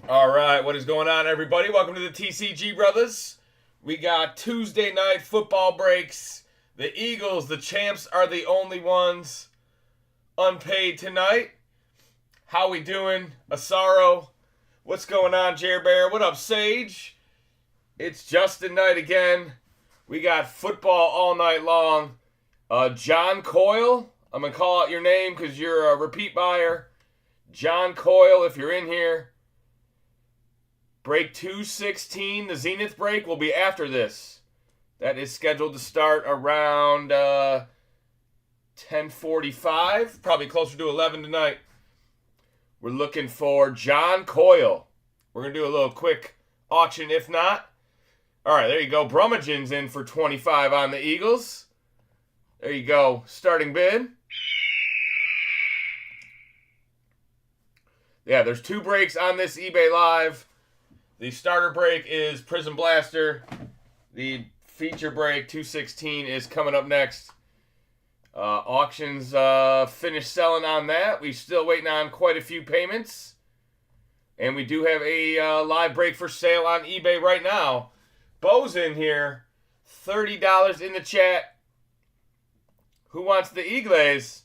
All right, what is going on, everybody? Welcome to the TCGbrothers. We got Tuesday night football breaks. The Eagles, the champs, are the only ones unpaid tonight. How we doing? Asaro. What's going on, Jer Bear? What up, Sage? It's Justin night again. We got football all night long. John Coyle, I'm going to call out your name because you're a repeat buyer. John Coyle, if you're in here. Break 216, the Zenith break, will be after this. That is scheduled to start around 10:45, probably closer to 11 tonight. We're looking for John Coyle. We're going to do a little quick auction if not. All right, there you go. Brummaging's in for 25 on the Eagles. There you go. Starting bid. Yeah, there's two breaks on this eBay Live. The starter break is PRIZM Blaster. The feature break, 216, is coming up next. Auctions finished selling on that. We're still waiting on quite a few payments. And we do have a live break for sale on eBay right now. Bo's in here. $30 in the chat. Who wants the Eagles?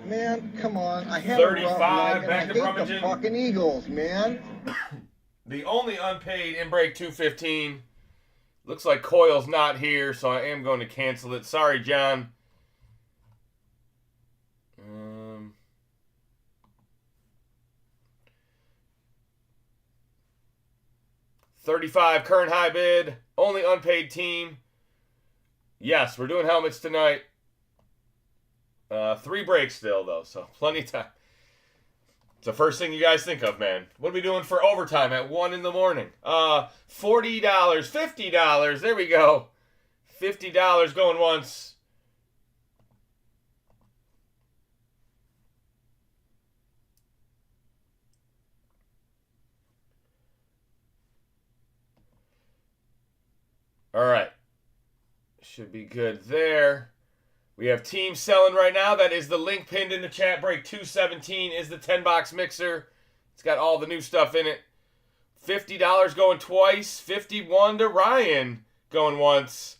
Man, come on. I had 35 back to the Brummaging. fucking Eagles, man. The only unpaid in break 215. Looks like Coyle's not here, so I am going to cancel it. Sorry, John. 35 current high bid. Only unpaid team. Yes, we're doing helmets tonight. 3 breaks still, though, so plenty of time. It's the first thing you guys think of, man. What are we doing for overtime at 1 in the morning? $40, $50. There we go. $50 going once. All right. Should be good there. We have teams selling right now. That is the link pinned in the chat. Break 217 is the 10-box mixer. It's got all the new stuff in it. $50 going twice. 51 to Ryan going once.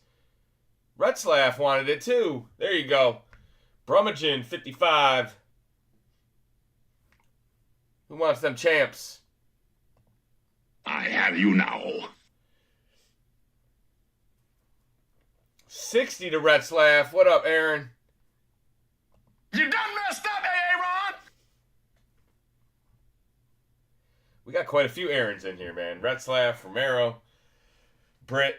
Retzlaff wanted it too. There you go. Brummaging, 55. Who wants them champs? I have you now. 60 to Retzlaff. What up, Aaron? You done messed up, Aaron! We got quite a few Aarons in here, man. Retzlaff, Romero, Britt.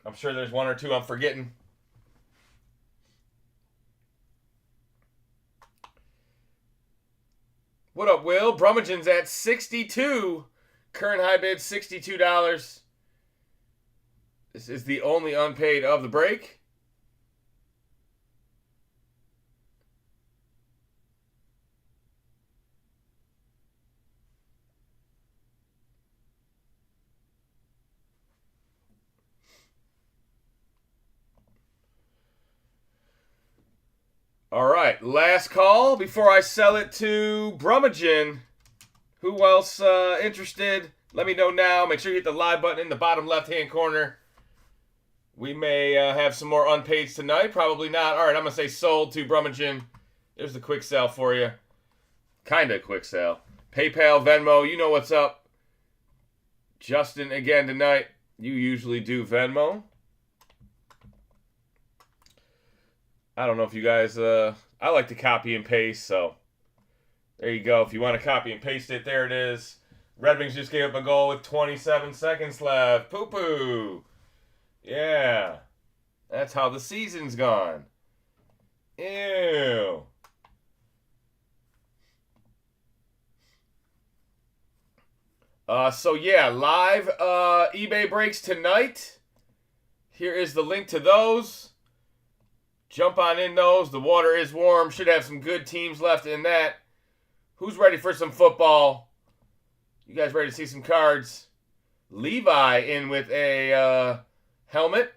I'm sure there's one or two I'm forgetting. What up, Will? Brummaging's at 62. Current high bid, $62. This is the only unpaid of the break. All right, last call before I sell it to Brummaging. Who else interested? Let me know now. Make sure you hit the live button in the bottom left-hand corner. We may have some more unpaids tonight. Probably not. All right, I'm going to say sold to Brummaging. There's the quick sale for you. Kind of quick sale. PayPal, Venmo, you know what's up. Justin, again tonight. You usually do Venmo. I don't know if you guys... I like to copy and paste, so... There you go. If you want to copy and paste it, there it is. Red Wings just gave up a goal with 27 seconds left. Poo-poo. Yeah. That's how the season's gone. Ew. So yeah, live eBay breaks tonight. Here is the link to those. Jump on in those. The water is warm. Should have some good teams left in that. Who's ready for some football? You guys ready to see some cards? Levi in with a helmet.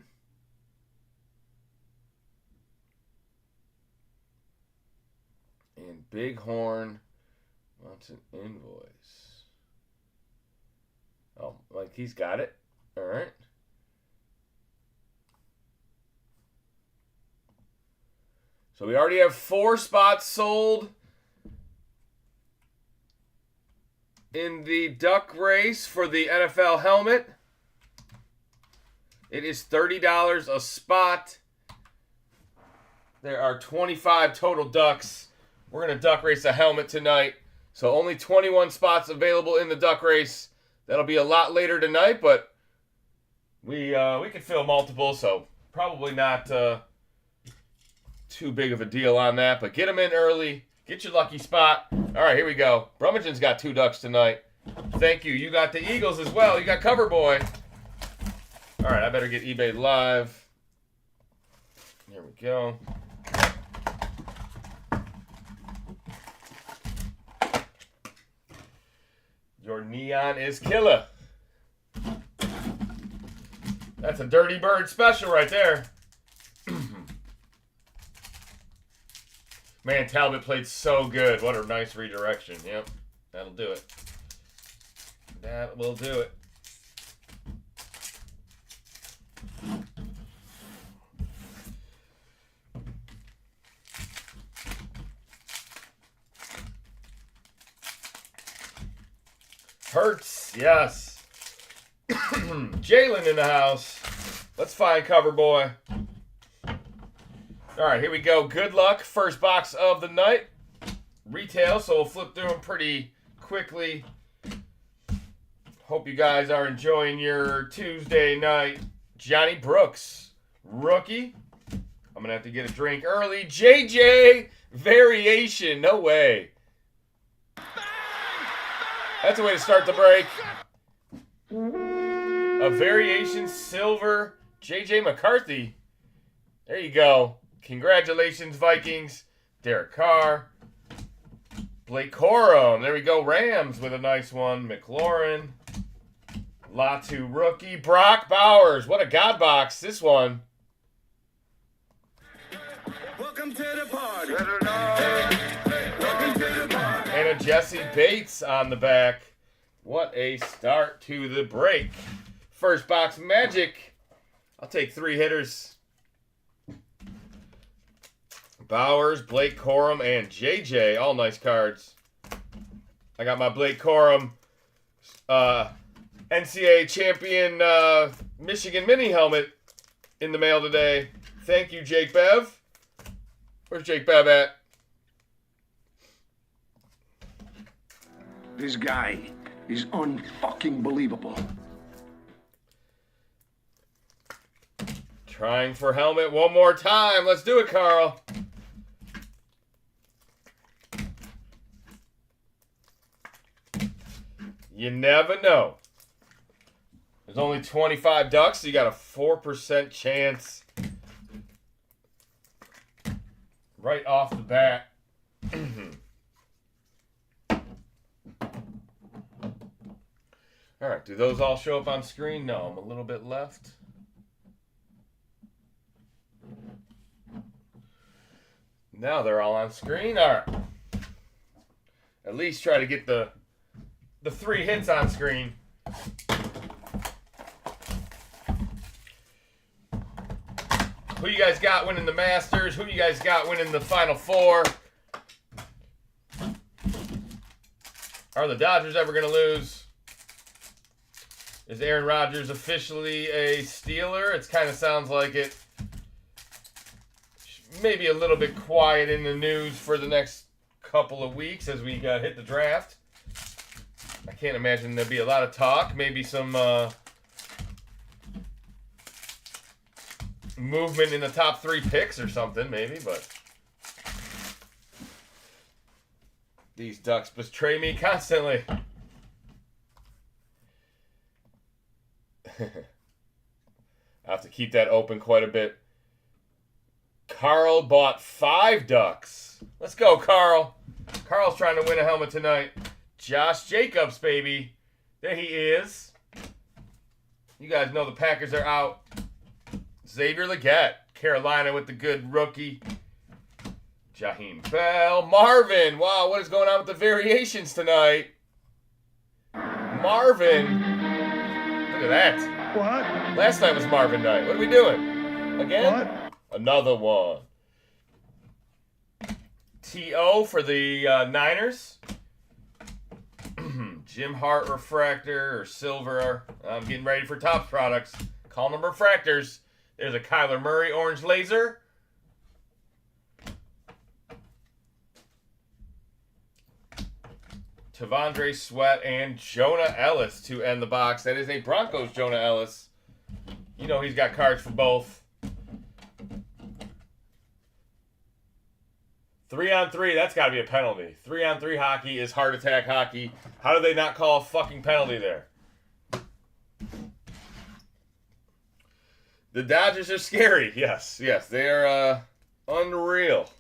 And Bighorn wants an invoice. Oh, like he's got it. All right. So we already have 4 spots sold in the duck race for the NFL helmet. It is $30 a spot. There are 25 total ducks. We're going to duck race a helmet tonight. So only 21 spots available in the duck race. That'll be a lot later tonight, but we can fill multiple, so probably not too big of a deal on that. But get them in early. Get your lucky spot. All right, here we go. Brummaging's got 2 ducks tonight. Thank you. You got the Eagles as well. You got Cover Boy. All right, I better get eBay live. There we go. Your neon is killer. That's a Dirty Bird special right there. Man, Talbot played so good. What a nice redirection. Yep, that'll do it. That will do it. Hurts, yes. Jalen in the house. Let's find Cover Boy. All right, here we go. Good luck. First box of the night. Retail, so we'll flip through them pretty quickly. Hope you guys are enjoying your Tuesday night. Johnny Brooks, rookie. I'm going to have to get a drink early. JJ, variation. No way. That's a way to start the break. A variation silver JJ McCarthy. There you go. Congratulations, Vikings. Derek Carr. Blake Corum. There we go. Rams with a nice one. McLaurin. Latu rookie. Brock Bowers. What a God box. This one. Welcome to the party. Welcome to the party. And a Jesse Bates on the back. What a start to the break. First box Magic. I'll take 3 hitters. Bowers, Blake Corum, and JJ. All nice cards. I got my Blake Corum NCAA champion Michigan mini helmet in the mail today. Thank you, Jake Bev. Where's Jake Bev at? This guy is unfucking believable. Trying for helmet one more time. Let's do it, Carl. You never know. There's only 25 ducks, so you got a 4% chance right off the bat. All right, do those all show up on screen? No, I'm a little bit left. Now they're all on screen. All right. At least try to get the 3 hits on screen. Who you guys got winning the Masters? Who you guys got winning the Final Four? Are the Dodgers ever going to lose? Is Aaron Rodgers officially a Steeler? It kind of sounds like it. Maybe a little bit quiet in the news for the next couple of weeks as we hit the draft. I can't imagine there'll be a lot of talk. Maybe some movement in the top 3 picks or something, maybe. But these ducks betray me constantly. I have to keep that open quite a bit. Carl bought 5 ducks. Let's go, Carl. Carl's trying to win a helmet tonight. Josh Jacobs, baby. There he is. You guys know the Packers are out. Xavier Legette. Carolina with the good rookie. Jaheim Bell. Marvin. Wow, what is going on with the variations tonight? Marvin. Look at that. What? Last night was Marvin night. What are we doing? Again? What? Another one. T.O. for the Niners. Jim Hart refractor or silver. I'm getting ready for Topps products. Call them refractors. There's a Kyler Murray orange laser. Tavondre Sweat and Jonah Ellis to end the box. That is a Broncos Jonah Ellis. You know he's got cards for both. 3-on-3, that's got to be a penalty. 3-on-3 hockey is heart attack hockey. How do they not call a fucking penalty there? The Dodgers are scary. Yes, they are unreal.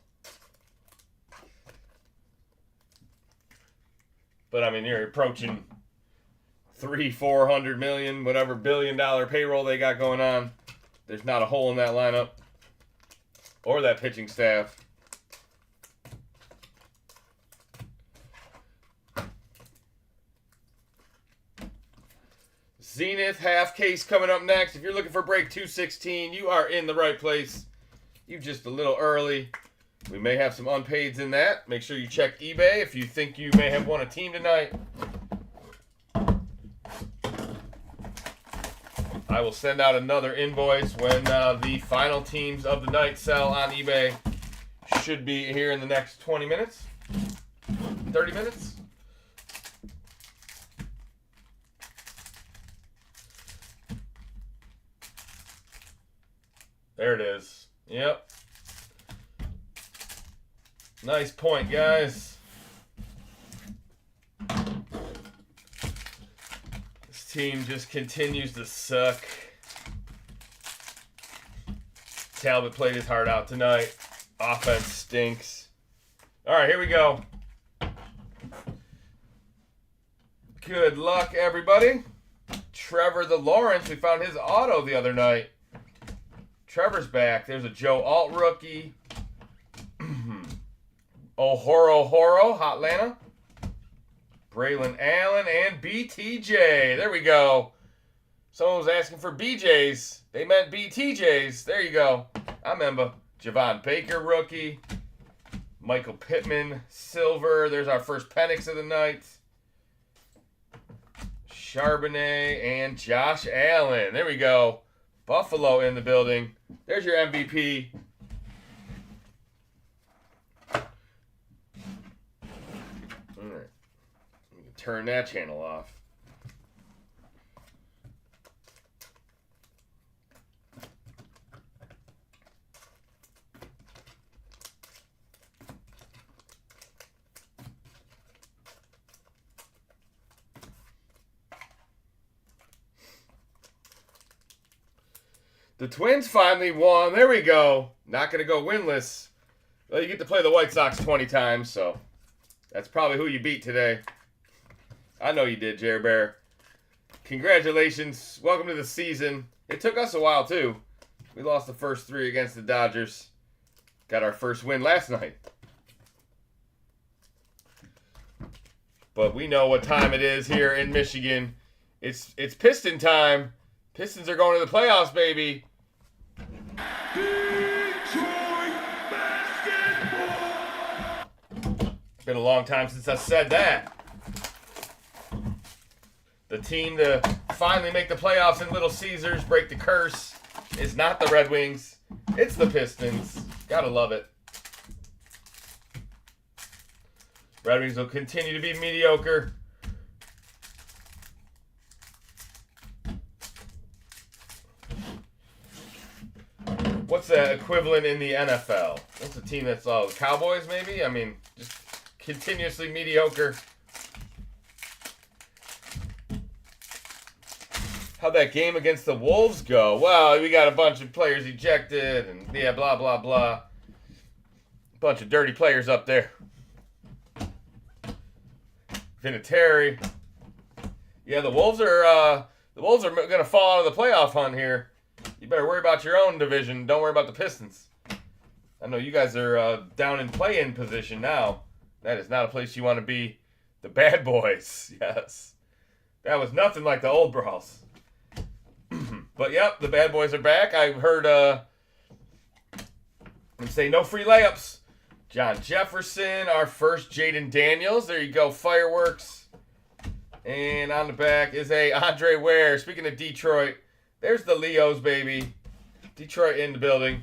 But I mean, you're approaching $300-400 million, whatever billion-dollar payroll they got going on. There's not a hole in that lineup or that pitching staff. Zenith half case coming up next. If you're looking for break 216, you are in the right place. You're just a little early. We may have some unpaids in that. Make sure you check eBay if you think you may have won a team tonight. I will send out another invoice when the final teams of the night sell on eBay. Should be here in the next 20 minutes. 30 minutes. There it is. Yep. Nice point, guys. This team just continues to suck. Talbot played his heart out tonight. Offense stinks. All right, here we go. Good luck, everybody. Trevor the Lawrence, we found his auto the other night. Trevor's back. There's a Joe Alt rookie. Horo, Hotlanta. Braylon Allen and BTJ. There we go. Someone was asking for BJs. They meant BTJs. There you go. I remember. Javon Baker rookie. Michael Pittman silver. There's our first Penix of the night. Charbonnet and Josh Allen. There we go. Buffalo in the building. There's your MVP. All right. Turn that channel off. The Twins finally won. There we go. Not going to go winless. Well, you get to play the White Sox 20 times, so that's probably who you beat today. I know you did, Jerry Bear. Congratulations. Welcome to the season. It took us a while, too. We lost the first 3 against the Dodgers. Got our first win last night. But we know what time it is here in Michigan. It's Piston time. Pistons are going to the playoffs, baby. Detroit basketball. It's been a long time since I said that. The team to finally make the playoffs in Little Caesars, break the curse, is not the Red Wings. It's the Pistons. Gotta love it. Red Wings will continue to be mediocre. What's the equivalent in the NFL? What's a team that's the Cowboys, maybe? I mean, just continuously mediocre. How'd that game against the Wolves go? Well, we got a bunch of players ejected, and yeah, blah, blah, blah. Bunch of dirty players up there. Vinatieri. Yeah, the Wolves are going to fall out of the playoff hunt here. You better worry about your own division. Don't worry about the Pistons. I know you guys are down in play-in position now. That is not a place you want to be. The bad boys, yes. That was nothing like the old brawls. But yep, the bad boys are back. I heard them say no free layups. John Jefferson, our first Jaden Daniels. There you go, fireworks. And on the back is a Andre Ware. Speaking of Detroit, there's the Leos, baby. Detroit in the building.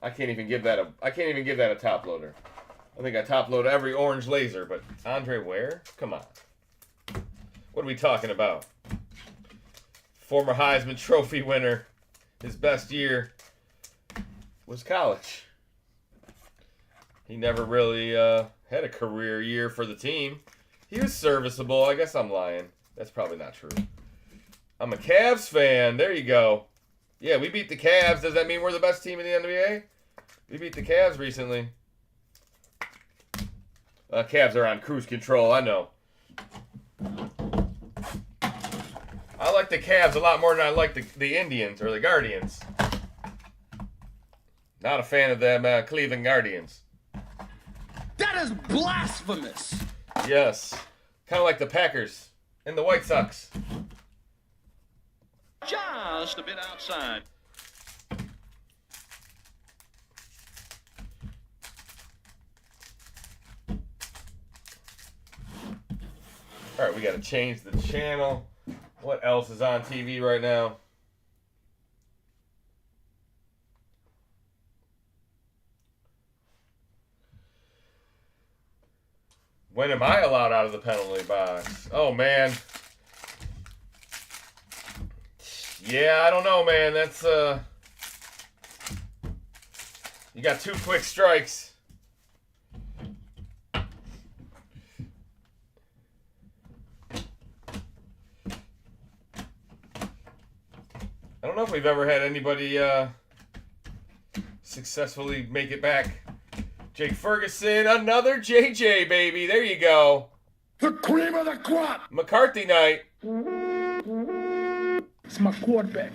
I can't even give that a top loader. I think I top load every orange laser, but Andre Ware? Come on. What are we talking about? Former Heisman Trophy winner. His best year was college. He never really had a career year for the team. He was serviceable. I guess I'm lying. That's probably not true. I'm a Cavs fan. There you go. Yeah, we beat the Cavs. Does that mean we're the best team in the NBA? We beat the Cavs recently. Cavs are on cruise control, I know. I like the Cavs a lot more than I like the Indians or the Guardians. Not a fan of them Cleveland Guardians. That is blasphemous. Yes. Kind of like the Packers and the White Sox. Just a bit outside. All right, we got to change the channel. What else is on TV right now? When am I allowed out of the penalty box? Oh, man. Yeah, I don't know, man. That's, you got 2 quick strikes. I don't know if we've ever had anybody successfully make it back. Jake Ferguson, another JJ, baby. There you go. The cream of the crop. McCarthy night. It's my quarterback.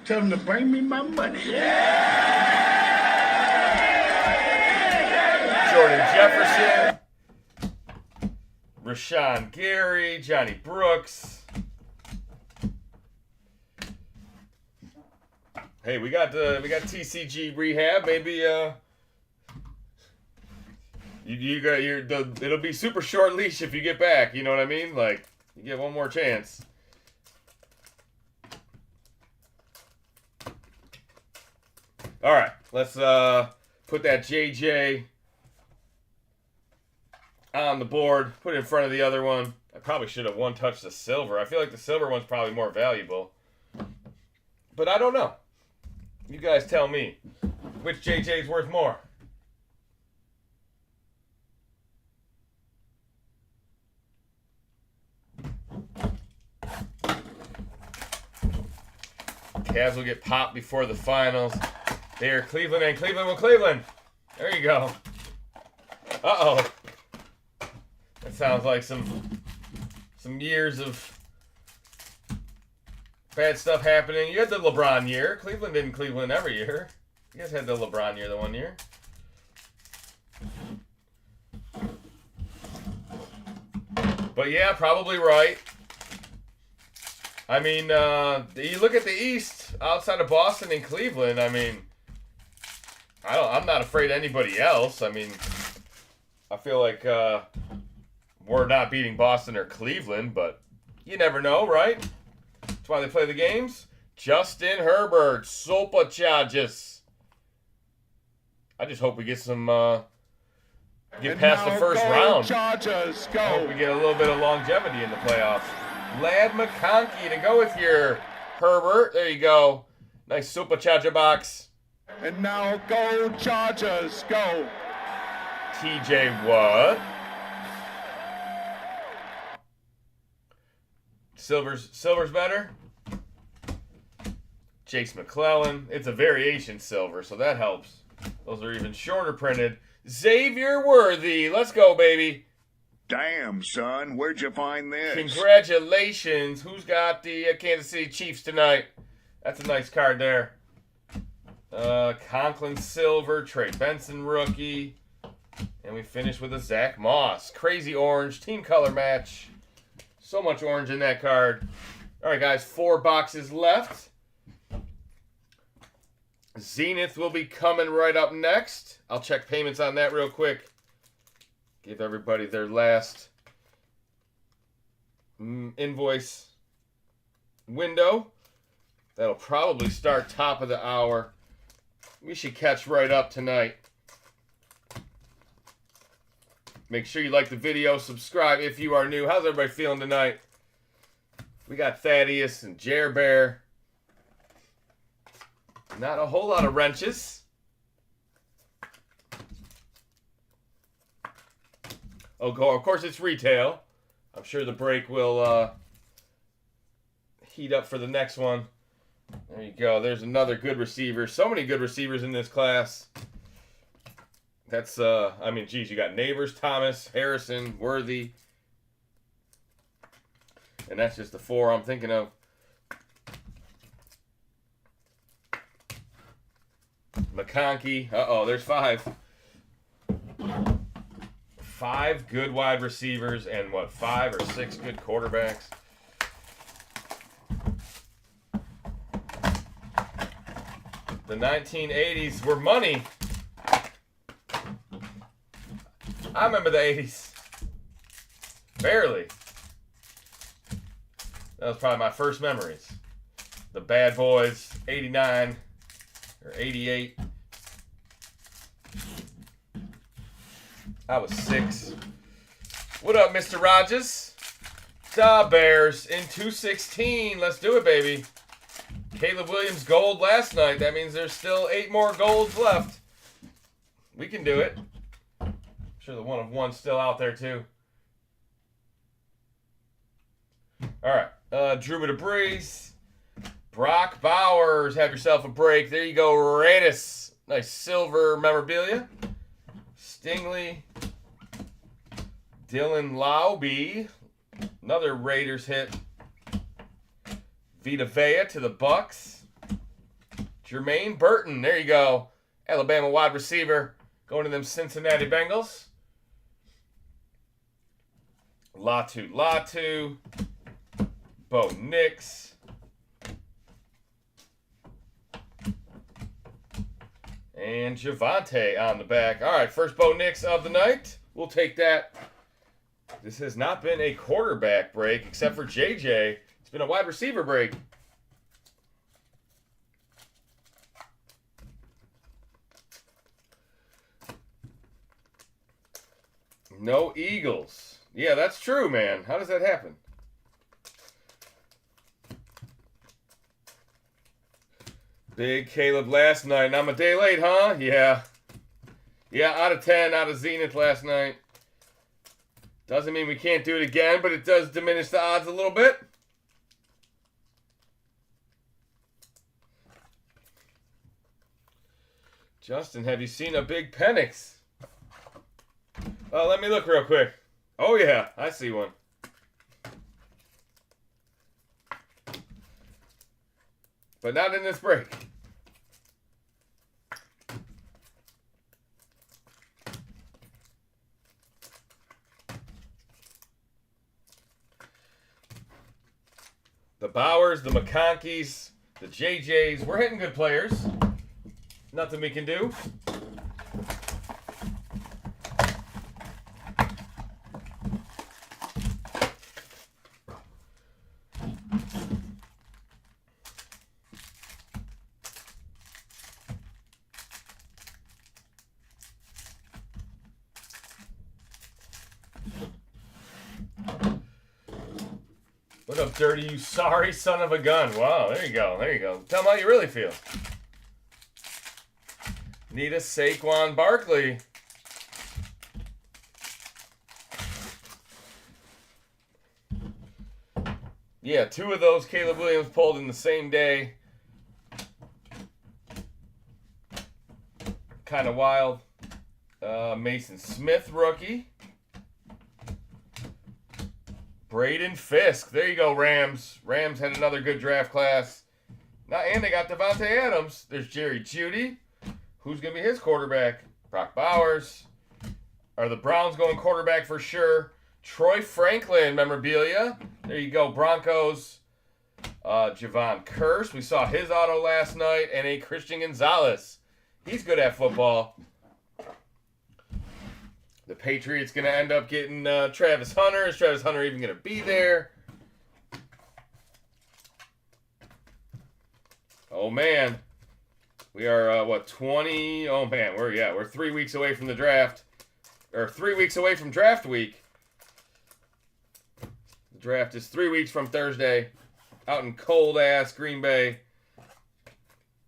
Tell him to bring me my money. Jordan Jefferson. Rashawn Gary. Johnny Brooks. Hey, we got TCG rehab. Maybe it'll be super short leash if you get back. You know what I mean? Like, you get one more chance. All right, let's put that JJ on the board. Put it in front of the other one. I probably should have one-touched the silver. I feel like the silver one's probably more valuable, but I don't know. You guys tell me, which JJ's worth more? Cavs will get popped before the finals. There, Cleveland and Cleveland will Cleveland. There you go. Uh-oh. That sounds like some years of bad stuff happening. You had the LeBron year. Cleveland didn't Cleveland every year. You guys had the LeBron year the one year. But yeah, probably right. I mean, you look at the East, outside of Boston and Cleveland, I mean, I'm not afraid of anybody else. I mean, I feel like we're not beating Boston or Cleveland, but you never know, right? That's why they play the games. Justin Herbert, Sopa Charges. I just hope we get some, get past the first round. Chargers, go. I hope we get a little bit of longevity in the playoffs. Lad McConkey to go with your Herbert. There you go. Nice supercharger box. And now go Chargers, go. TJ what? Silver's better? Chase McClellan. It's a variation silver, so that helps. Those are even shorter printed. Xavier Worthy. Let's go, baby. Damn, son, where'd you find this? Congratulations. Who's got the Kansas City Chiefs tonight? That's a nice card there. Conklin Silver, Trey Benson rookie. And we finish with a Zach Moss. Crazy orange, team color match. So much orange in that card. All right, guys, 4 boxes left. Zenith will be coming right up next. I'll check payments on that real quick. Give everybody their last invoice window. That'll probably start top of the hour. We should catch right up tonight. Make sure you like the video, subscribe if you are new. How's everybody feeling tonight? We got Thaddeus and Jer Bear. Not a whole lot of wrenches. Oh, of course it's retail. I'm sure the break will heat up for the next one. There you go. There's another good receiver. So many good receivers in this class. That's, I mean, geez, you got Neighbors, Thomas, Harrison, Worthy. And that's just the 4 I'm thinking of. McConkey. Uh-oh, there's 5. 5 good wide receivers and, what, 5 or 6 good quarterbacks. The 1980s were money. I remember the 80s. Barely. That was probably my first memories. The Bad Boys, 89 or 88. I was 6. What up, Mr. Rogers? Da Bears in 216. Let's do it, baby. Caleb Williams gold last night. That means there's still 8 more golds left. We can do it. I'm sure the 1 of 1's still out there, too. All right. Drew Brees. Brock Bowers. Have yourself a break. There you go, Raiders. Nice silver memorabilia. Stingley. Dylan Laube. Another Raiders hit. Vita Vea to the Bucks. Jermaine Burton. There you go. Alabama wide receiver. Going to them Cincinnati Bengals. Latu. Bo Nix. And Javante on the back. All right, first Bo Nix of the night. We'll take that. This has not been a quarterback break except for JJ. It's been a wide receiver break. No Eagles. Yeah, that's true, man. How does that happen? Big Caleb last night. And I'm a day late, huh? Yeah. Yeah, out of 10, out of Zenith last night. Doesn't mean we can't do it again, but it does diminish the odds a little bit. Justin, have you seen a big Penix? Let me look real quick. Oh, yeah, I see one. But not in this break. The Bowers, the McConkeys, the JJs. We're hitting good players. Nothing we can do. What up, Dirty? You sorry son of a gun. Wow, there you go. There you go. Tell me how you really feel. Need a Saquon Barkley. Yeah, 2 of those Caleb Williams pulled in the same day. Kind of wild. Mason Smith rookie. Braden Fisk. There you go, Rams. Rams had another good draft class. Now, and they got Devontae Adams. There's Jerry Jeudy. Who's going to be his quarterback? Brock Bowers. Are the Browns going quarterback for sure? Troy Franklin memorabilia. There you go, Broncos. Javon Curse. We saw his auto last night. And a Christian Gonzalez. He's good at football. The Patriots going to end up getting Travis Hunter. Is Travis Hunter even going to be there? Oh, man. We are, 20? Oh, man, we're 3 weeks away from the draft. Or 3 weeks away from draft week. The draft is 3 weeks from Thursday. Out in cold-ass Green Bay.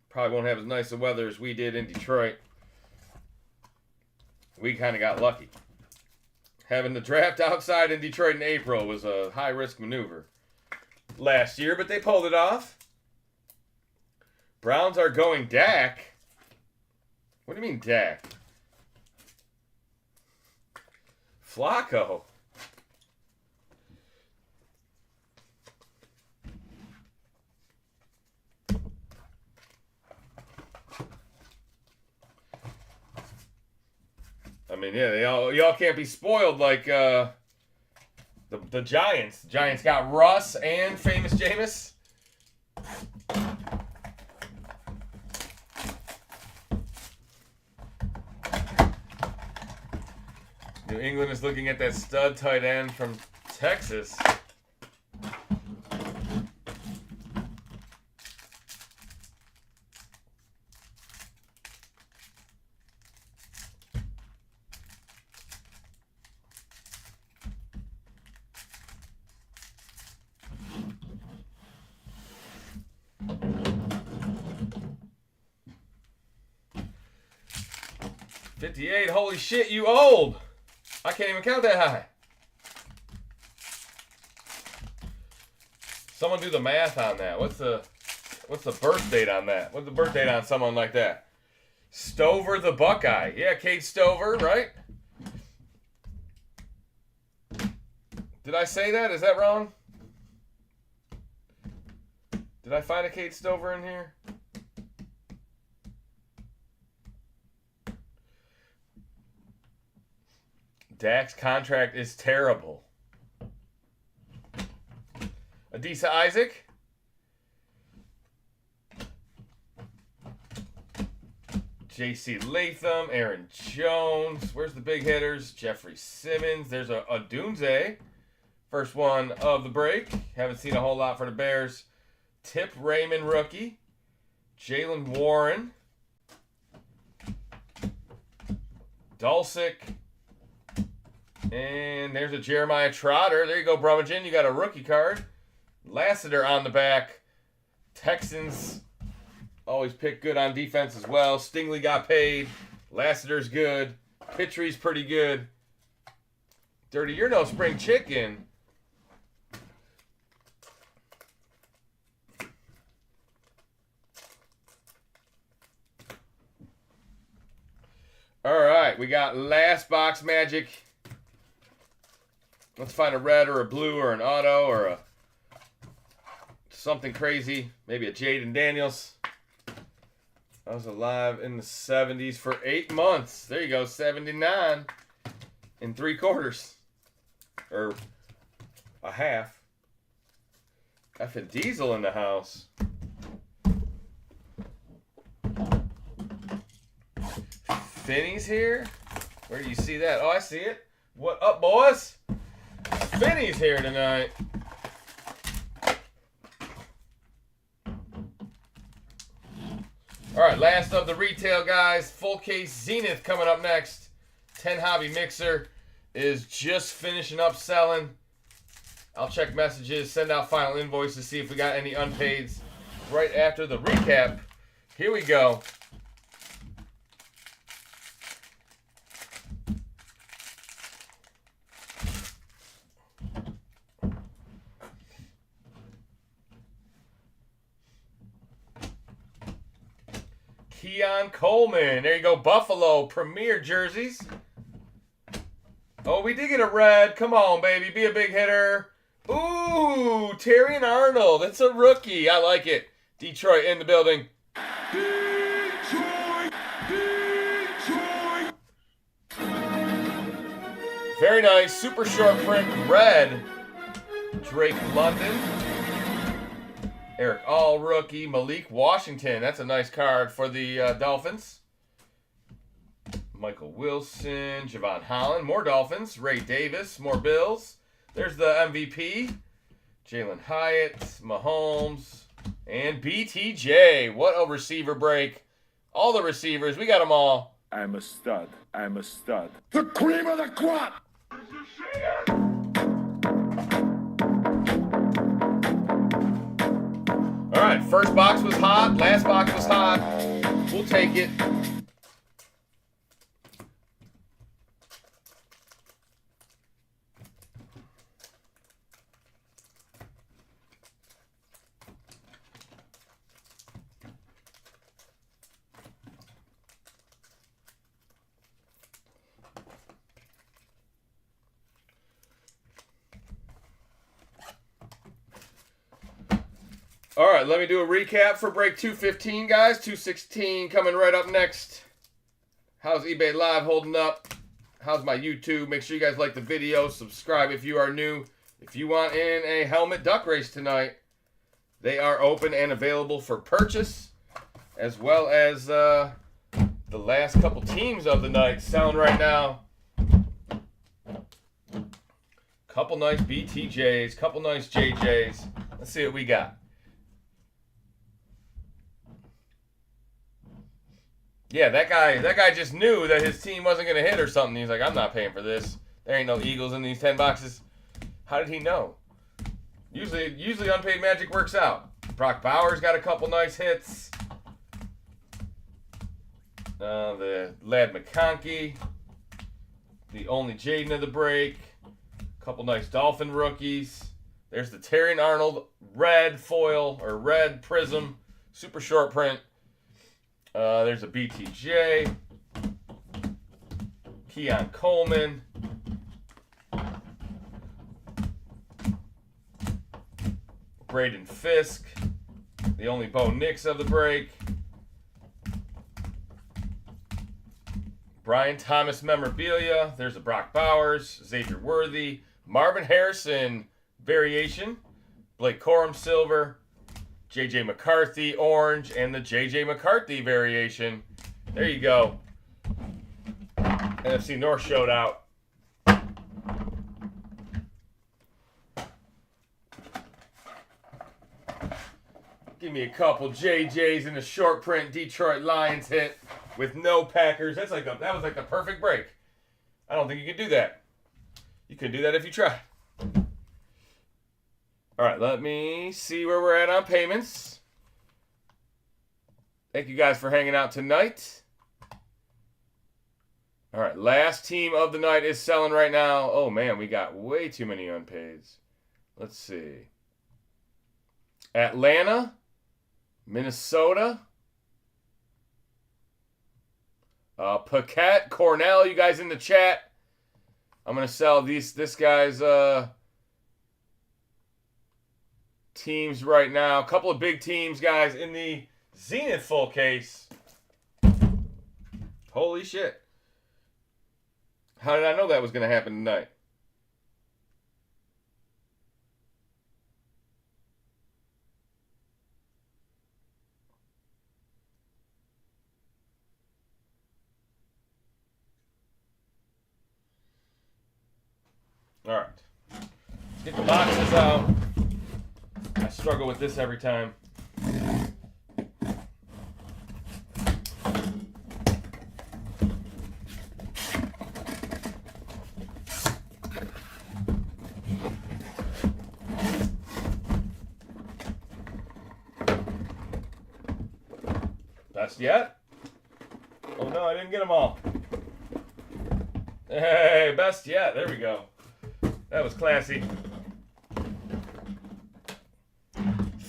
Probably won't have as nice a weather as we did in Detroit. We kind of got lucky. Having the draft outside in Detroit in April was a high-risk maneuver last year, but they pulled it off. Browns are going Dak. What do you mean Dak? Flacco. I mean, yeah, y'all can't be spoiled like the Giants. The Giants got Russ and famous Jameis. New England is looking at that stud tight end from Texas. $58, holy shit, you old. I can't even count that high. Someone do the math on that. What's the birth date on that? What's the birth date on someone like that? Stover the Buckeye. Yeah, Kate Stover, right? Did I say that? Is that wrong? Did I find a Kate Stover in here? Dak's contract is terrible. Adisa Isaac. J.C. Latham. Aaron Jones. Where's the big hitters? Jeffrey Simmons. There's a Dunze. First one of the break. Haven't seen a whole lot for the Bears. Tip Raymond rookie. Jalen Warren. Dulcic. And there's a Jeremiah Trotter. There you go, Brummagem. You got a rookie card. Lassiter on the back. Texans always pick good on defense as well. Stingley got paid. Lassiter's good. Pittry's pretty good. Dirty, you're no spring chicken. All right, we got last box magic. Let's find a red or a blue or an auto or a something crazy. Maybe a Jaden Daniels. I was alive in the 70s for 8 months. There you go, 79 and 3/4. Or a half. Effing Diesel in the house. Finney's here? Where do you see that? Oh, I see it. What up, boys? Finney's here tonight. All right, last of the retail guys. Full case Zenith coming up next. 10 Hobby Mixer is just finishing up selling. I'll check messages, send out final invoices, see if we got any unpaids right after the recap. Here we go. Keon Coleman. There you go. Buffalo Premier jerseys. Oh, we did get a red. Come on, baby. Be a big hitter. Ooh, Terrion Arnold. That's a rookie. I like it. Detroit in the building. Detroit! Detroit! Very nice. Super short print red. Drake London. Eric All rookie. Malik Washington. That's a nice card for the Dolphins. Michael Wilson. Javon Holland. More Dolphins. Ray Davis. More Bills. There's the MVP. Jalen Hyatt. Mahomes. And BTJ. What a receiver break. All the receivers. We got them all. I'm a stud. I'm a stud. The cream of the crop! All right, first box was hot. Last box was hot. We'll take it. All right, let me do a recap for break 215, guys. 216 coming right up next. How's eBay Live holding up? How's my YouTube? Make sure you guys like the video. Subscribe if you are new. If you want in a helmet duck race tonight, they are open and available for purchase, as well as the last couple teams of the night selling right now. Couple nice BTJs, couple nice JJs. Let's see what we got. Yeah, that guy just knew that his team wasn't going to hit or something. He's like, I'm not paying for this. There ain't no Eagles in these 10 boxes. How did he know? Usually unpaid magic works out. Brock Bowers got a couple nice hits. The Lad McConkey. The only Jaden of the break. Couple nice Dolphin rookies. There's the Terrion Arnold red foil or red prism. Super short print. There's a BTJ, Keon Coleman, Braden Fisk, the only Bo Nix of the break, Brian Thomas memorabilia. There's a Brock Bowers, Xavier Worthy, Marvin Harrison variation, Blake Corum silver, J.J. McCarthy orange, and the J.J. McCarthy variation. There you go. NFC North showed out. Give me a couple JJs in a short print Detroit Lions hit with no Packers. That was like the perfect break. I don't think you could do that. You could do that if you tried. All right, let me see where we're at on payments. Thank you guys for hanging out tonight. All right, last team of the night is selling right now. Oh, man, we got way too many unpaids. Let's see. Atlanta, Minnesota, Paquette, Cornell, you guys in the chat. I'm going to sell this guy's teams right now. A couple of big teams, guys, in the Zenith full case. Holy shit. How did I know that was going to happen tonight? All right. Let's get the boxes out. I struggle with this every time. Best yet? Oh no, I didn't get them all. Hey, best yet. There we go. That was classy.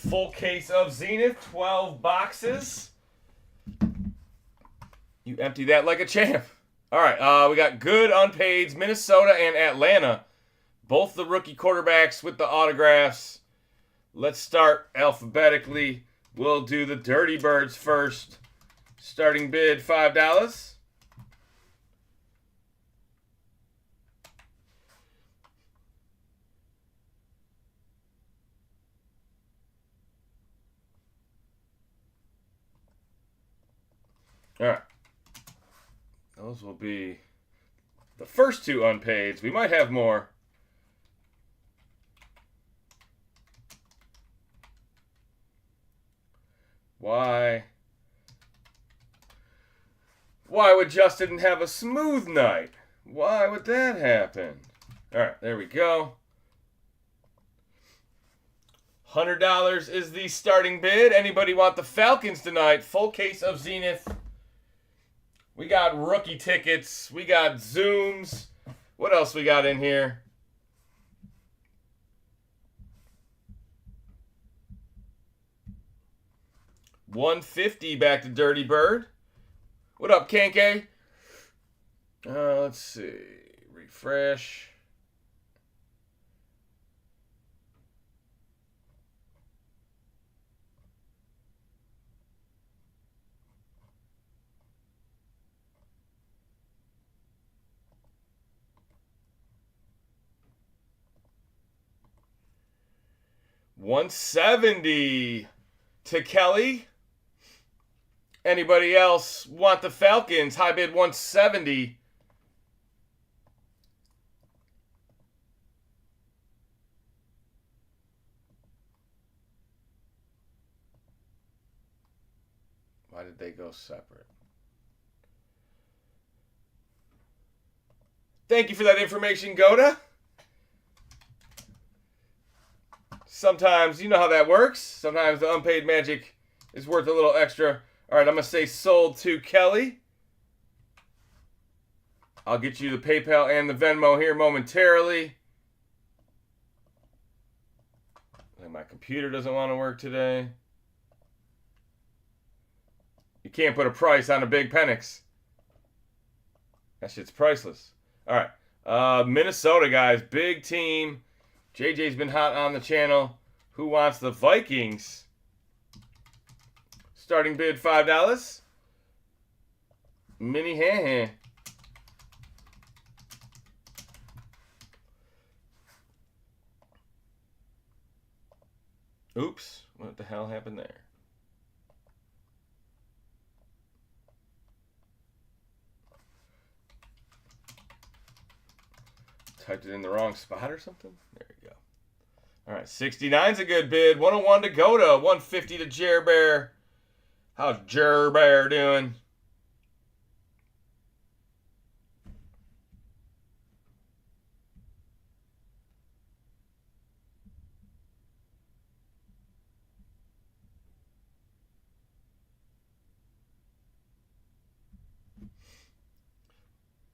Full case of Zenith, 12 boxes. You empty that like a champ. All right, we got good unpaids, Minnesota and Atlanta. Both the rookie quarterbacks with the autographs. Let's start alphabetically. We'll do the Dirty Birds first. Starting bid $5. All right. Those will be the first two unpaids. We might have more. Why would Justin have a smooth night? Why would that happen? All right, there we go. $100 is the starting bid. Anybody want the Falcons tonight? Full case of Zenith. We got rookie tickets. We got Zooms. What else we got in here? $150 back to Dirty Bird. What up, Kanke? Let's see. Refresh. $170 to Kelly. Anybody else want the Falcons? High bid $170. Why did they go separate? Thank you for that information, Goda. Sometimes, you know how that works. Sometimes the unpaid magic is worth a little extra. All right, I'm going to say sold to Kelly. I'll get you the PayPal and the Venmo here momentarily. My computer doesn't want to work today. You can't put a price on a big Penix. That shit's priceless. All right, Minnesota, guys. Big team. JJ's been hot on the channel. Who wants the Vikings? Starting bid $5. Mini hand. Oops. What the hell happened there? Typed it in the wrong spot or something? There you go. All right, 69's a good bid. 101 to Goda. 150 to Jer Bear. How's Jer Bear doing?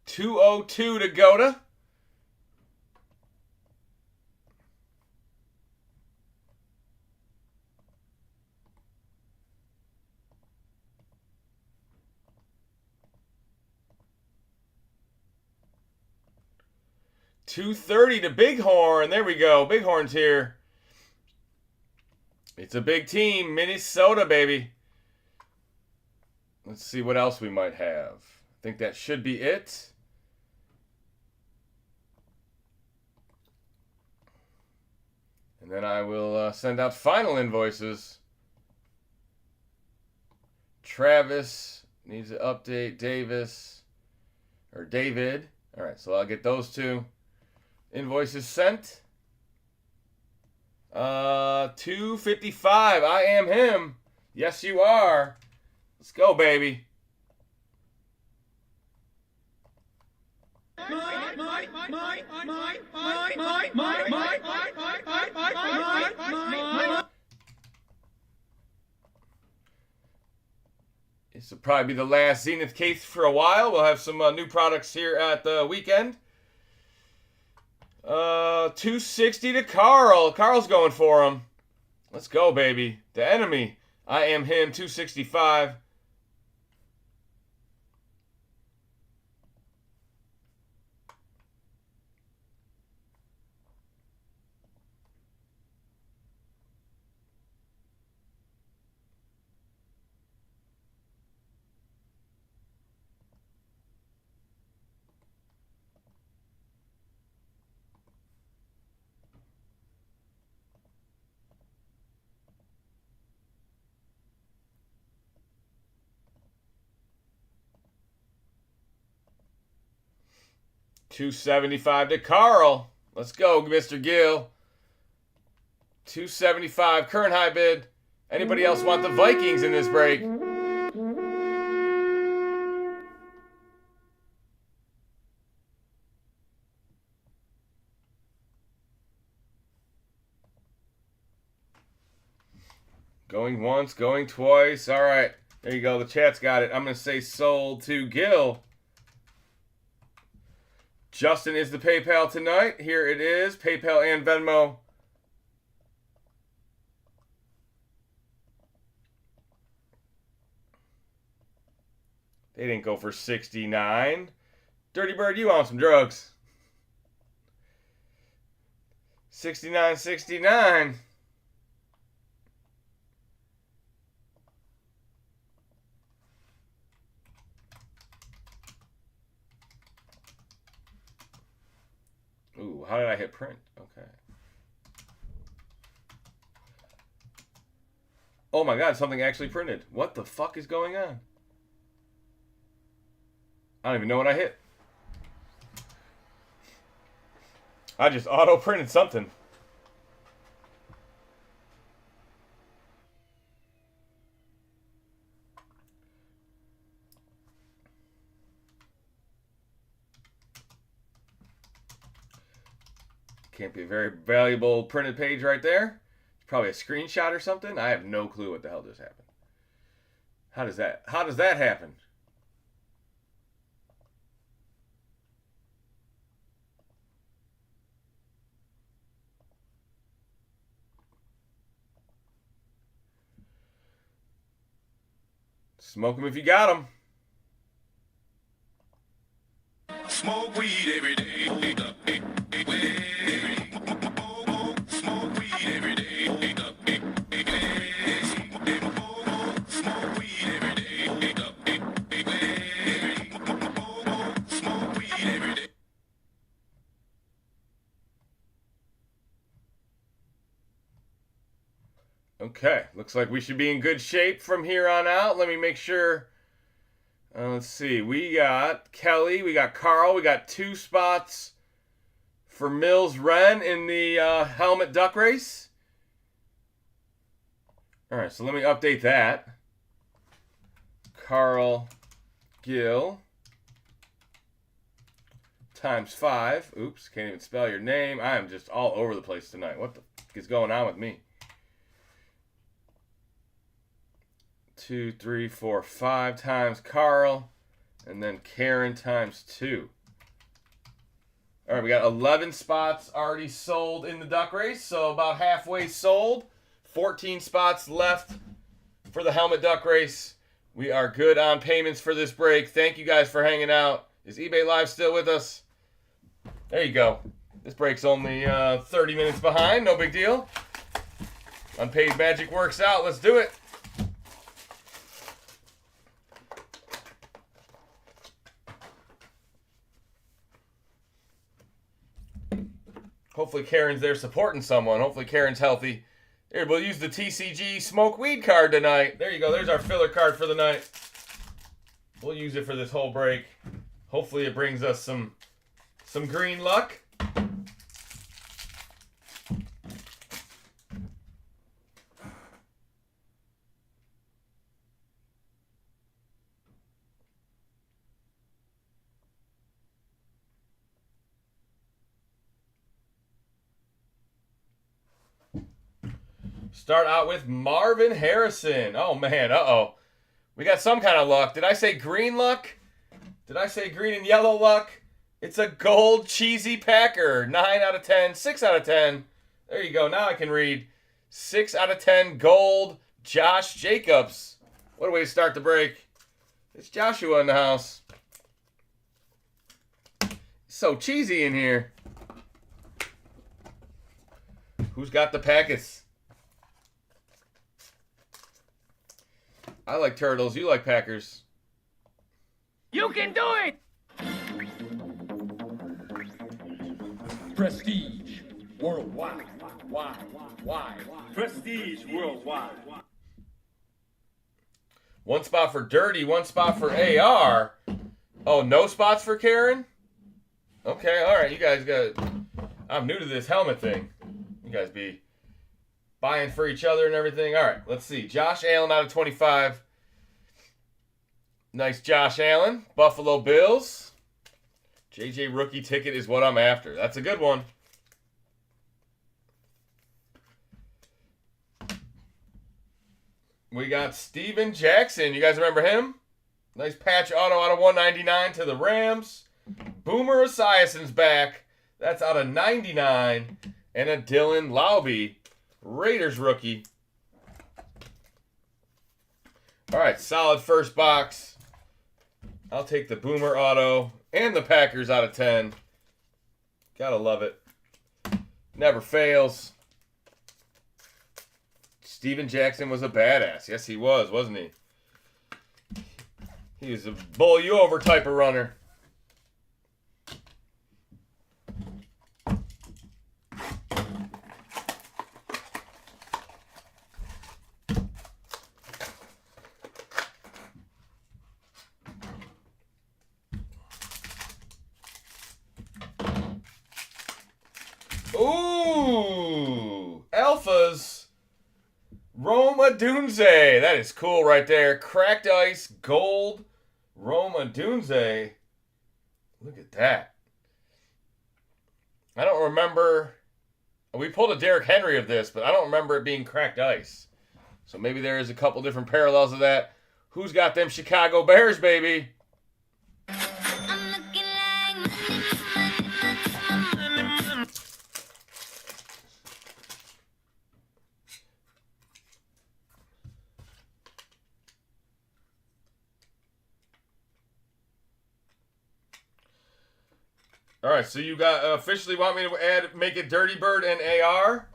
$202 to Goda. $230 to Bighorn. There we go. Bighorn's here. It's a big team. Minnesota, baby. Let's see what else we might have. I think that should be it. And then I will send out final invoices. Travis needs an update. David. All right, so I'll get those two invoices sent. $255. I am him. Yes, you are. Let's go, baby. This will probably be the last Zenith case for a while. We'll have some new products here at the weekend. $260 to Carl. Carl's going for him. Let's go, baby. The enemy. I am him. $265. 275 to Carl. Let's go, Mr. Gill. 275, current high bid. Anybody else want the Vikings in this break? Going once, going twice. All right, there you go. The chat's got it. I'm going to say sold to Gil. Justin is the PayPal tonight. Here it is, PayPal and Venmo. They didn't go for 69. Dirty Bird, you want some drugs. 69.69. Ooh, how did I hit print? Okay. Oh my God, something actually printed. What the fuck is going on? I don't even know what I hit. I just auto-printed something. Can't be a very valuable printed page right there. It's probably a screenshot or something. I have no clue what the hell just happened. How does that happen? Smoke them if you got them. Smoke weed every day. Smoke weed every day. Smoke weed every day. Smoke weed every day. Okay, looks like we should be in good shape from here on out. Let me make sure. Let's see. We got Kelly, we got Carl, we got 2 spots for Mills Wren in the helmet duck race. All right, so let me update that. Carl Gill times 5. Oops, can't even spell your name. I am just all over the place tonight. What the fuck is going on with me? 2, 3, 4, 5 times Carl, and then Karen times 2. All right, we got 11 spots already sold in the duck race, so about halfway sold. 14 spots left for the helmet duck race. We are good on payments for this break. Thank you guys for hanging out. Is eBay Live still with us? There you go. This break's only 30 minutes behind. No big deal. Unpaid magic works out. Let's do it. Hopefully Karen's there supporting someone. Hopefully Karen's healthy. Here, we'll use the TCG Smoke Weed card tonight. There you go. There's our filler card for the night. We'll use it for this whole break. Hopefully it brings us some green luck. Start out with Marvin Harrison. Oh, man. Uh-oh. We got some kind of luck. Did I say green luck? Did I say green and yellow luck? It's a gold cheesy Packer. 9 out of 10. 6 out of 10. There you go. Now I can read. 6 out of 10 gold Josh Jacobs. What a way to start the break. It's Joshua in the house. So cheesy in here. Who's got the Packers? I like Turtles. You like Packers. You can do it! Prestige worldwide. Why? Prestige worldwide. 1 spot for Dirty, 1 spot for AR. Oh, no spots for Karen? Okay, all right. You guys got... I'm new to this helmet thing. You guys be buying for each other and everything. All right, let's see. Josh Allen out of 25. Nice Josh Allen. Buffalo Bills. JJ rookie ticket is what I'm after. That's a good one. We got Steven Jackson. You guys remember him? Nice patch auto out of 199 to the Rams. Boomer Esiason's back. That's out of 99. And a Dylan Laube, Raiders rookie. All right, solid first box. I'll take the Boomer auto and the Packers out of 10. Gotta love it. Never fails. Steven Jackson was a badass. Yes, he was, wasn't he? He was a bowl you over type of runner. Ooh, Alphas. Rome Odunze. That is cool right there. Cracked ice, gold, Rome Odunze. Look at that. I don't remember. We pulled a Derrick Henry of this, but I don't remember it being cracked ice. So maybe there is a couple different parallels of that. Who's got them Chicago Bears, baby? All right, so you got officially want me to make it Dirty Bird and AR.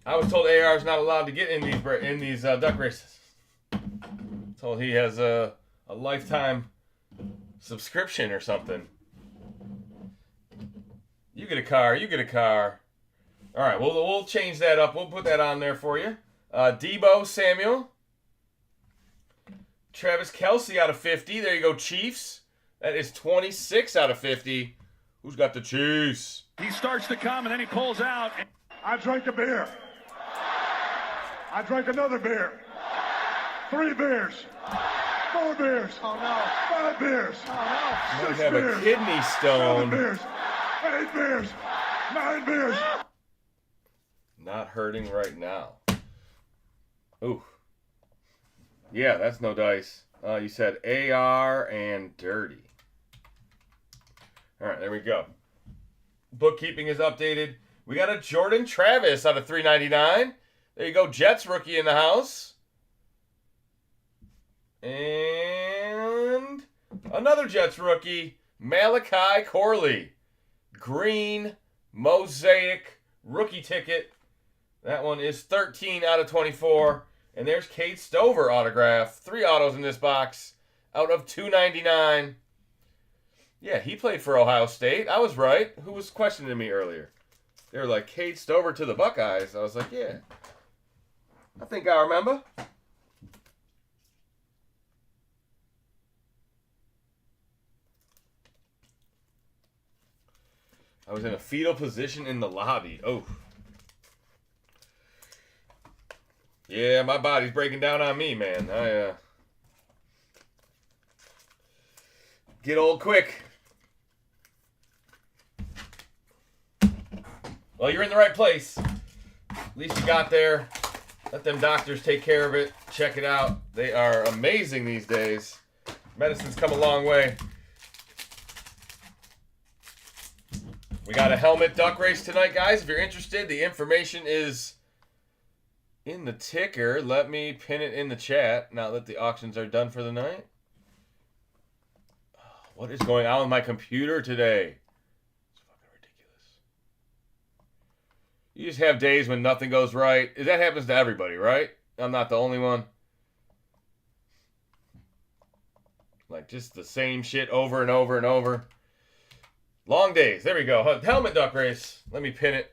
I was told AR is not allowed to get in these duck races. Told he has a lifetime subscription or something. You get a car. You get a car. All right, we'll change that up. We'll put that on there for you. Debo Samuel. Travis Kelce out of 50. There you go, Chiefs. That is 26 out of 50. Who's got the Chiefs? He starts to come and then he pulls out. I drank a beer. I drank another beer. 3 beers. 4 beers. Oh no. 5 beers. Oh Might 6 have beers. a kidney 7 stone. beers. 8 beers. 9 beers. Not hurting right now. Ooh. Yeah, that's no dice. You said AR and Dirty. All right, there we go. Bookkeeping is updated. We got a Jordan Travis out of 399. There you go, Jets rookie in the house. And another Jets rookie, Malachi Corley. Green Mosaic rookie ticket. That one is 13 out of 24. And there's Cade Stover autograph. 3 autos in this box out of 299. Yeah, he played for Ohio State. I was right. Who was questioning me earlier? They were like, Cade Stover to the Buckeyes. I was like, yeah. I think I remember. I was in a fetal position in the lobby. Oh. Yeah, my body's breaking down on me, man. I get old quick. Well, you're in the right place. At least you got there. Let them doctors take care of it. Check it out. They are amazing these days. Medicine's come a long way. We got a helmet duck race tonight, guys. If you're interested, the information is in the ticker. Let me pin it in the chat now that the auctions are done for the night. What is going on with my computer today? It's fucking ridiculous. You just have days when nothing goes right. That happens to everybody, right? I'm not the only one. Like just the same shit over and over and over. Long days. There we go. Helmet duck race. Let me pin it.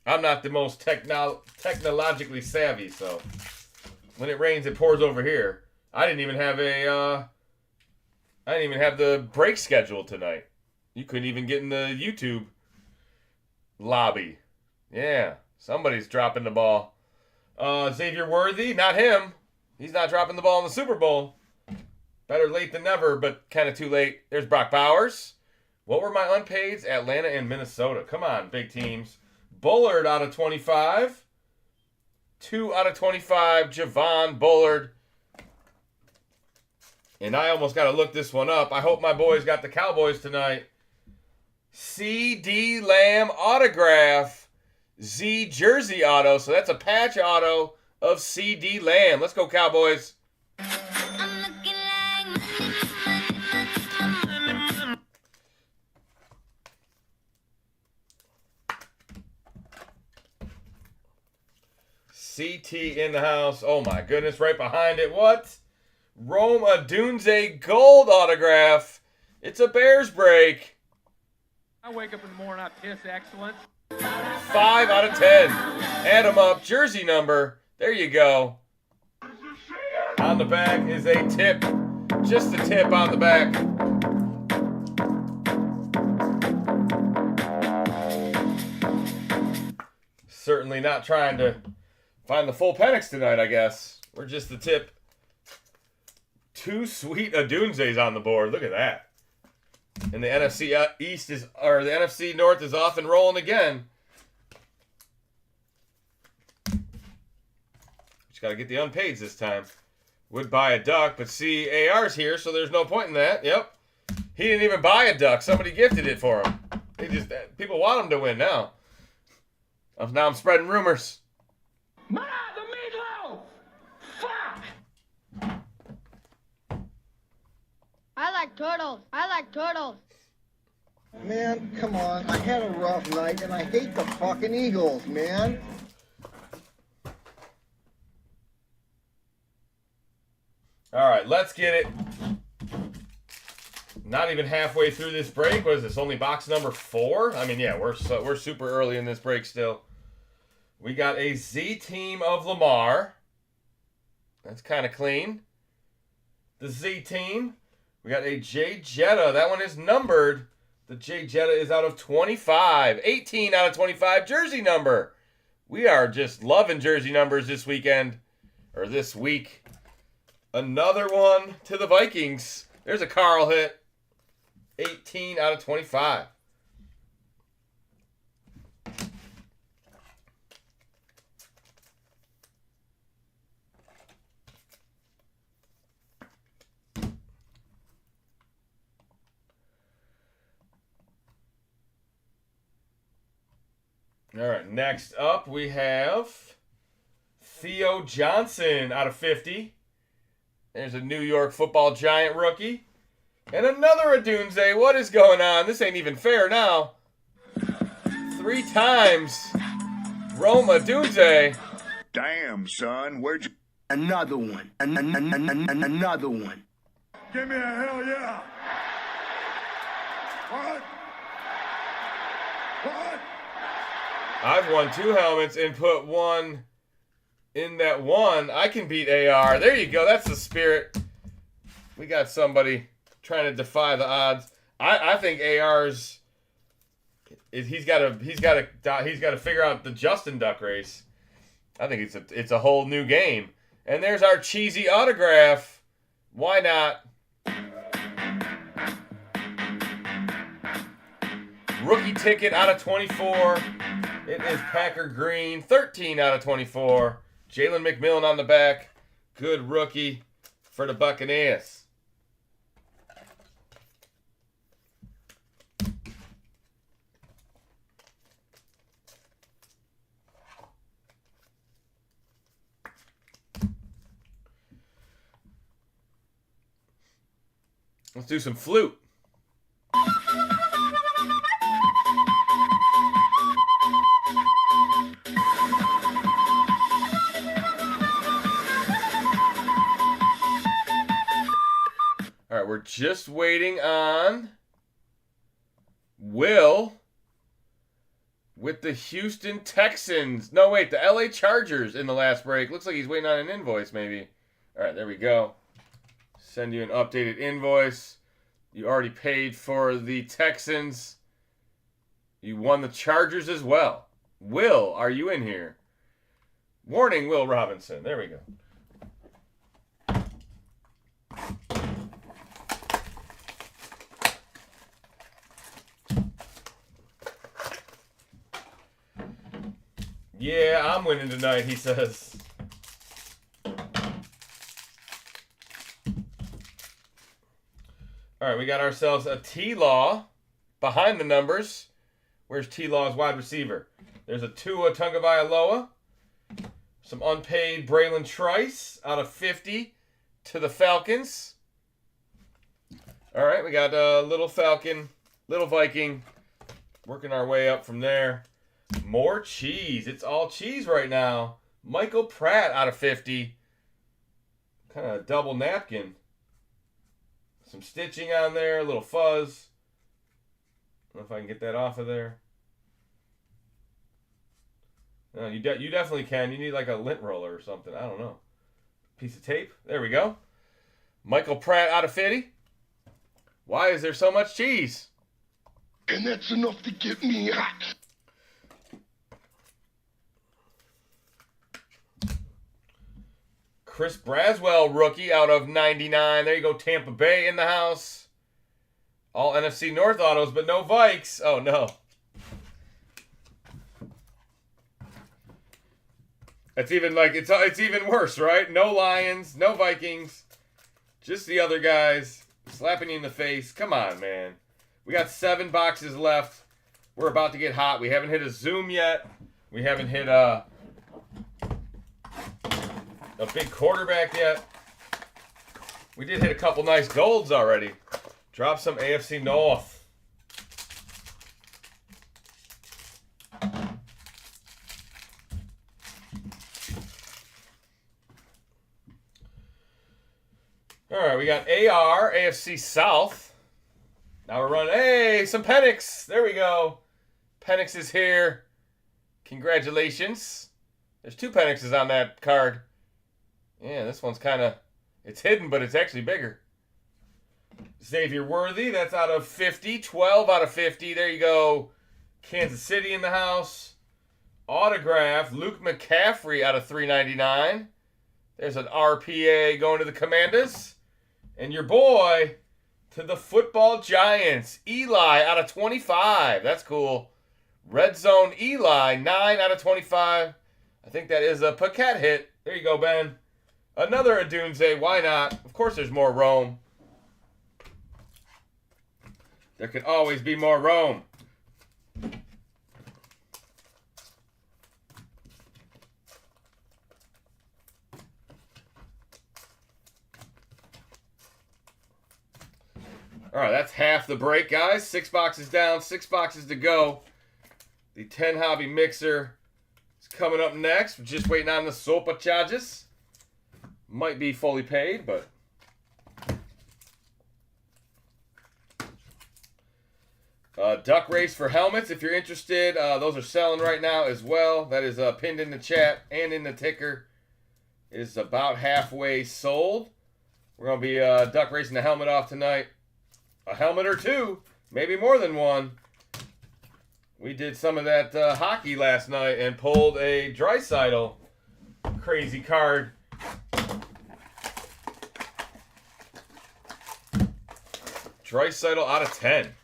I'm not the most technologically savvy, so when it rains, it pours over here. I didn't even have a I didn't even have the break scheduled tonight. You couldn't even get in the YouTube lobby. Yeah, somebody's dropping the ball. Xavier Worthy, not him. He's not dropping the ball in the Super Bowl. Better late than never, but kind of too late. There's Brock Bowers. What were my unpaids? Atlanta and Minnesota. Come on, big teams. Bullard out of 25. 2 out of 25. Javon Bullard. And I almost got to look this one up. I hope my boys got the Cowboys tonight. C.D. Lamb autograph. Z jersey auto. So that's a patch auto of C.D. Lamb. Let's go, Cowboys. CT in the house. Oh my goodness, right behind it. What? Rome Odunze gold autograph. It's a Bears break. I wake up in the morning, I piss excellence. 5 out of 10. Add them up. Jersey number. There you go. On the back is a tip. Just a tip on the back. Certainly not trying to find the full Penix tonight, I guess. We're just the tip. 2 sweet Odunzes on the board. Look at that. And the NFC East is, or the NFC North is off and rolling again. Just got to get the unpaids this time. Would buy a duck, but see, AR's here, so there's no point in that. Yep. He didn't even buy a duck. Somebody gifted it for him. People want him to win now. Now I'm spreading rumors. Ma, the meatloaf! Fuck! I like turtles. I like turtles. Man, come on. I had a rough night, and I hate the fucking Eagles, man. All right, let's get it. Not even halfway through this break. What is this? Only box number 4? I mean, yeah, we're super early in this break still. We got a Z team of Lamar. That's kind of clean. The Z team. We got a J Jetta. That one is numbered. The J Jetta is out of 25. 18 out of 25 jersey number. We are just loving jersey numbers this weekend. Or this week. Another one to the Vikings. There's a Carl hit. 18 out of 25. All right, next up we have Theo Johnson out of 50. There's a New York Football Giant rookie. And another Odunze. What is going on? This ain't even fair now. 3 times. Rome Odunze. Damn, son, where'd you... Another one. Another one. Give me a hell yeah. What? What? I've won 2 helmets and put one in that one. I can beat AR. There you go. That's the spirit. We got somebody trying to defy the odds. I think AR's he's got to figure out the Justin Duck race. I think it's a whole new game. And there's our cheesy autograph. Why not? Rookie ticket out of 24. It is Packer Green. 13 out of 24. Jalen McMillan on the back. Good rookie for the Buccaneers. Let's do some flute. All right, we're just waiting on Will with the Houston Texans. No, wait, the LA Chargers in the last break. Looks like he's waiting on an invoice, maybe. All right, there we go. Send you an updated invoice. You already paid for the Texans. You won the Chargers as well. Will, are you in here? Warning, Will Robinson. There we go. Yeah, I'm winning tonight, he says. All right, we got ourselves a T-Law behind the numbers. Where's T-Law's wide receiver? There's a Tua Tagovailoa. Some unpaid Braylon Trice out of 50 to the Falcons. All right, we got a little Falcon, little Viking. Working our way up from there. More cheese. It's all cheese right now. Michael Pratt out of 50. Kind of a double napkin. Some stitching on there, a little fuzz. I don't know if I can get that off of there. No, you definitely can. You need like a lint roller or something. I don't know. Piece of tape. There we go. Michael Pratt out of 50. Why is there so much cheese? And that's enough to get me hot. Chris Braswell, rookie, out of 99. There you go, Tampa Bay in the house. All NFC North autos, but no Vikes. Oh, no. It's even like it's even worse, right? No Lions, no Vikings. Just the other guys slapping you in the face. Come on, man. We got 7 boxes left. We're about to get hot. We haven't hit a Zoom yet. We haven't hit a big quarterback yet. We did hit a couple nice golds already. Drop some AFC North. All right, we got AR, AFC South. Now we're running, hey, some Penix. There we go. Penix is here. Congratulations. There's 2 Penixes on that card. Yeah, this one's kind of, it's hidden, but it's actually bigger. Xavier Worthy, that's out of 50. 12 out of 50. There you go. Kansas City in the house. Autograph, Luke McCaffrey out of 399. There's an RPA going to the Commanders. And your boy to the Football Giants. Eli out of 25. That's cool. Red Zone Eli, 9 out of 25. I think that is a Paquette hit. There you go, Ben. Another Adunze. Why not? Of course there's more Rome. There can always be more Rome. All right, that's half the break, guys. 6 boxes down, 6 boxes to go. The 10 hobby mixer is coming up next. We're just waiting on the SOPA charges. Might be fully paid, but duck race for helmets. If you're interested, those are selling right now as well. That is pinned in the chat and in the ticker. It is about halfway sold. We're going to be duck racing the helmet off tonight. A helmet or 2, maybe more than 1. We did some of that hockey last night and pulled a Draisaitl crazy card. Draisaitl out of 10.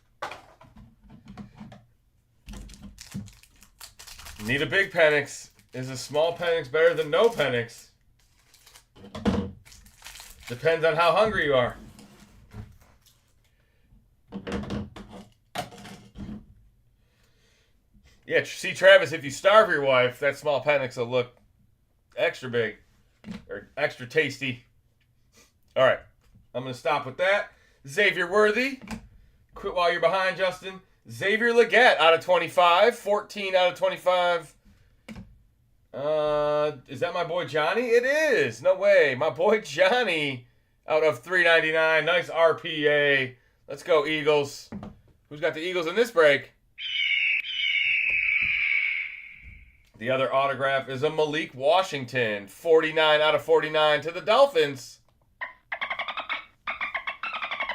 Need a big Penix. Is a small Penix better than no Penix? Depends on how hungry you are. Yeah, see, Travis, if you starve your wife, that small Penix will look extra big or extra tasty. All right, I'm going to stop with that. Xavier Worthy. Quit while you're behind, Justin. Xavier Legette out of 25. 14 out of 25. Is that my boy Johnny? It is. No way. My boy Johnny out of 399. Nice RPA. Let's go, Eagles. Who's got the Eagles in this break? The other autograph is a Malik Washington. 49 out of 49 to the Dolphins.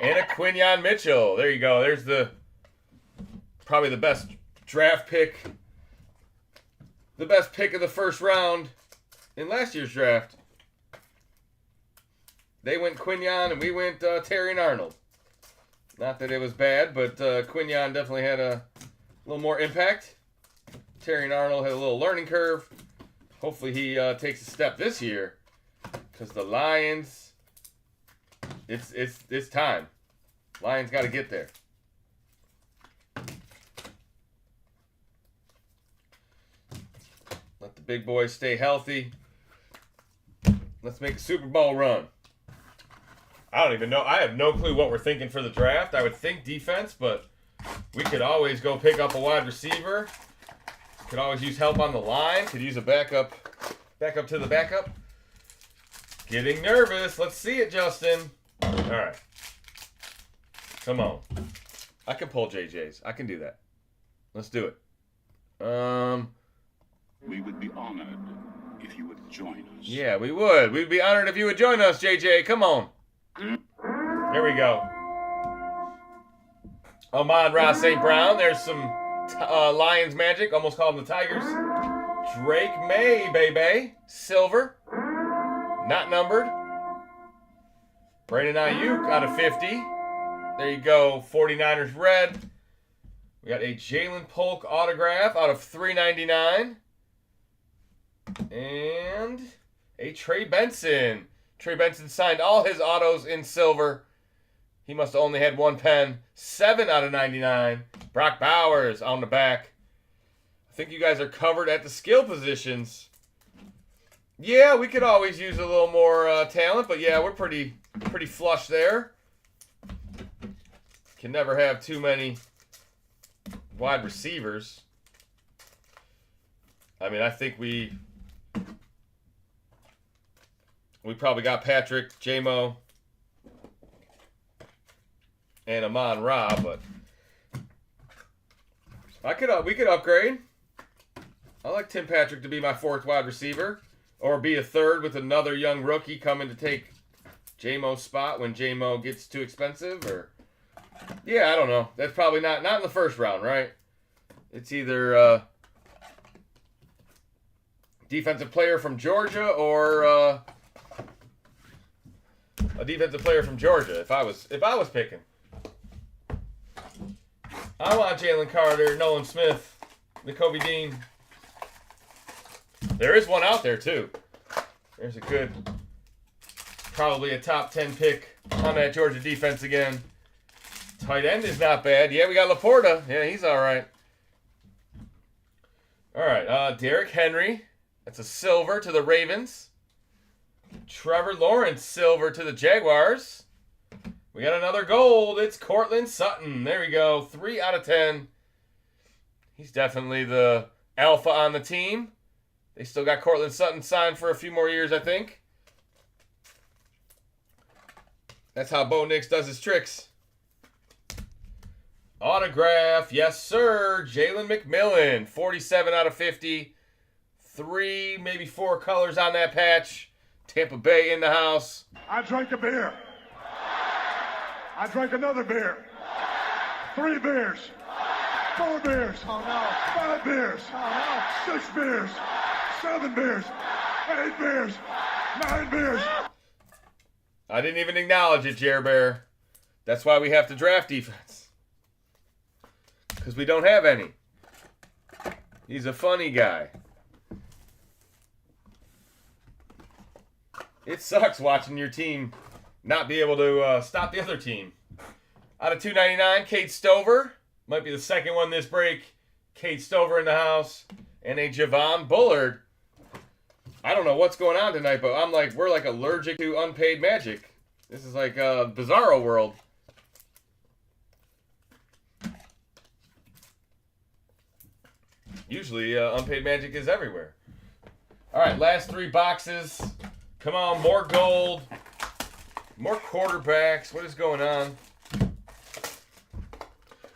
And a Quinyon Mitchell. There you go. There's probably the best draft pick. The best pick of the first round in last year's draft. They went Quinyon and we went Terry and Arnold. Not that it was bad, but Quinyon definitely had a little more impact. Terry and Arnold had a little learning curve. Hopefully he takes a step this year. Because the Lions, it's time. Lions got to get there. Let the big boys stay healthy. Let's make a Super Bowl run. I don't even know. I have no clue what we're thinking for the draft. I would think defense, but we could always go pick up a wide receiver. Could always use help on the line. Could use a backup to the backup. Getting nervous. Let's see it, Justin. All right. Come on. I can pull JJ's. I can do that. Let's do it. We would be honored if you would join us. Yeah, we would. We'd be honored if you would join us, JJ. Come on. Here we go. Amon-Ra St. Brown. There's some Lions magic. Almost called them the Tigers. Drake May, baby. Silver. Not numbered. Brandon Ayuk out of 50. There you go. 49ers red. We got a Jalen Polk autograph out of 399. And a Trey Benson. Trey Benson signed all his autos in silver. He must have only had one pen. 7 out of 99. Brock Bowers on the back. I think you guys are covered at the skill positions. Yeah, we could always use a little more talent, but yeah, we're pretty flush there. Can never have too many wide receivers. I mean, I think we probably got Patrick, J-Mo, and Amon-Ra, but we could upgrade. I like Tim Patrick to be my 4th wide receiver, or be a 3rd with another young rookie coming to take J-Mo's spot when J-Mo gets too expensive, or yeah, I don't know. That's probably not in the first round, right? It's either defensive player from Georgia or a defensive player from Georgia. If I was picking, I want Jalen Carter, Nolan Smith, Nakobe Dean. There is one out there too. There's a good, probably a top 10 pick on that Georgia defense again. Tight end is not bad. Yeah, we got Laporta. Yeah, he's all right. All right, Derrick Henry. That's a silver to the Ravens. Trevor Lawrence, silver to the Jaguars. We got another gold. It's Cortland Sutton. There we go. 3 out of 10. He's definitely the alpha on the team. They still got Cortland Sutton signed for a few more years, I think. That's how Bo Nix does his tricks. Autograph, yes sir. Jalen McMillan, 47 out of 50. 3, maybe 4 colors on that patch. Tampa Bay in the house. I drank a beer. I drank another beer. 3 beers. 4 beers. Oh no. 5 beers. Oh 6 beers. 7 beers. 8 beers. 9 beers. I didn't even acknowledge it, Jer Bear. That's why we have to draft defense. Because we don't have any. He's a funny guy. It sucks watching your team not be able to stop the other team. Out of 299, Kate Stover. Might be the second one this break. Kate Stover in the house. And a Javon Bullard. I don't know what's going on tonight, but we're like allergic to unpaid magic. This is like a bizarro world. Usually unpaid magic is everywhere. All right, last 3 boxes. Come on, more gold. More quarterbacks. What is going on?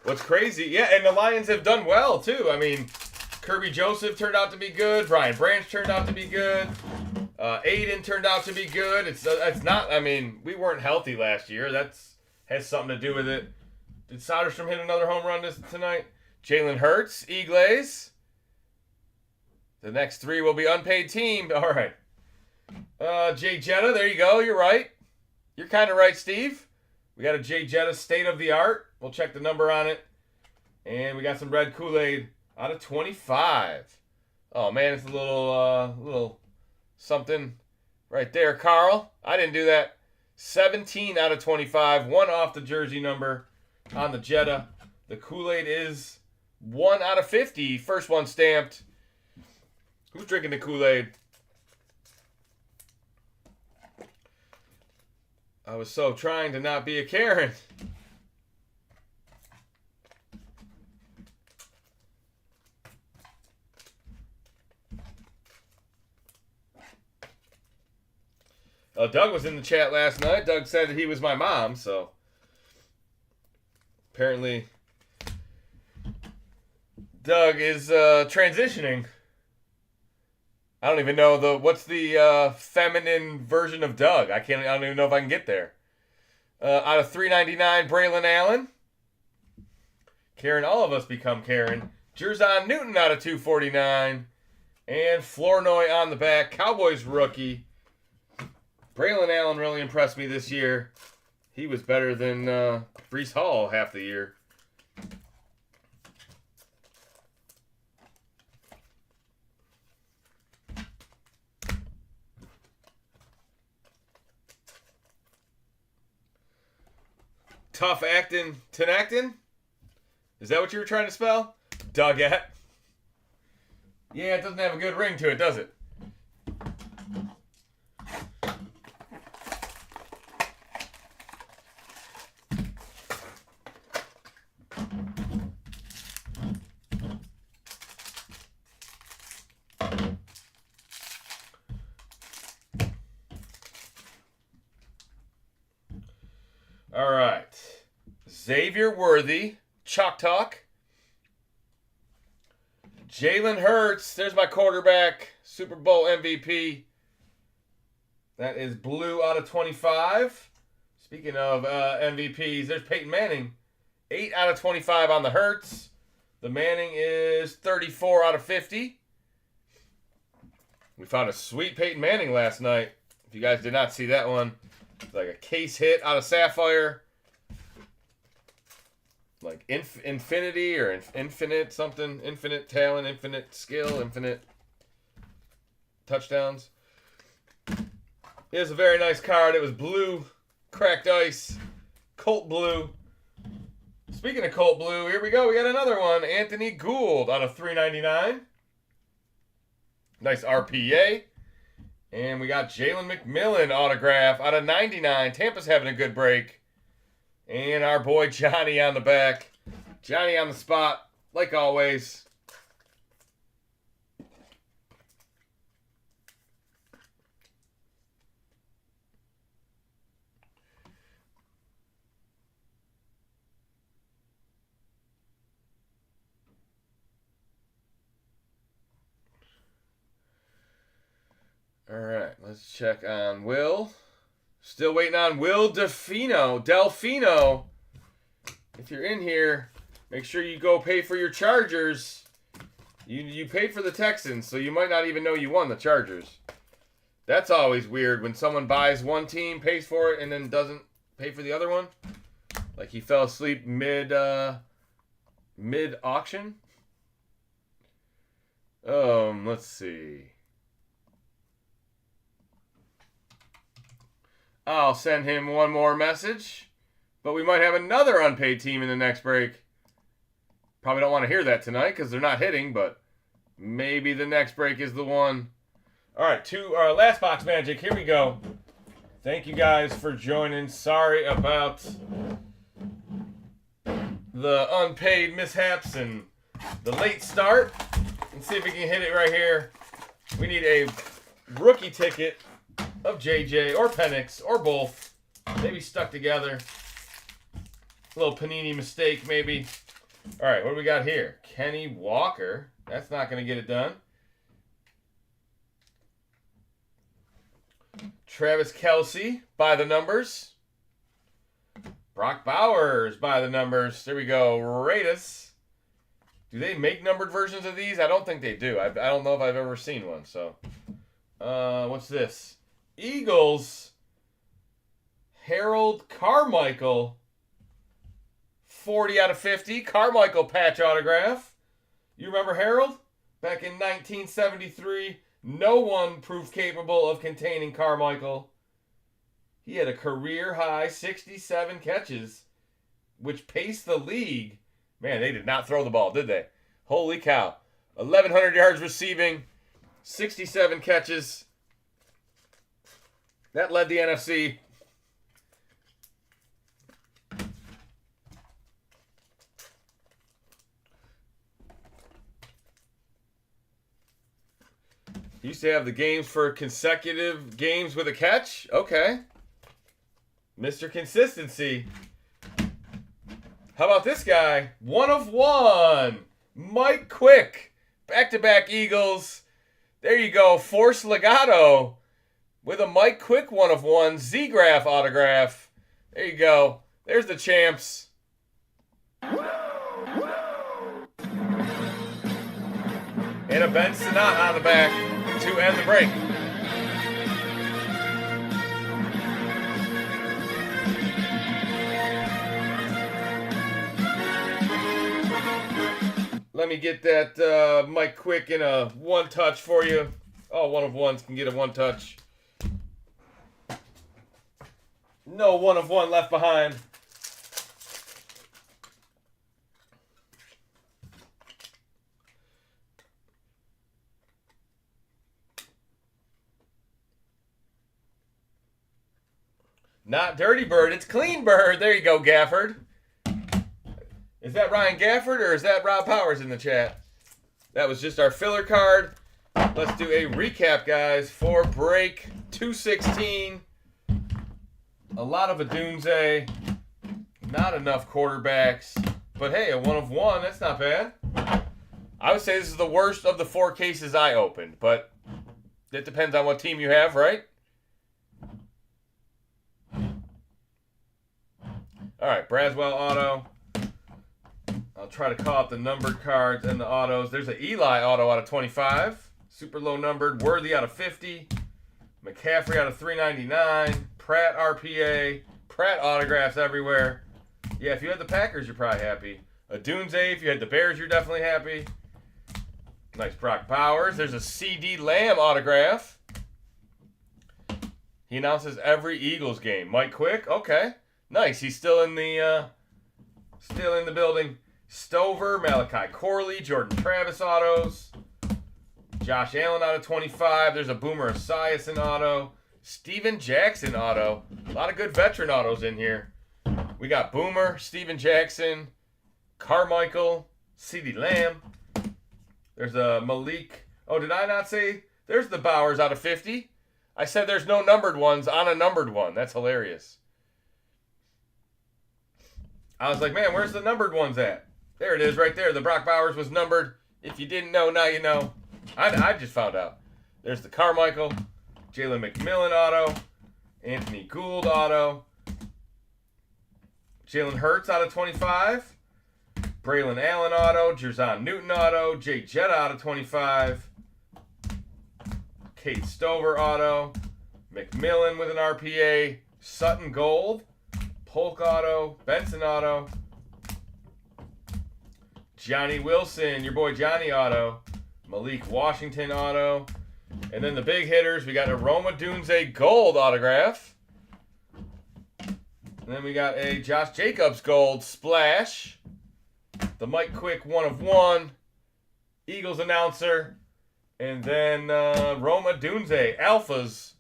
What's crazy? Yeah, and the Lions have done well, too. I mean, Kirby Joseph turned out to be good. Brian Branch turned out to be good. Aiden turned out to be good. It's not, I mean, we weren't healthy last year. That's has something to do with it. Did Soderstrom hit another home run tonight? Jalen Hurts, Eagles. The next 3 will be unpaid team. All right. Jay Jetta, there you go. You're right. You're kind of right, Steve. We got a Jay Jetta state of the art. We'll check the number on it. And we got some red Kool-Aid out of 25. Oh, man, it's a little something right there, Carl. I didn't do that. 17 out of 25. 1 off the jersey number on the Jetta. The Kool-Aid is 1 out of 50. First one stamped. Who's drinking the Kool-Aid? I was so trying to not be a Karen. Doug was in the chat last night. Doug said that he was my mom, so apparently Doug is transitioning. I don't even know what's the feminine version of Doug. I don't even know if I can get there. Out of 399, Braylon Allen. Karen, all of us become Karen. Jerzon Newton out of 249. And Flournoy on the back. Cowboys rookie. Braylon Allen really impressed me this year. He was better than Breece Hall half the year. Tough actin' Tinactin? Is that what you were trying to spell? Dougette? Yeah, it doesn't have a good ring to it, does it? All right. Xavier Worthy, Chalk Talk. Jalen Hurts, there's my quarterback, Super Bowl MVP. That is blue out of 25. Speaking of MVPs, there's Peyton Manning. 8 out of 25 on the Hurts. The Manning is 34 out of 50. We found a sweet Peyton Manning last night. If you guys did not see that one, it's like a case hit out of Sapphire. Like infinity or infinite something. Infinite talent, infinite skill, infinite touchdowns. It was a very nice card. It was blue, cracked ice, Colt blue. Speaking of Colt blue, here we go. We got another one. Anthony Gould out of 399. Nice RPA. And we got Jalen McMillan autograph out of 99. Tampa's having a good break. And our boy Johnny on the back. Johnny on the spot, like always. All right, let's check on Will. Still waiting on Will Delfino. If you're in here, make sure you go pay for your Chargers. You paid for the Texans, so you might not even know you won the Chargers. That's always weird when someone buys one team, pays for it, and then doesn't pay for the other one. Like he fell asleep mid auction. Let's see. I'll send him one more message. But we might have another unpaid team in the next break. Probably don't want to hear that tonight because they're not hitting, but maybe the next break is the one. All right, last box magic. Here we go. Thank you guys for joining. Sorry about the unpaid mishaps and the late start. Let's see if we can hit it right here. We need a rookie ticket of JJ or Penix or both. Maybe stuck together. A little Panini mistake maybe. All right, what do we got here? Kenny Walker. That's not going to get it done. Travis Kelce by the numbers. Brock Bowers by the numbers. There we go. Rate us. Do they make numbered versions of these? I don't think they do. I don't know if I've ever seen one. So, what's this? Eagles. Harold Carmichael. 40 out of 50. Carmichael patch autograph. You remember Harold? Back in 1973, no one proved capable of containing Carmichael. He had a career-high 67 catches, which paced the league. Man, they did not throw the ball, did they? Holy cow. 1,100 yards receiving, 67 catches. That led the NFC. He used to have the games for consecutive games with a catch. Okay. Mr. Consistency. How about this guy? 1 of 1. Mike Quick. Back-to-back Eagles. There you go. Force Legato with a Mike Quick 1 of 1. Z-Graph autograph. There you go. There's the champs. And a Ben Sinnott on the back to end the break. Let me get that Mike Quick in a one-touch for you. Oh, 1 of 1s can get a one-touch. No 1 of 1 left behind. Not Dirty Bird, it's Clean Bird. There you go, Gafford. Is that Ryan Gafford or is that Rob Powers in the chat? That was just our filler card. Let's do a recap, guys, for break 216. A lot of Adunze. Not enough quarterbacks. But hey, a 1 of 1, that's not bad. I would say this is the worst of the 4 cases I opened, but it depends on what team you have, right? All right, Braswell auto. I'll try to call out the numbered cards and the autos. There's an Eli auto out of 25. Super low numbered. Worthy out of 50. McCaffrey out of 399. Pratt RPA. Pratt autographs everywhere. Yeah, if you had the Packers, you're probably happy. Adunze, if you had the Bears, you're definitely happy. Nice Brock Bowers. There's a CD Lamb autograph. He announces every Eagles game. Mike Quick, okay. Nice. He's still in the building. Stover, Malachi Corley, Jordan Travis autos. Josh Allen out of 25. There's a Boomer Esiason auto. Steven Jackson auto. A lot of good veteran autos in here. We got Boomer, Steven Jackson, Carmichael, CeeDee Lamb. There's a Malik. Oh, did I not say? There's the Bowers out of 50. I said there's no numbered ones on a numbered one. That's hilarious. I was like, man, where's the numbered ones at? There it is right there. The Brock Bowers was numbered. If you didn't know, now you know. I just found out. There's the Carmichael, Jalen McMillan auto, Anthony Gould auto, Jalen Hurts out of 25, Braylon Allen auto, Jerzon Newton auto, Jay Jetta out of 25, Kate Stover auto, McMillan with an RPA, Sutton Gold, Polk auto, Benson auto, Johnny Wilson, your boy Johnny auto, Malik Washington auto, and then the big hitters, we got a Roma Dunze gold autograph. And then we got a Josh Jacobs gold splash. The Mike Quick 1 of 1. Eagles announcer. And then Roma Dunze alphas.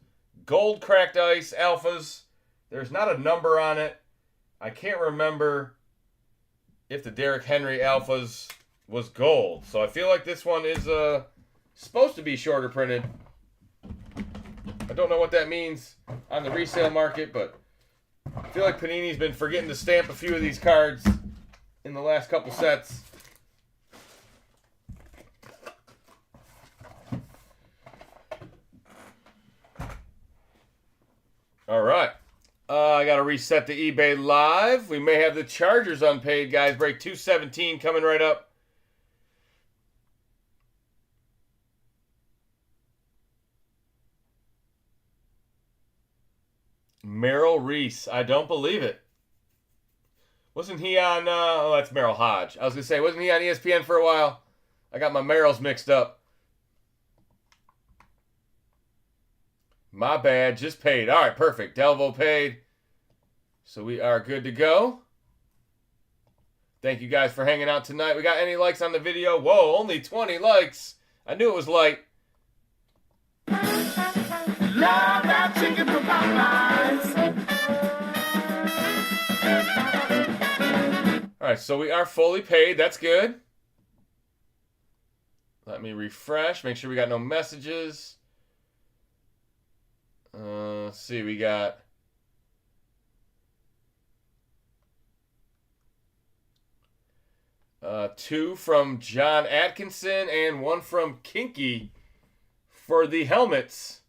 Gold cracked ice alphas. There's not a number on it. I can't remember if the Derrick Henry alphas was gold. So I feel like this one is supposed to be shorter printed. I don't know what that means on the resale market, but I feel like Panini's been forgetting to stamp a few of these cards in the last couple sets. All right. I got to reset the eBay live. We may have the Chargers unpaid, guys. Break 217 coming right up. Merrill Reese. I don't believe it. Wasn't he on... oh, that's Merrill Hodge. I was going to say, wasn't he on ESPN for a while? I got my Merrills mixed up. My bad. Just paid. All right, perfect. Delvo paid. So we are good to go. Thank you guys for hanging out tonight. We got any likes on the video? Whoa, only 20 likes. I knew it was light. Love that chicken from Popeyes. All right, so we are fully paid. That's good. Let me refresh. Make sure we got no messages. Let's see. We got... two from John Atkinson and one from Kinky for the helmets.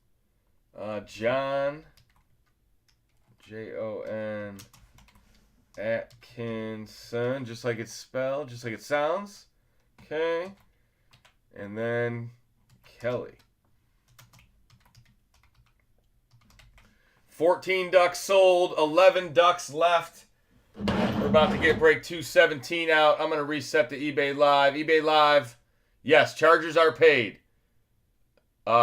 John, Jon Atkinson, just like it's spelled, just like it sounds. Okay. And then Kelly. 14 ducks sold, 11 ducks left. We're about to get break 217 out. I'm going to reset the eBay Live. eBay Live, yes, Chargers are paid.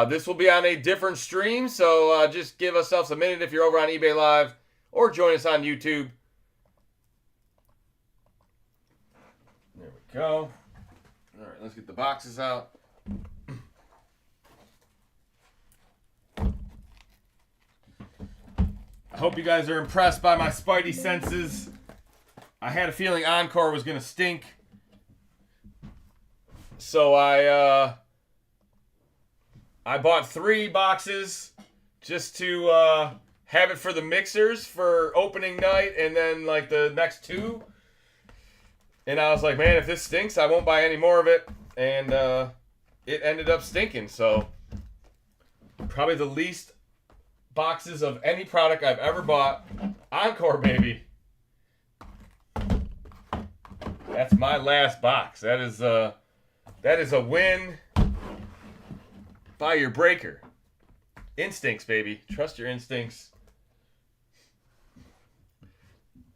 This will be on a different stream, so just give ourselves a minute if you're over on eBay Live or join us on YouTube. There we go. All right, let's get the boxes out. I hope you guys are impressed by my spidey senses. I had a feeling Encore was going to stink. So I bought 3 boxes just to have it for the mixers for opening night and then like the next 2. And I was like, man, if this stinks, I won't buy any more of it. And it ended up stinking. So probably the least boxes of any product I've ever bought. Encore, baby. That's my last box. That is a win by your breaker. Instincts, baby. Trust your instincts.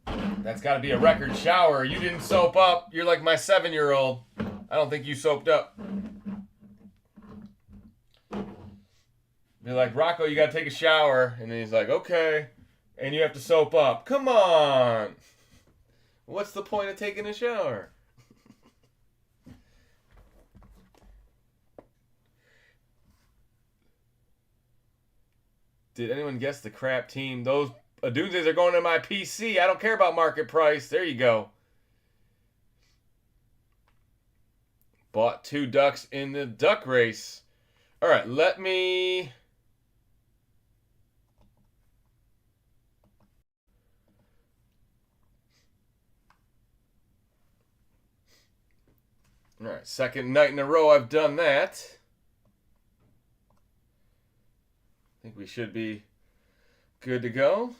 That's got to be a record shower. You didn't soap up. You're like my 7-year-old. I don't think you soaped up. Be like, Rocco, you got to take a shower. And then he's like, okay. And you have to soap up. Come on. What's the point of taking a shower? Did anyone guess the crap team? Those Adunzes are going to my PC. I don't care about market price. There you go. Bought 2 ducks in the duck race. All right, let me... All right, second night in a row I've done that. I think we should be good to go.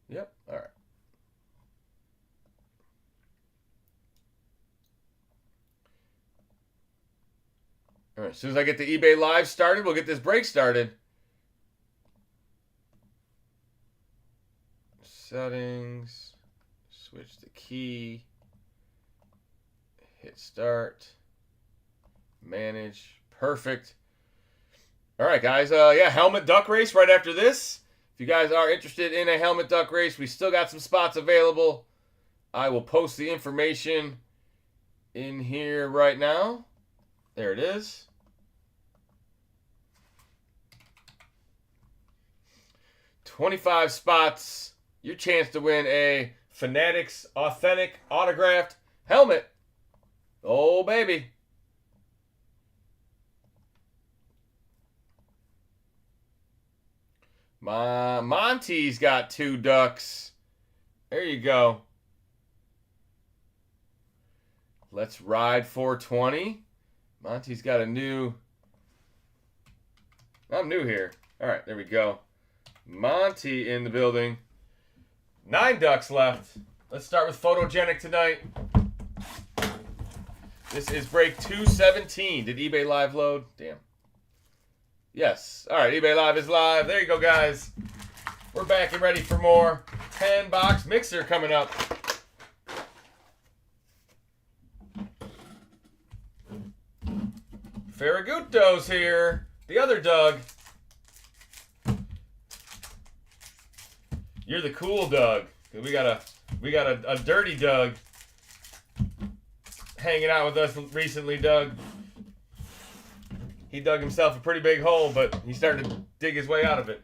Yep, all right. All right, as soon as I get the eBay Live started, we'll get this break started. Settings, switch the key, hit start. Manage. Perfect. All right, guys. Yeah, helmet duck race right after this. If you guys are interested in a helmet duck race, we still got some spots available. I will post the information in here right now. There it is. $25 spots. Your chance to win a Fanatics Authentic Autographed Helmet. Oh, baby. Monty's got 2 ducks. There you go. Let's ride 420. Monty's got a new... I'm new here. All right, there we go. Monty in the building. 9 ducks left. Let's start with Photogenic tonight. This is break 217. Did eBay Live load? Damn. Yes. All right, eBay Live is live. There you go, guys. We're back and ready for more. 10-box mixer coming up. Ferragutto's here. The other Doug. You're the cool Doug. We got a dirty Doug hanging out with us recently, Doug. He dug himself a pretty big hole, but he's starting to dig his way out of it.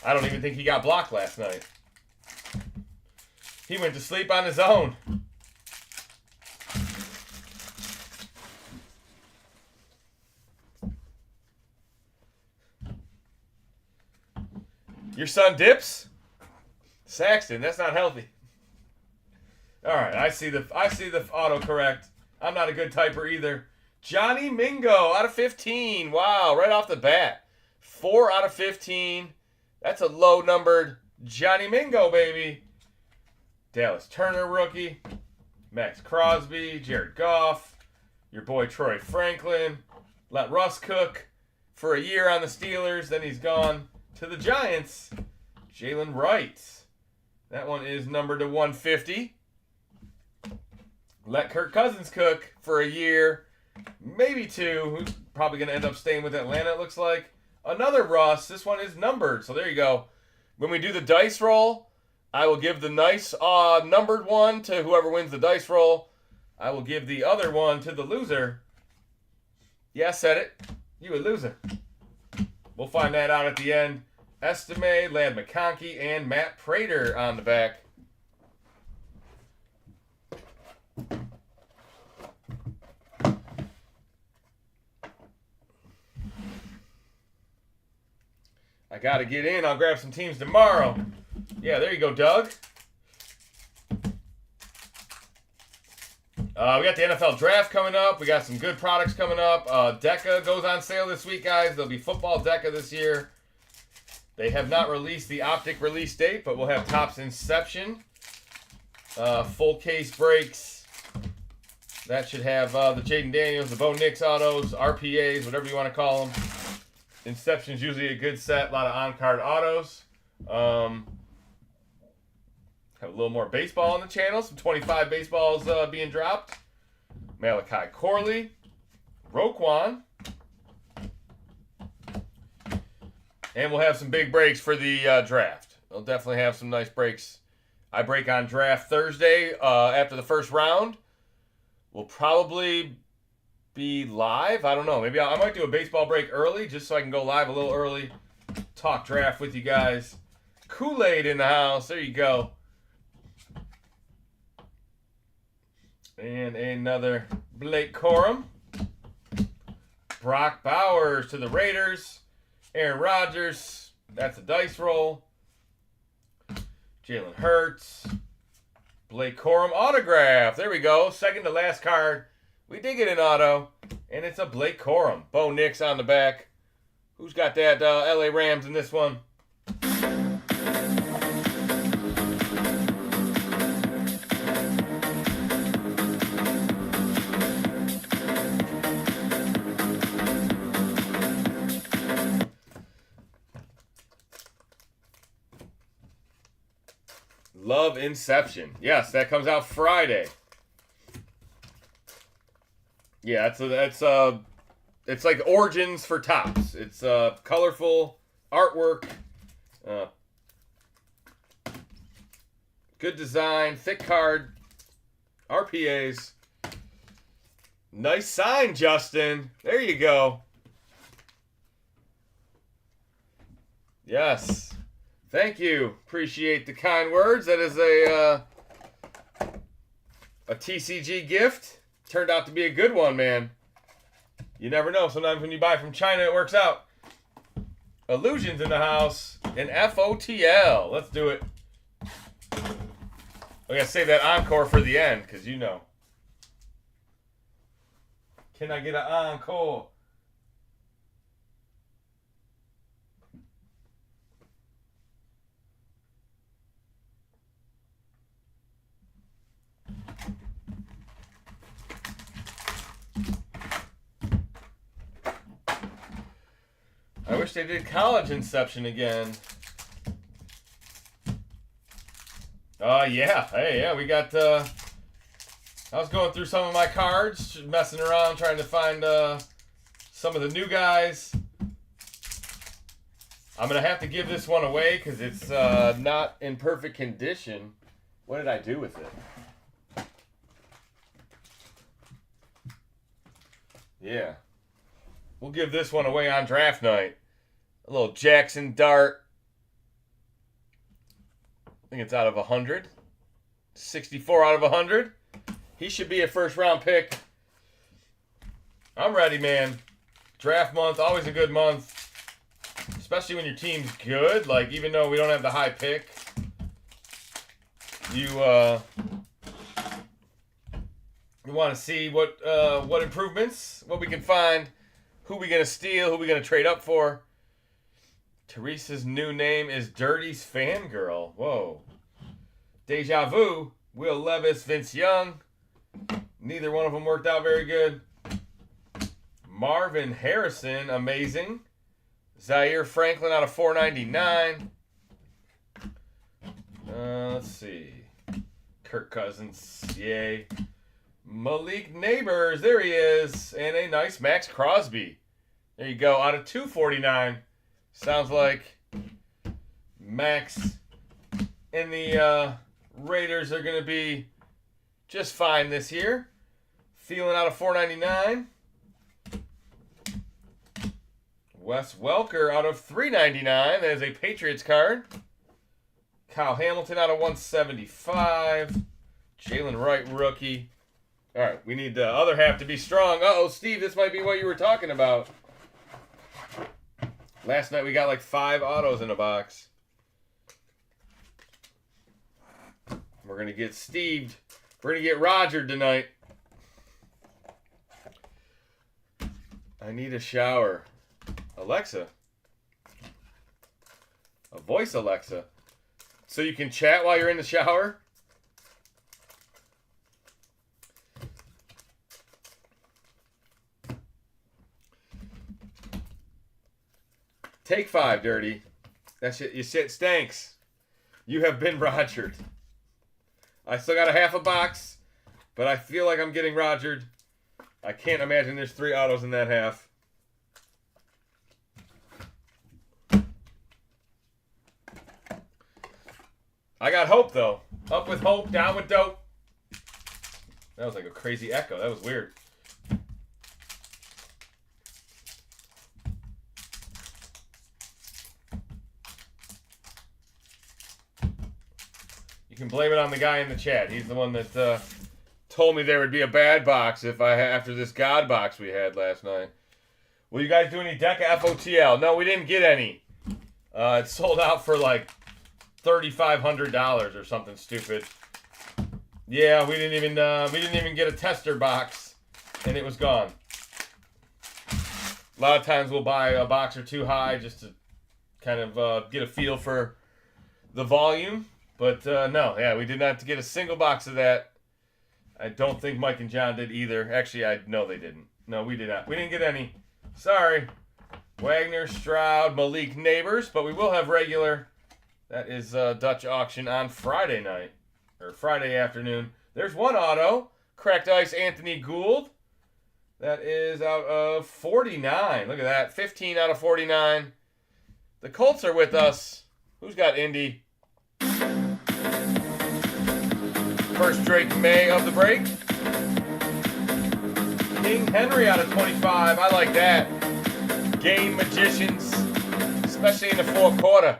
I don't even think he got blocked last night. He went to sleep on his own. Your son dips? Saxton, that's not healthy. All right, I see the autocorrect. I'm not a good typer either. Johnny Mingo out of 15. Wow, right off the bat. 4 out of 15. That's a low-numbered Johnny Mingo, baby. Dallas Turner rookie. Max Crosby. Jared Goff. Your boy Troy Franklin. Let Russ cook for a year on the Steelers. Then he's gone to the Giants. Jalen Wright. That one is numbered to 150. Let Kirk Cousins cook for a year, maybe 2. Who's probably going to end up staying with Atlanta, it looks like. Another Russ. This one is numbered, so there you go. When we do the dice roll, I will give the nice numbered one to whoever wins the dice roll. I will give the other one to the loser. Yeah, I said it. You a loser. We'll find that out at the end. Estime, Ladd McConkey, and Matt Prater on the back. I got to get in. I'll grab some teams tomorrow. Yeah, there you go, Doug. We got the NFL draft coming up. We got some good products coming up. DECA goes on sale this week, guys. There'll be football DECA this year. They have not released the optic release date, but we'll have Topps Inception. Full case breaks. That should have the Jaden Daniels, the Bo Nix autos, RPAs, whatever you want to call them. Inception's usually a good set. A lot of on-card autos. Have a little more baseball on the channel. Some 25 baseballs being dropped. Malachi Corley. Roquan. And we'll have some big breaks for the draft. We'll definitely have some nice breaks. I break on draft Thursday after the first round. We'll probably be live. I don't know. Maybe I might do a baseball break early just so I can go live a little early. Talk draft with you guys. Kool-Aid in the house. There you go. And another Blake Corum. Brock Bowers to the Raiders. Aaron Rodgers. That's a dice roll. Jalen Hurts. Blake Corum autograph. There we go. Second to last card. We did get an auto. And it's a Blake Corum. Bo Nix on the back. Who's got that LA Rams in this one? Love Inception. Yes, that comes out Friday. Yeah, it's like Origins for Topps. It's colorful artwork, good design, thick card, RPAs. Nice sign, Justin. There you go. Yes. Thank you. Appreciate the kind words. That is a TCG gift. Turned out to be a good one, man. You never know. Sometimes when you buy from China, it works out. Illusions in the house. An FOTL. Let's do it. We gotta save that encore for the end, because you know. Can I get an encore? I wish they did college Inception again. Yeah. Hey, yeah, we got, I was going through some of my cards, messing around, trying to find some of the new guys. I'm going to have to give this one away because it's not in perfect condition. What did I do with it? Yeah. We'll give this one away on draft night. A little Jackson Dart. I think it's out of 100. 64 out of 100. He should be a first-round pick. I'm ready, man. Draft month, always a good month. Especially when your team's good. Like, even though we don't have the high pick, you want to see what improvements, what we can find, who we gonna steal, who we gonna trade up for. Teresa's new name is Dirty's Fangirl. Whoa. Deja Vu, Will Levis, Vince Young. Neither one of them worked out very good. Marvin Harrison, amazing. Zaire Franklin out of 499. Let's see. Kirk Cousins, yay. Malik Neighbors, there he is. And a nice Max Crosby. There you go, out of 249. Sounds like Max and the Raiders are going to be just fine this year. Thielen out of 499. Wes Welker out of 399. That is a Patriots card. Kyle Hamilton out of 175. Jalen Wright, rookie. All right, we need the other half to be strong. Uh-oh, Steve, this might be what you were talking about. Last night we got like 5 autos in a box. We're going to get Steved. We're going to get Rogered tonight. I need a shower. Alexa. A voice Alexa. So you can chat while you're in the shower? Take 5, Dirty. That shit, your shit stinks. You have been Rogered. I still got a half a box, but I feel like I'm getting Rogered. I can't imagine there's 3 autos in that half. I got hope, though. Up with hope, down with dope. That was like a crazy echo. That was weird. You can blame it on the guy in the chat. He's the one that told me there would be a bad box after this God box we had last night. Will you guys do any Deca FOTL? No, we didn't get any. It sold out for like $3,500 or something stupid. Yeah, we didn't even get a tester box, and it was gone. A lot of times we'll buy a box or two high just to kind of get a feel for the volume. But no, yeah, we did not get a single box of that. I don't think Mike and John did either. Actually, I know they didn't. No, we did not. We didn't get any. Sorry. Wagner, Stroud, Malik Neighbors, but we will have regular. That is Dutch auction on Friday night, or Friday afternoon. There's one auto. Cracked Ice, Anthony Gould. That is out of 49. Look at that. 15 out of 49. The Colts are with us. Who's got Indy? First Drake May of the break. King Henry out of 25. I like that. Game Magicians, especially in the fourth quarter.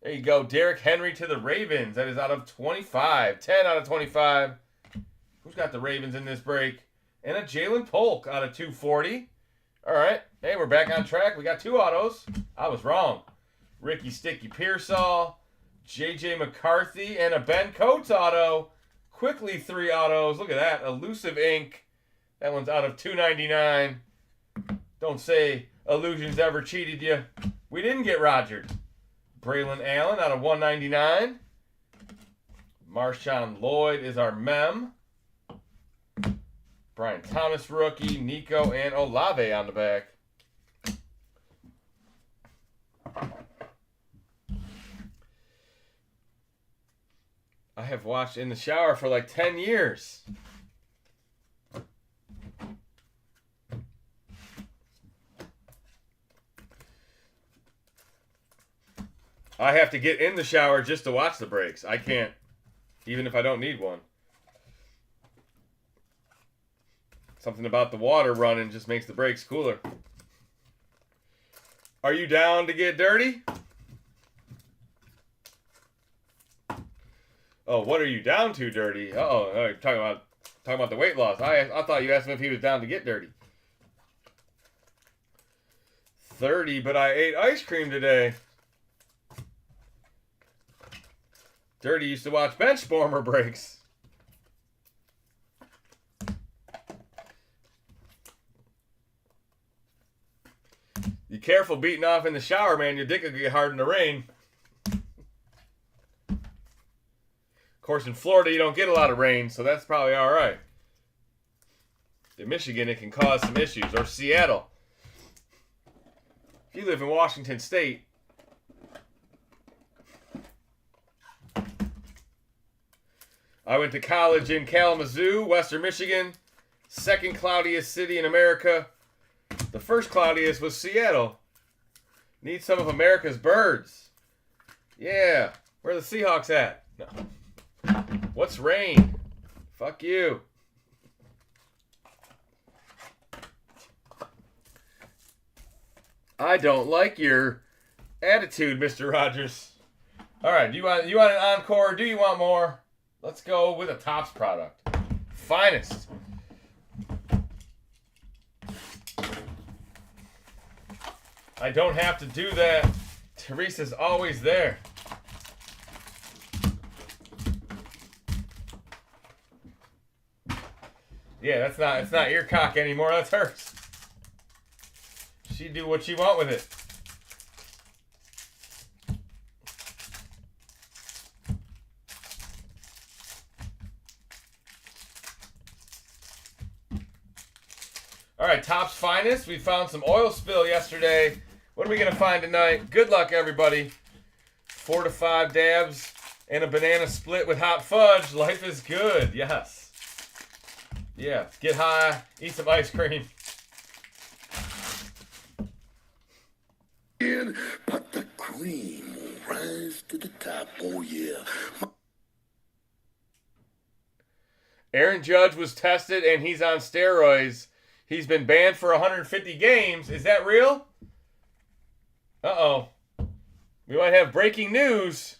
There you go. Derrick Henry to the Ravens. That is out of 25. 10 out of 25. Who's got the Ravens in this break? And a Jalen Polk out of 240. All right. Hey, we're back on track. We got 2 autos. I was wrong. Ricky Sticky Pearsall, J.J. McCarthy, and a Ben Coates auto. Quickly 3 autos. Look at that. Elusive Ink. That one's out of 299. Don't say Illusions ever cheated you. We didn't get Rogered. Braylon Allen out of 199. Marshawn Lloyd is our mem. Brian Thomas rookie. Nico and Olave on the back. I have watched in the shower for like 10 years. I have to get in the shower just to watch the breaks. I can't, even if I don't need one. Something about the water running just makes the breaks cooler. Are you down to get dirty? Oh, what are you down to, dirty? Uh-oh, you're talking about the weight loss. I thought you asked him if he was down to get dirty. 30, but I ate ice cream today. Dirty used to watch bench warmer breaks. Be careful beating off in the shower, man. Your dick will get hard in the rain. Of course, in Florida, you don't get a lot of rain, so that's probably all right. In Michigan, it can cause some issues. Or Seattle. If you live in Washington State, I went to college in Kalamazoo, Western Michigan. Second cloudiest city in America. The first cloudiest was Seattle. Need some of America's birds. Yeah. Where are the Seahawks at? No. What's rain? Fuck you. I don't like your attitude, Mr. Rogers. All right, you want an encore? Or do you want more? Let's go with a Topps product. Finest. I don't have to do that. Teresa's always there. Yeah, it's not your cock anymore, that's hers. She do what she want with it. All right, Topps Finest. We found some oil spill yesterday. What are we going to find tonight? Good luck, everybody. 4 to 5 dabs and a banana split with hot fudge. Life is good. Yes. Yeah. Get high. Eat some ice cream. But the cream will rise to the top. Oh, yeah. Aaron Judge was tested and he's on steroids. He's been banned for 150 games. Is that real? Uh-oh. We might have breaking news.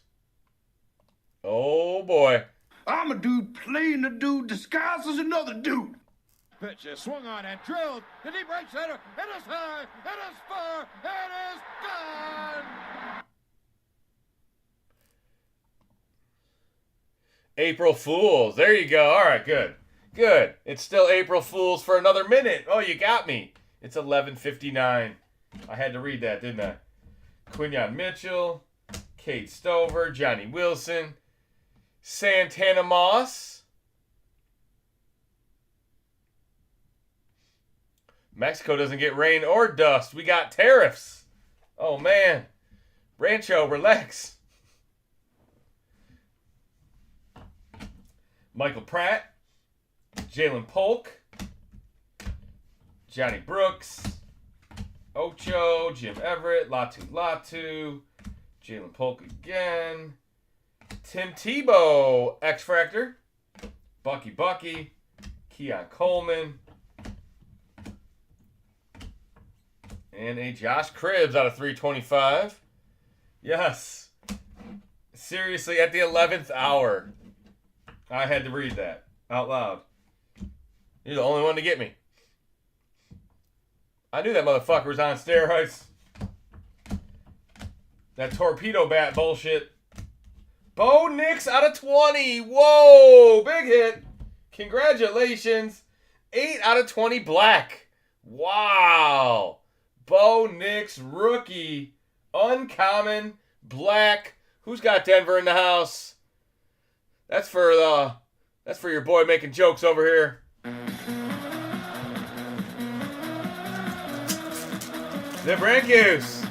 Oh, boy. I'm a dude playing a dude disguised as another dude. Pitch is swung on and drilled. The deep right center. It is high. It is far. It is gone. April Fools. There you go. All right, good. Good. It's still April Fools for another minute. Oh, you got me. It's 11:59. I had to read that, didn't I? Quinyon Mitchell, Kate Stover, Johnny Wilson, Santana Moss. Mexico doesn't get rain or dust. We got tariffs. Oh, man. Rancho, relax. Michael Pratt, Jalen Polk, Johnny Brooks, Ocho, Jim Everett, Latu, Jalen Polk again, Tim Tebow, X-Fractor, Bucky, Keon Coleman, and a Josh Cribbs out of 325. Yes. Seriously, at the 11th hour, I had to read that out loud. You're the only one to get me. I knew that motherfucker was on steroids. That torpedo bat bullshit. Bo Nix out of 20. Whoa, big hit. Congratulations. 8 out of 20 black. Wow. Bo Nix, rookie, uncommon, black. Who's got Denver in the house? That's for your boy making jokes over here. The Brankus.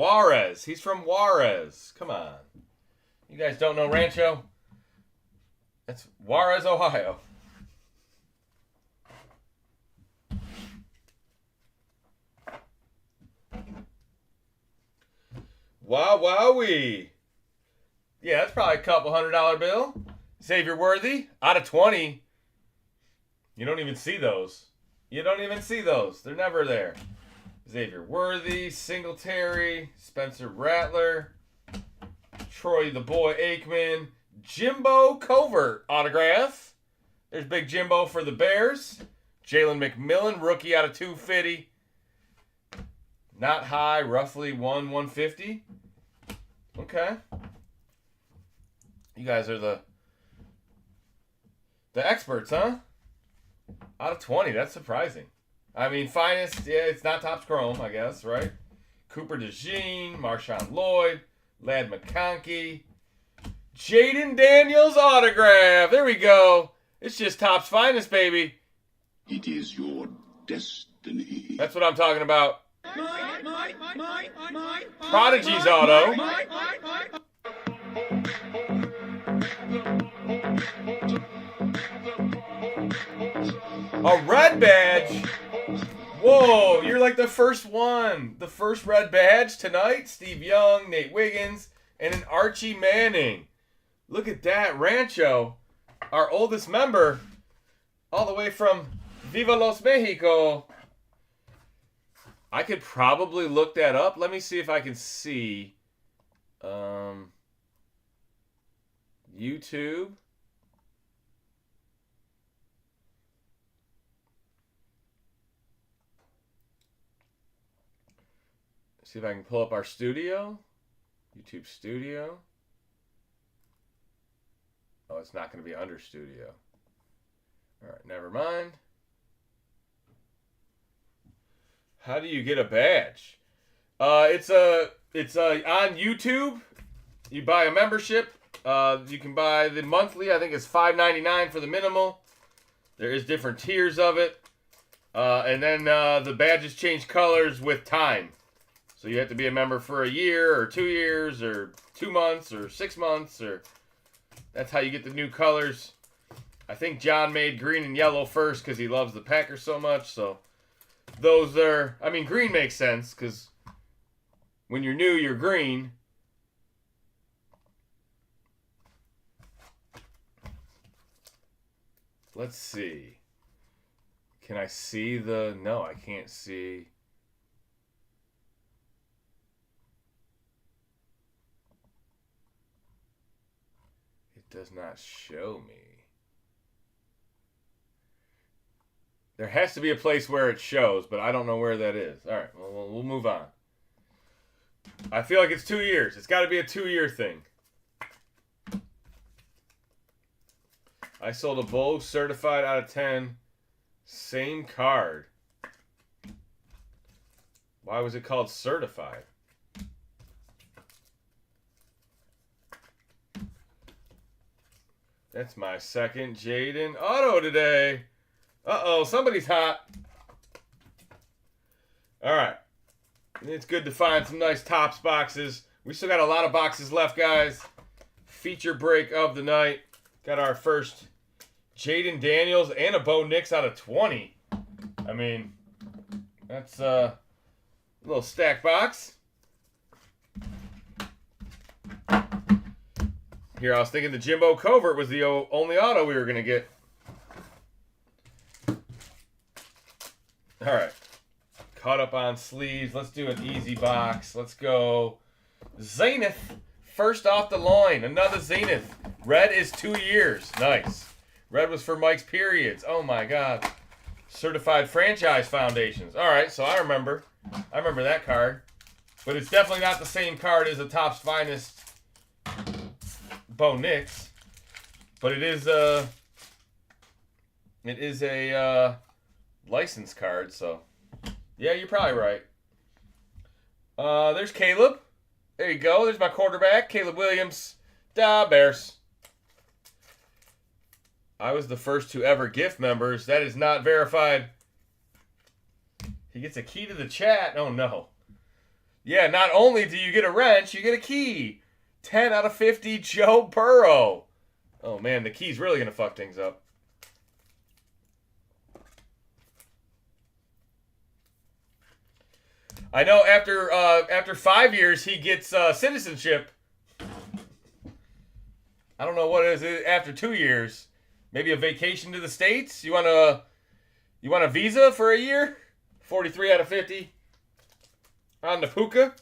Juarez. He's from Juarez. Come on. You guys don't know Rancho? That's Juarez, Ohio. Wow, wowee. Yeah, that's probably a couple $100 bill. Xavier Worthy, out of 20. You don't even see those. You don't even see those. They're never there. Xavier Worthy, Singletary, Spencer Rattler, Troy the Boy Aikman, Jimbo Covert autograph. There's Big Jimbo for the Bears. Jalen McMillan, rookie out of 250. Not high, roughly 150. Okay. You guys are the experts, huh? Out of 20, that's surprising. I mean, finest, yeah, it's not Topps Chrome, I guess, right? Cooper DeJean, Marshawn Lloyd, Ladd McConkey, Jaden Daniels autograph. There we go. It's just Topps finest, baby. It is your destiny. That's what I'm talking about. Prodigy's auto. A red badge. Whoa, you're like the first one. The first red badge tonight. Steve Young, Nate Wiggins, and an Archie Manning. Look at that. Rancho, our oldest member, all the way from Viva Los Mexico. I could probably look that up. Let me see if I can see. YouTube. See if I can pull up our studio. YouTube studio. Oh, it's not going to be under studio. All right, never mind. How do you get a badge? It's on YouTube. You buy a membership. You can buy the monthly. I think it's $5.99 for the minimal. There is different tiers of it. And then the badges change colors with time. So you have to be a member for a year or 2 years or 2 months or 6 months. Or that's how you get the new colors. I think John made green and yellow first because he loves the Packers so much. So those are, I mean, green makes sense because when you're new, you're green. Let's see. Can I see the... No, I can't see. It does not show me. There has to be a place where it shows, but I don't know where that is. All right, well, we'll move on. I feel like it's 2 years. It's got to be a 2-year thing. I sold a Bo certified out of 10. Same card. Why was it called certified? That's my second Jaden auto today. Uh-oh, somebody's hot. All right. It's good to find some nice Topps boxes. We still got a lot of boxes left, guys. Feature break of the night. Got our first Jaden Daniels and a Bo Nix out of 20. I mean, that's a little stack box. Here, I was thinking the Jimbo Covert was the only auto we were going to get. All right. Caught up on sleeves. Let's do an easy box. Let's go Zenith. First off the line. Another Zenith. Red is 2 years. Nice. Red was for Mike's periods. Oh, my God. Certified Franchise Foundations. All right, so I remember. I remember that card. But it's definitely not the same card as the Topps Finest Bo Nix. But it is a license card, so yeah, you're probably right. There's Caleb. There you go. There's my quarterback, Caleb Williams. Da Bears. I was the first to ever gift members. That is not verified. He gets a key to the chat. Oh, no. Yeah, not only do you get a wrench, you get a key. 10 out of 50, Joe Burrow. Oh, man, the key's really going to fuck things up. I know after 5 years, he gets citizenship. I don't know what it is after 2 years. Maybe a vacation to the States? You want a visa for a year? 43 out of 50 on the Puka.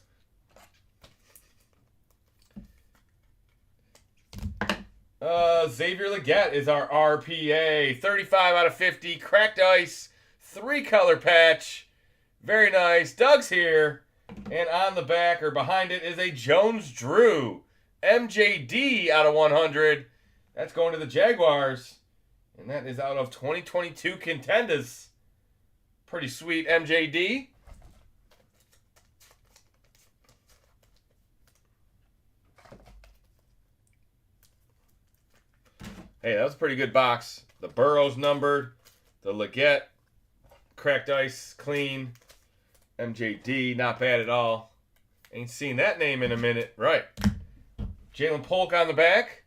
Xavier Legette is our RPA. 35 out of 50. Cracked ice. 3-color patch. Very nice. Doug's here. And on the back or behind it is a Jones Drew. MJD out of 100. That's going to the Jaguars. And that is out of 2022 contenders. Pretty sweet MJD. Hey, that was a pretty good box. The Burrows numbered. The Legette. Cracked ice. Clean. MJD. Not bad at all. Ain't seen that name in a minute. Right. Jalen Polk on the back.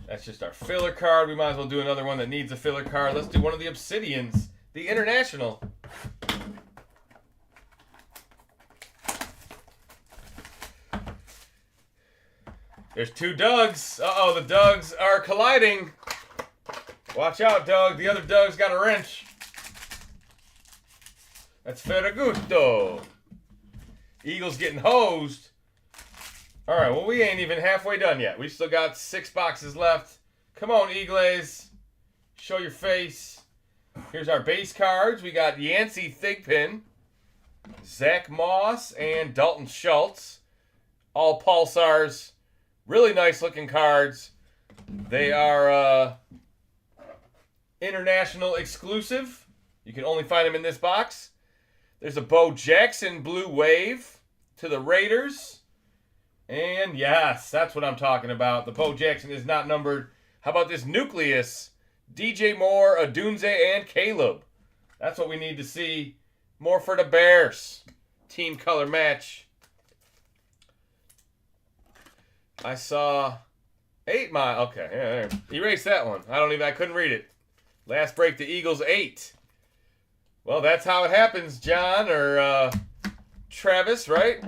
That's just our filler card. We might as well do another one that needs a filler card. Let's do one of the Obsidians. The International. There's 2 Dougs. Uh-oh, the Dougs are colliding. Watch out, Doug. The other Doug's got a wrench. That's Ferraguto. Eagles getting hosed. All right, well, we ain't even halfway done yet. We still got 6 boxes left. Come on, Eagles. Show your face. Here's our base cards. We got Yancey Thigpen, Zach Moss, and Dalton Schultz. All Pulsars. Really nice looking cards. They are international exclusive. You can only find them in this box. There's a Bo Jackson Blue Wave to the Raiders. And yes, that's what I'm talking about. The Bo Jackson is not numbered. How about this Nucleus? DJ Moore, Adunze, and Caleb. That's what we need to see. More for the Bears. Team color match. I saw 8 Mile. Okay, yeah, there. Erase that one. I couldn't read it. Last break, the Eagles 8. Well, that's how it happens, John or Travis, right?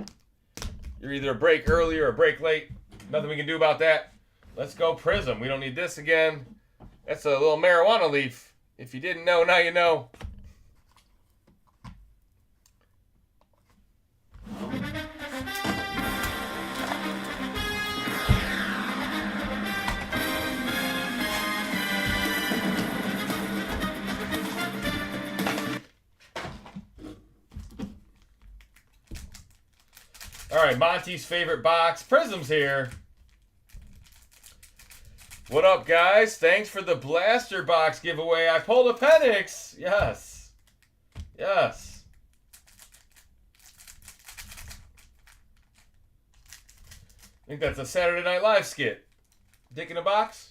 You're either a break early or a break late. Nothing we can do about that. Let's go PRIZM. We don't need this again. That's a little marijuana leaf. If you didn't know, now you know. All right, Monty's favorite box. PRIZM's here. What up, guys? Thanks for the blaster box giveaway. I pulled a Penix. Yes. Yes. I think that's a Saturday Night Live skit. Dick in a box?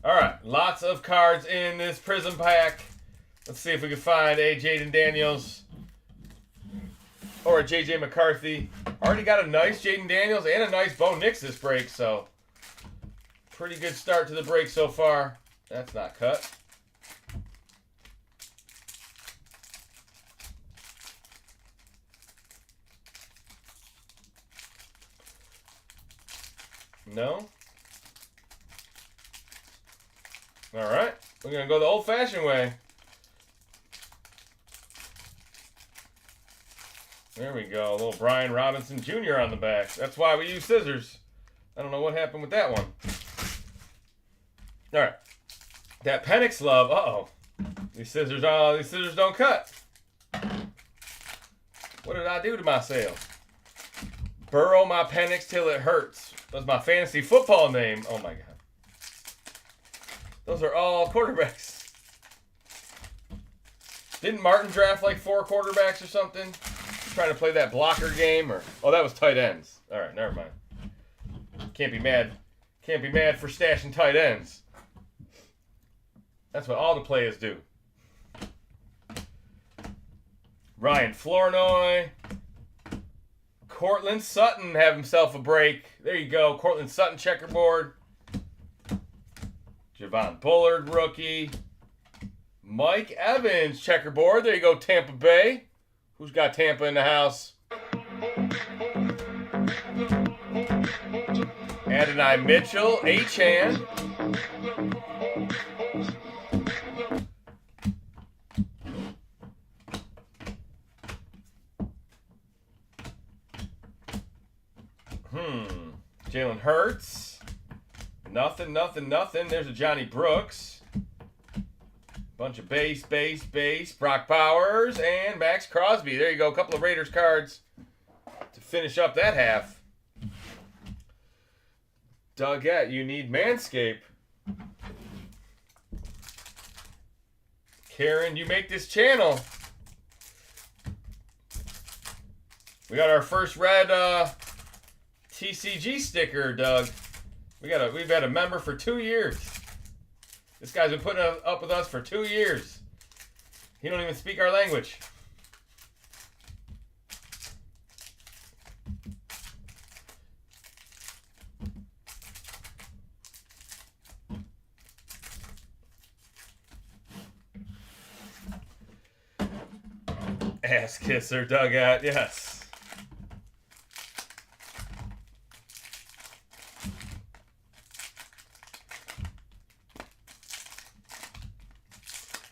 All right, lots of cards in this PRIZM pack. Let's see if we can find a Jaden Daniels or a J.J. McCarthy. Already got a nice Jaden Daniels and a nice Bo Nix this break, so pretty good start to the break so far. That's not cut. No? All right, we're going to go the old-fashioned way. There we go, a little Brian Robinson Jr. on the back. That's why we use scissors. I don't know what happened with that one. All right, that Penix love. Uh-oh, these scissors don't cut. What did I do to myself? Burrow my Penix till it hurts. That's my fantasy football name. Oh my God. Those are all quarterbacks. Didn't Martin draft like 4 quarterbacks or something? Trying to play that blocker game, or that was tight ends. All right, never mind. Can't be mad. Can't be mad for stashing tight ends. That's what all the players do. Ryan Flournoy. Cortland Sutton have himself a break. There you go. Cortland Sutton checkerboard. Javon Bullard rookie. Mike Evans checkerboard. There you go, Tampa Bay. Who's got Tampa in the house? Adonai Mitchell, H-Han. Jalen Hurts. Nothing. There's a Johnny Brooks. Bunch of base. Brock Powers and Max Crosby. There you go. A couple of Raiders cards to finish up that half. Doggett, you need Manscaped. Karen, you make this channel. We got our first red TCG sticker, Doug. We've had a member for 2 years. This guy's been putting up with us for 2 years. He don't even speak our language. Ass kisser, Dugout, yes.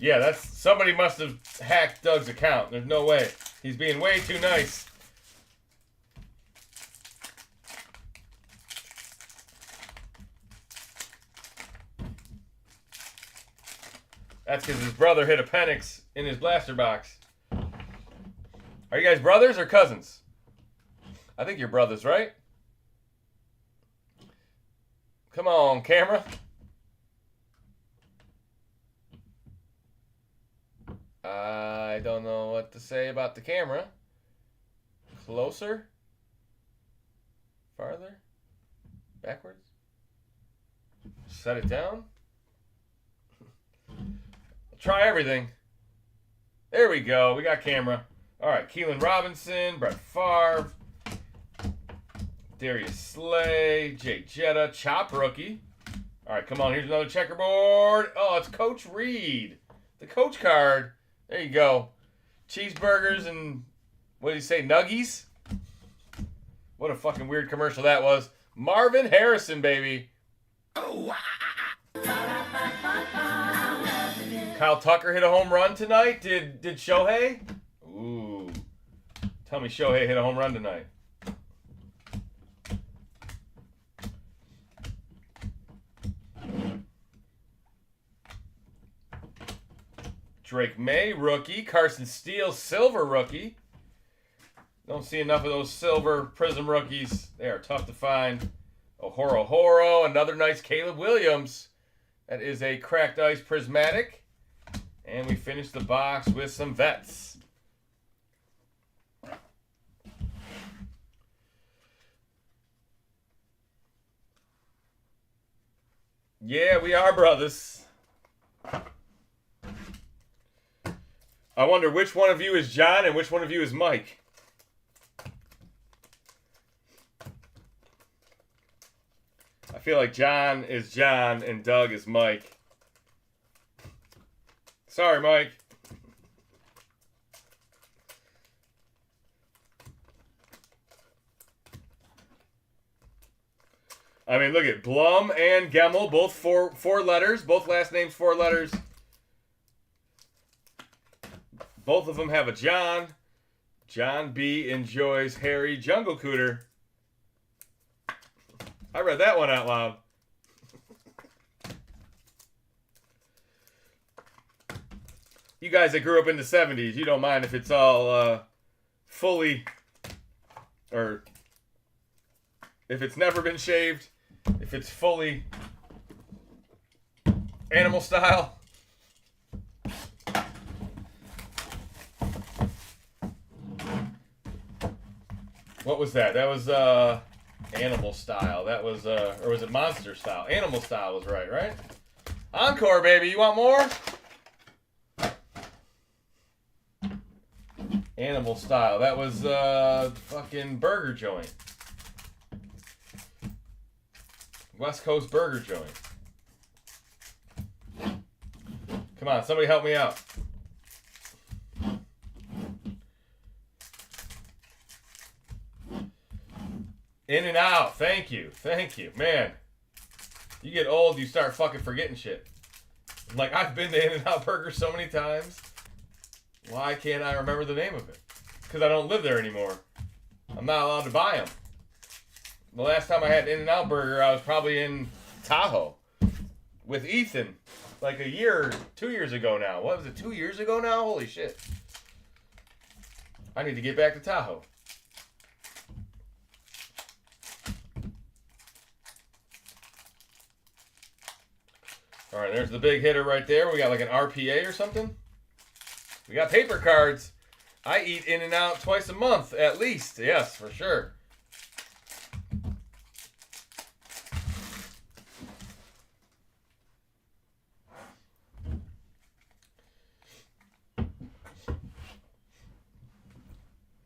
Yeah, that's somebody must have hacked Doug's account. There's no way. He's being way too nice. That's because his brother hit a Penix in his blaster box. Are you guys brothers or cousins? I think you're brothers, right? Come on, camera. I don't know what to say about the camera. Closer? Farther? Backwards? Set it down? Try everything. There we go. We got camera. All right. Keelan Robinson, Brett Favre, Darius Slay, Jay Jetta, Chop rookie. All right, come on. Here's another checkerboard. Oh, it's Coach Reed. The coach card. There you go. Cheeseburgers and, what did he say, nuggies? What a fucking weird commercial that was. Marvin Harrison, baby. Kyle Tucker hit a home run tonight. Did Shohei? Ooh. Tell me Shohei hit a home run tonight. Drake May, rookie. Carson Steele, silver rookie. Don't see enough of those silver PRIZM rookies. They are tough to find. Horo, another nice Caleb Williams. That is a cracked ice prismatic. And we finish the box with some vets. Yeah, we are brothers. I wonder which one of you is John and which one of you is Mike. I feel like John is John and Doug is Mike. Sorry, Mike. I mean, look at Blum and Gemmel, both four letters, both last names 4 letters. Both of them have a John. John B. enjoys Harry Jungle Cooter. I read that one out loud. You guys that grew up in the 70s, you don't mind if it's all fully, or if it's never been shaved, if it's fully animal style. What was that? That was Animal Style. That was or was it Monster Style? Animal Style was right? Encore, baby. You want more? Animal Style. That was fucking burger joint. West Coast burger joint. Come on, somebody help me out. In and out. Thank you. Thank you. Man, you get old, you start fucking forgetting shit. Like, I've been to In-N-Out Burger so many times. Why can't I remember the name of it? Because I don't live there anymore. I'm not allowed to buy them. The last time I had In-N-Out Burger, I was probably in Tahoe with Ethan. Like a year, 2 years ago now. What was it, 2 years ago now? Holy shit. I need to get back to Tahoe. All right, there's the big hitter right there. We got like an RPA or something. We got paper cards. I eat In-N-Out twice a month, at least. Yes, for sure.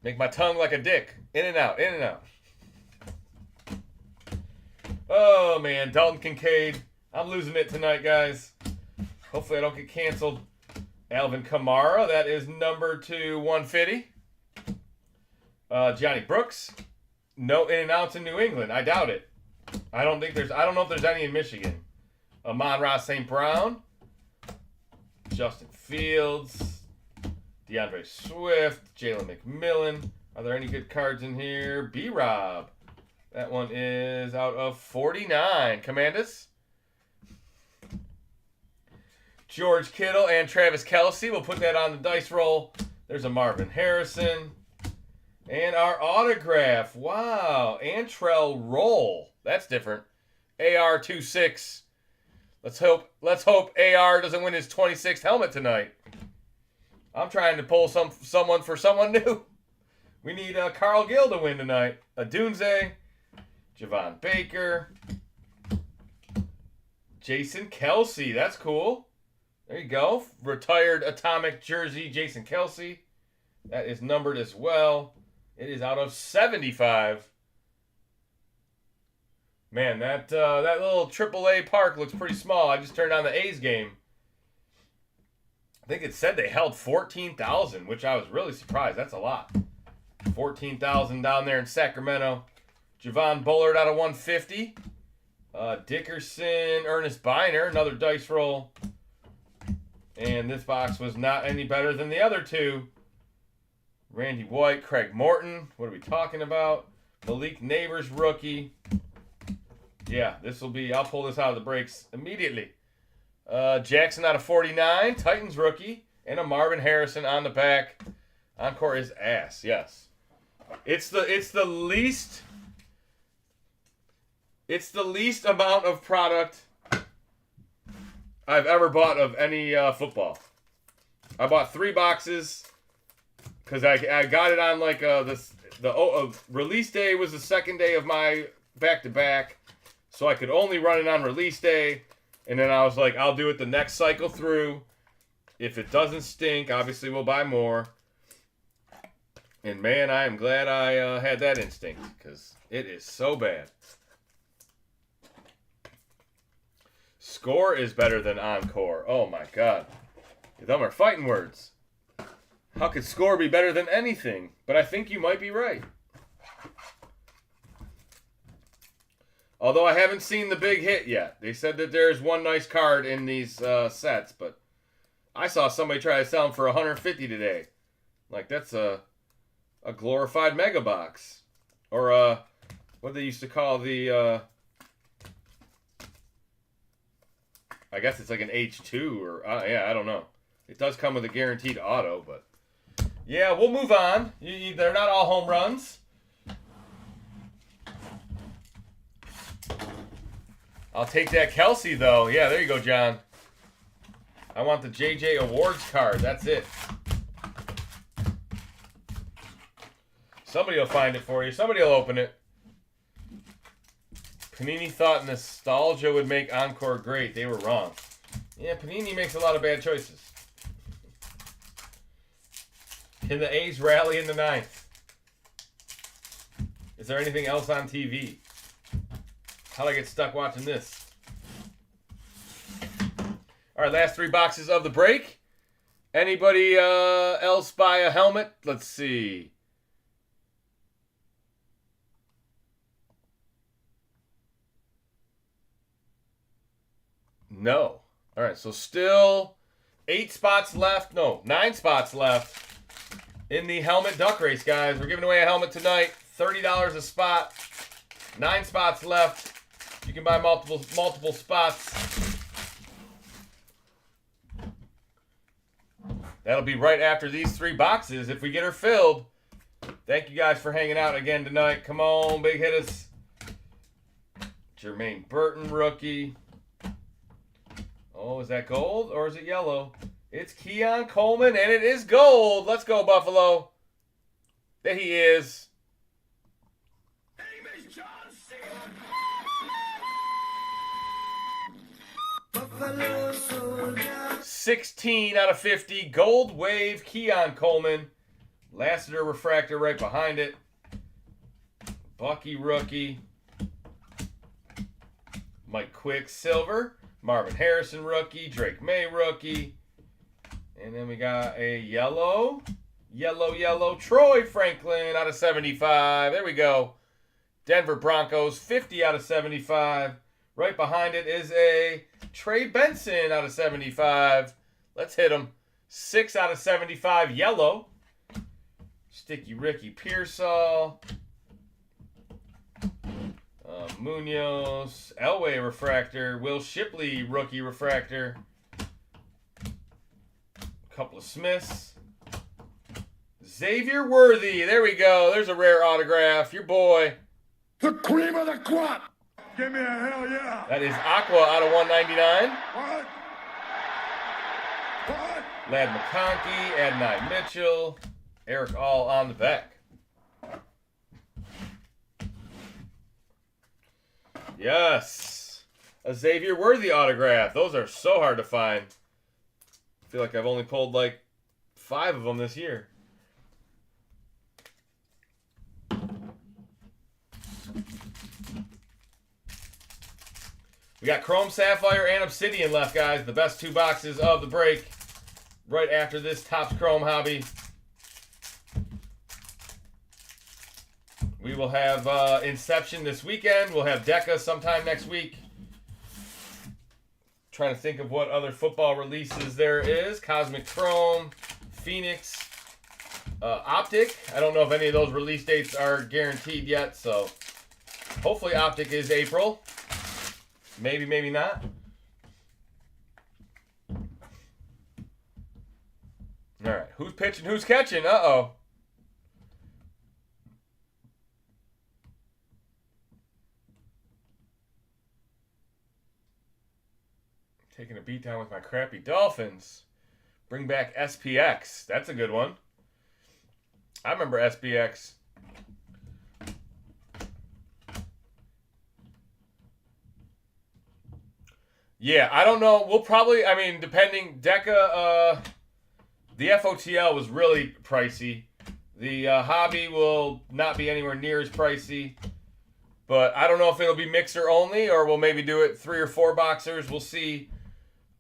Make my tongue like a dick. In-N-Out, In-N-Out. Oh, man. Dalton Kincaid. I'm losing it tonight, guys. Hopefully I don't get canceled. Alvin Kamara. That is number 2/150. Johnny Brooks. No In-N-Outs in New England. I doubt it. I don't know if there's any in Michigan. Amon-Ra St. Brown. Justin Fields. DeAndre Swift. Jalen McMillan. Are there any good cards in here? B-Rob. That one is out of 49. Commandus. George Kittle and Travis Kelce. We'll put that on the dice roll. There's a Marvin Harrison. And our autograph. Wow. Antrell Roll. That's different. AR-26. Let's hope AR doesn't win his 26th helmet tonight. I'm trying to pull someone for someone new. We need Carl Gill to win tonight. Adunze. Javon Baker. Jason Kelce. That's cool. There you go. Retired atomic jersey, Jason Kelce. That is numbered as well. It is out of 75. Man, that little AAA park looks pretty small. I just turned on the A's game. I think it said they held 14,000, which I was really surprised. That's a lot. 14,000 down there in Sacramento. Javon Bullard out of 150. Dickerson, Ernest Biner, another dice roll. And this box was not any better than the other two. Randy White, Craig Morton. What are we talking about? Malik Neighbors, rookie. Yeah, this will be, I'll pull this out of the breaks immediately. Jackson out of 49, Titans rookie. And a Marvin Harrison on the back. Encore is ass, yes. It's the least amount of product I've ever bought of any football. I bought 3 boxes because I got it on like release day was the second day of my back-to-back, so I could only run it on release day, and then I was like, I'll do it the next cycle through. If it doesn't stink, obviously we'll buy more. And man, I am glad I had that instinct because it is so bad. Score is better than Encore. Oh my god. Them are fighting words. How could Score be better than anything? But I think you might be right. Although I haven't seen the big hit yet. They said that there's one nice card in these sets, but I saw somebody try to sell them for $150 today. Like, that's a glorified mega box. Or what they used to call the I guess it's like an H2 or yeah, I don't know. It does come with a guaranteed auto, but yeah, we'll move on. They're not all home runs. I'll take that Kelce though. Yeah, there you go, John. I want the JJ Awards card. That's it. Somebody will find it for you. Somebody will open it. Panini thought nostalgia would make Encore great. They were wrong. Yeah, Panini makes a lot of bad choices. Can the A's rally in the 9th? Is there anything else on TV? How'd I get stuck watching this? All right, last 3 boxes of the break. Anybody else buy a helmet? Let's see. No. All right, so still 8 spots left. No, 9 spots left in the helmet duck race, guys. We're giving away a helmet tonight. $30 a spot. 9 spots left. You can buy multiple spots. That'll be right after these 3 boxes if we get her filled. Thank you guys for hanging out again tonight. Come on, big hitters. Jermaine Burton rookie. Oh, is that gold or is it yellow? It's Keon Coleman, and it is gold. Let's go, Buffalo. There he is. 16 out of 50. Gold wave, Keon Coleman. Lassiter refractor right behind it. Bucky rookie. Mike Quick silver. Marvin Harrison rookie. Drake May rookie. And then we got a yellow. Yellow. Troy Franklin out of 75. There we go. Denver Broncos, 50 out of 75. Right behind it is a Trey Benson out of 75. Let's hit him. 6 out of 75. Yellow. Sticky Ricky Pearsall. Munoz. Elway refractor. Will Shipley rookie refractor. A couple of Smiths. Xavier Worthy. There we go. There's a rare autograph. Your boy. The cream of the crop. Give me a hell yeah. That is Aqua out of 199. What? Lad McConkey, Adonai Mitchell, Eric All on the back. Yes. A Xavier Worthy autograph. Those are so hard to find. I feel like I've only pulled like 5 of them this year. We got Chrome Sapphire and Obsidian left, guys. The best 2 boxes of the break. Right after this Topps Chrome hobby. We will have Inception this weekend. We'll have Deca sometime next week. Trying to think of what other football releases there is. Cosmic Chrome, Phoenix, Optic. I don't know if any of those release dates are guaranteed yet, so hopefully Optic is April. Maybe, maybe not. All right, who's pitching, who's catching? Uh-oh. Taking a beat down with my crappy Dolphins. Bring back SPX. That's a good one. I remember SPX. Yeah, I don't know. We'll probably, I mean, depending, Deca, the FOTL was really pricey. The hobby will not be anywhere near as pricey. But I don't know if it'll be mixer only or we'll maybe do it 3 or 4 boxers. We'll see.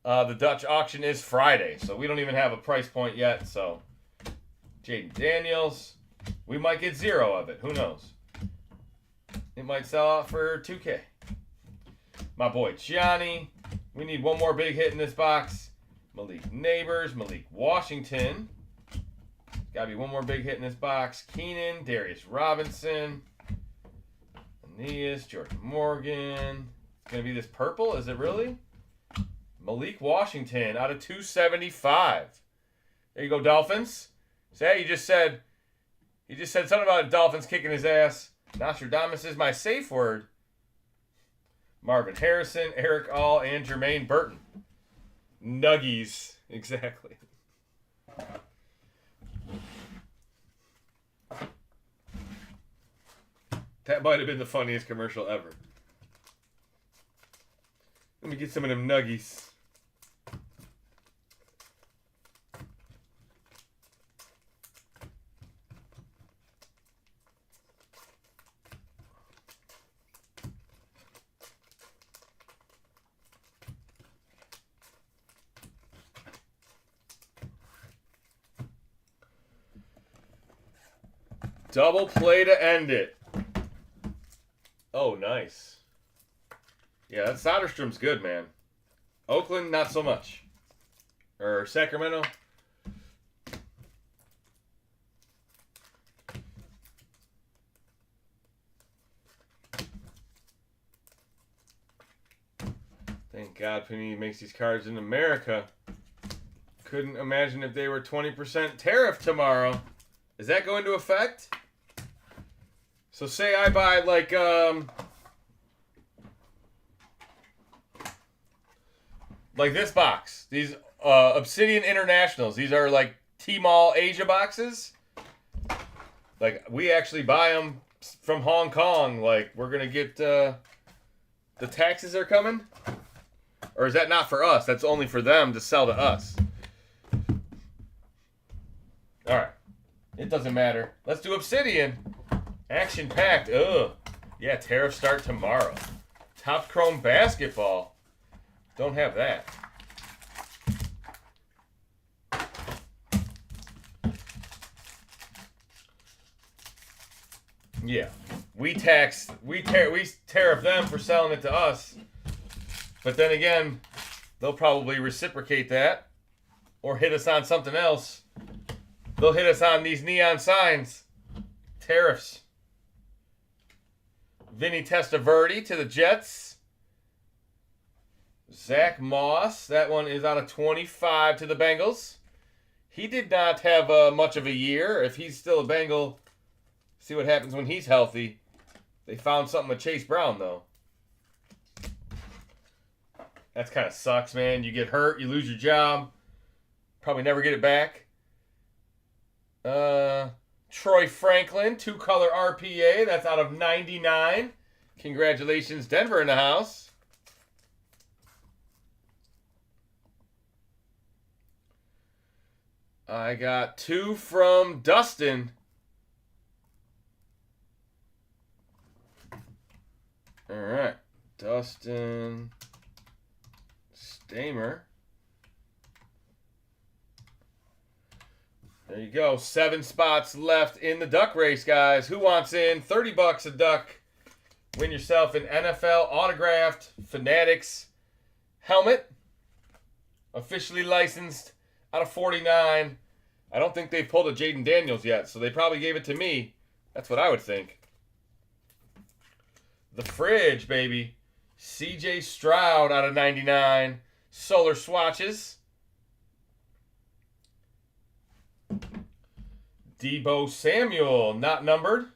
The Dutch auction is Friday, so we don't even have a price point yet. So, Jaden Daniels. We might get 0 of it. Who knows? It might sell out for $2K. My boy Gianni. We need one more big hit in this box. Malik Neighbors, Malik Washington. Gotta be one more big hit in this box. Keenan, Darius Robinson. Aeneas, George Morgan. It's gonna be this purple, is it really? Malik Washington out of 275. There you go, Dolphins. Say, you just said something about Dolphins kicking his ass. Nostradamus is my safe word. Marvin Harrison, Eric All, and Jermaine Burton. Nuggies. Exactly. That might have been the funniest commercial ever. Let me get some of them nuggies. Double play to end it. Oh, nice. Yeah, that Soderstrom's good, man. Oakland, not so much. Or Sacramento. Thank God Panini makes these cards in America. Couldn't imagine if they were 20% tariff tomorrow. Is that going to affect? So say I buy like this box. These Obsidian Internationals. These are like T-Mall Asia boxes. Like we actually buy them from Hong Kong. Like we're gonna get the taxes are coming, or is that not for us? That's only for them to sell to us. All right, it doesn't matter. Let's do Obsidian. Action packed. Ugh. Yeah, tariffs start tomorrow. Top Chrome basketball. Don't have that. Yeah. We tariff them for selling it to us. But then again, they'll probably reciprocate that or hit us on something else. They'll hit us on these neon signs. Tariffs. Vinny Testaverde to the Jets. Zach Moss. That one is out of 25 to the Bengals. He did not have much of a year. If he's still a Bengal, see what happens when he's healthy. They found something with Chase Brown, though. That's kind of sucks, man. You get hurt, you lose your job. Probably never get it back. Troy Franklin, 2-color RPA. That's out of 99. Congratulations, Denver in the house. I got 2 from Dustin. All right. Dustin Stamer. There you go. 7 spots left in the duck race, guys. Who wants in? $30 a duck. Win yourself an NFL autographed Fanatics helmet. Officially licensed out of 49. I don't think they've pulled a Jaden Daniels yet, so they probably gave it to me. That's what I would think. The fridge, baby. CJ Stroud out of 99. Solar swatches. Debo Samuel, not numbered.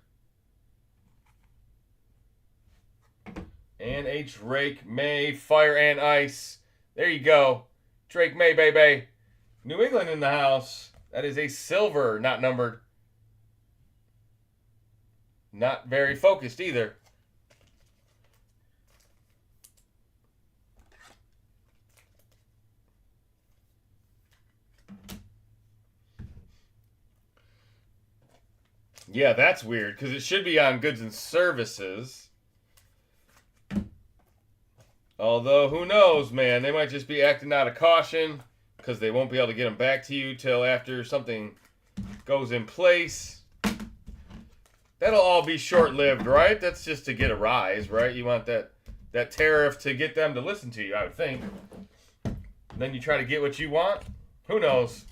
And a Drake May, Fire and Ice. There you go. Drake May, baby. New England in the house. That is a silver, not numbered. Not very focused either. Yeah, that's weird, because it should be on goods and services. Although, who knows, man? They might just be acting out of caution, because they won't be able to get them back to you till after something goes in place. That'll all be short-lived, right? That's just to get a rise, right? You want that tariff to get them to listen to you, I would think. And then you try to get what you want? Who knows?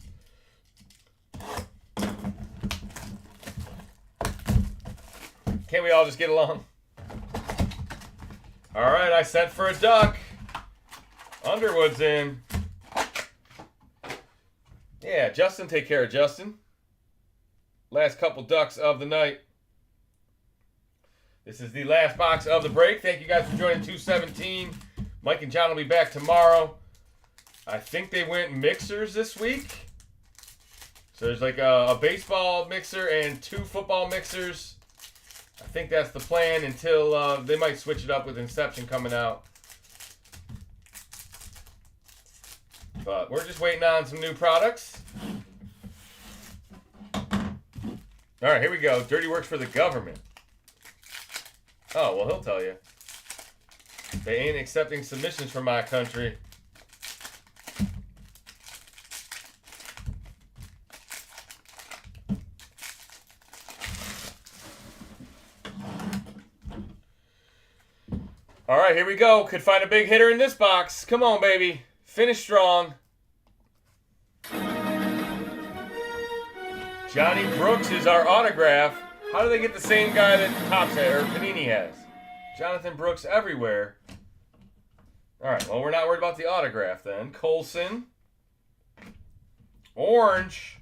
Can't we all just get along? All right, I sent for a duck. Underwood's in. Yeah, Justin, take care of Justin. Last couple ducks of the night. This is the last box of the break. Thank you guys for joining 217. Mike and John will be back tomorrow. I think they went mixers this week. So there's like a baseball mixer and 2 football mixers. I think that's the plan until they might switch it up with Inception coming out. But we're just waiting on some new products. All right, here we go. Dirty works for the government. Oh, well, he'll tell you. They ain't accepting submissions from my country. All right, here we go. Could find a big hitter in this box. Come on, baby. Finish strong. Johnny Brooks is our autograph. How do they get the same guy that Topps had, or Panini has? Jonathan Brooks everywhere. All right, well, we're not worried about the autograph then. Colson. Orange.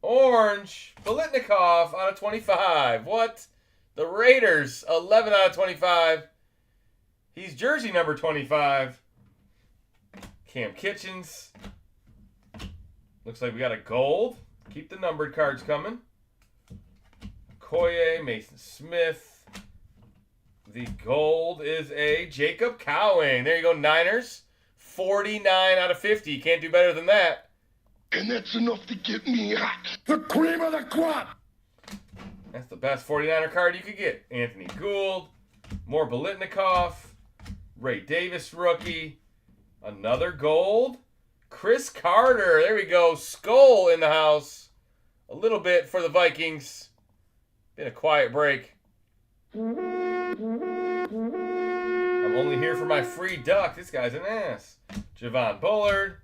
Bolitnikov out of 25. What? The Raiders, 11 out of 25. He's jersey number 25. Cam Kitchens. Looks like we got a gold. Keep the numbered cards coming. Koye, Mason Smith. The gold is a Jacob Cowing. There you go, Niners. 49 out of 50. Can't do better than that. And that's enough to get me hot. The cream of the crop. That's the best 49er card you could get. Anthony Gould. More Bolitnikov. Ray Davis rookie. Another gold. Chris Carter. There we go. Skull in the house. A little bit for the Vikings. Been a quiet break. I'm only here for my free duck. This guy's an ass. Javon Bullard.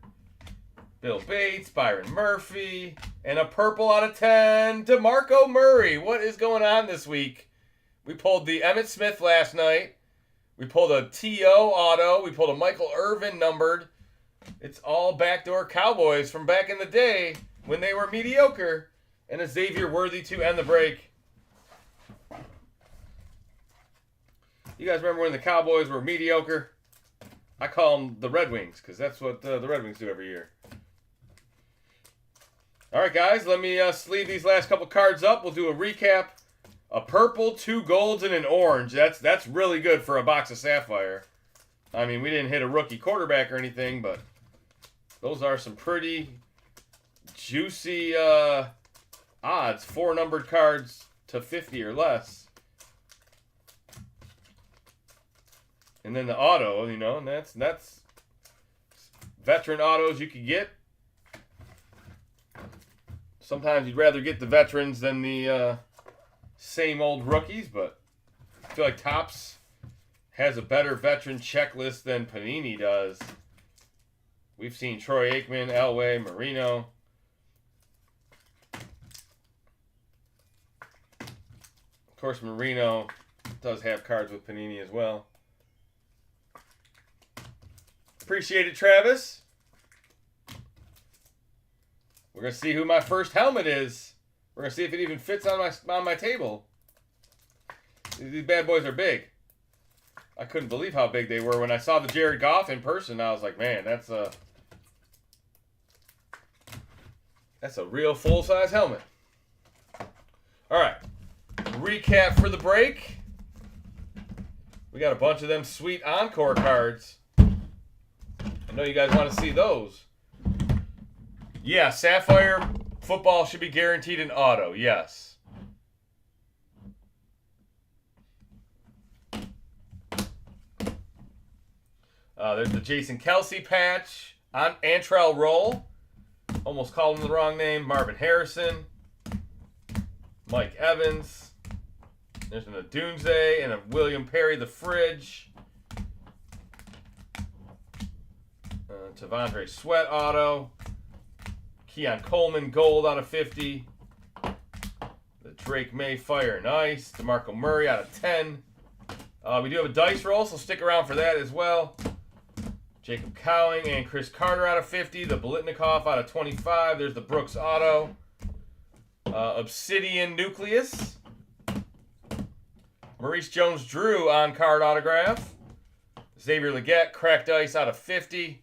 Bill Bates. Byron Murphy. And a purple out of 10. DeMarco Murray. What is going on this week? We pulled the Emmitt Smith last night. We pulled a T.O. auto. We pulled a Michael Irvin numbered. It's all backdoor Cowboys from back in the day when they were mediocre. And a Xavier Worthy to end the break. You guys remember when the Cowboys were mediocre? I call them the Red Wings because that's what the Red Wings do every year. All right, guys, let me sleeve these last couple cards up. We'll do a recap. A purple, 2 golds, and an orange. That's really good for a box of Sapphire. I mean, we didn't hit a rookie quarterback or anything, but those are some pretty juicy odds. 4 numbered cards to 50 or less. And then the auto, you know, and that's veteran autos you could get. Sometimes you'd rather get the veterans than the same old rookies, but I feel like Topps has a better veteran checklist than Panini does. We've seen Troy Aikman, Elway, Marino. Of course, Marino does have cards with Panini as well. Appreciate it, Travis. We're going to see who my first helmet is. We're going to see if it even fits on my table. These bad boys are big. I couldn't believe how big they were. When I saw the Jared Goff in person, I was like, man, that's a real full-size helmet. All right. Recap for the break. We got a bunch of them sweet Encore cards. I know you guys want to see those. Yeah, Sapphire football should be guaranteed an auto. Yes. There's the Jason Kelsey patch. On Antrell Roll. Almost called him the wrong name. Marvin Harrison. Mike Evans. There's an Adunze and a William Perry the Fridge. Tavondre Sweat auto. Keon Coleman gold out of 50. The Drake May Fire and Ice. DeMarco Murray out of 10. We do have a dice roll, so stick around for that as well. Jacob Cowing and Chris Carter out of 50. The Bolitnikov out of 25. There's the Brooks auto. Obsidian Nucleus. Maurice Jones-Drew on card autograph. Xavier Legette cracked ice out of 50.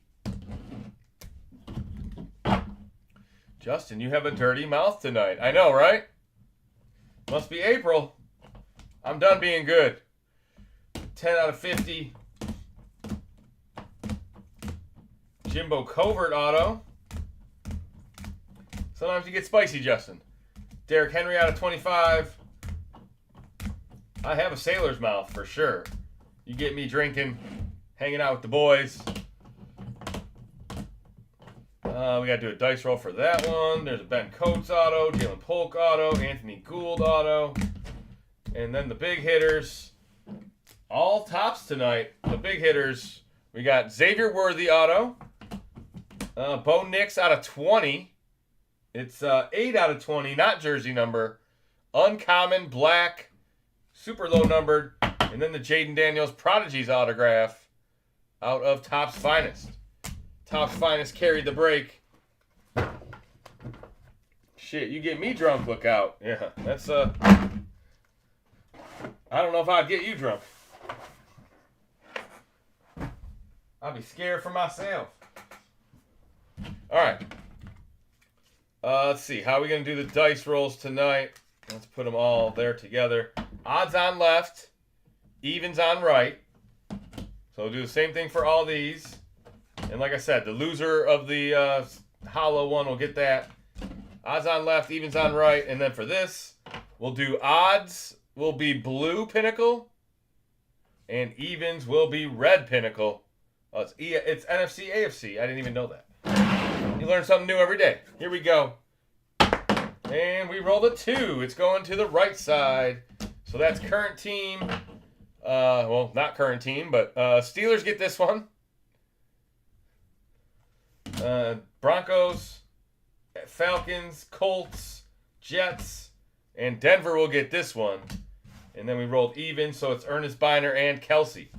Justin, you have a dirty mouth tonight. I know, right? Must be April. I'm done being good. 10 out of 50. Jimbo Covert auto. Sometimes you get spicy, Justin. Derrick Henry out of 25. I have a sailor's mouth for sure. You get me drinking, hanging out with the boys. We got to do a dice roll for that one. There's a Ben Coates auto, Jalen Polk auto, Anthony Gould auto. And then the big hitters. All tops tonight. The big hitters. We got Xavier Worthy auto. Bo Nix out of 20. It's 8 out of 20, not jersey number. Uncommon, black, super low numbered. And then the Jaden Daniels Prodigies autograph out of Topps Finest. Topps Finest carried the break. Shit, you get me drunk, look out. Yeah, that's, I don't know if I'd get you drunk. I'd be scared for myself. All right. Let's see. How are we going to do the dice rolls tonight? Let's put them all there together. Odds on left. Evens on right. So we'll do the same thing for all these. And like I said, the loser of the hollow one will get that. Odds on left, evens on right. And then for this, we'll do odds will be blue pinnacle. And evens will be red pinnacle. Oh, it's NFC, AFC. I didn't even know that. You learn something new every day. Here we go. And we roll a 2. It's going to the right side. So that's current team. Well, not current team, but Steelers get this one. Broncos, Falcons, Colts, Jets, and Denver will get this one. And then we rolled even, so it's Ernest Biner and Kelsey.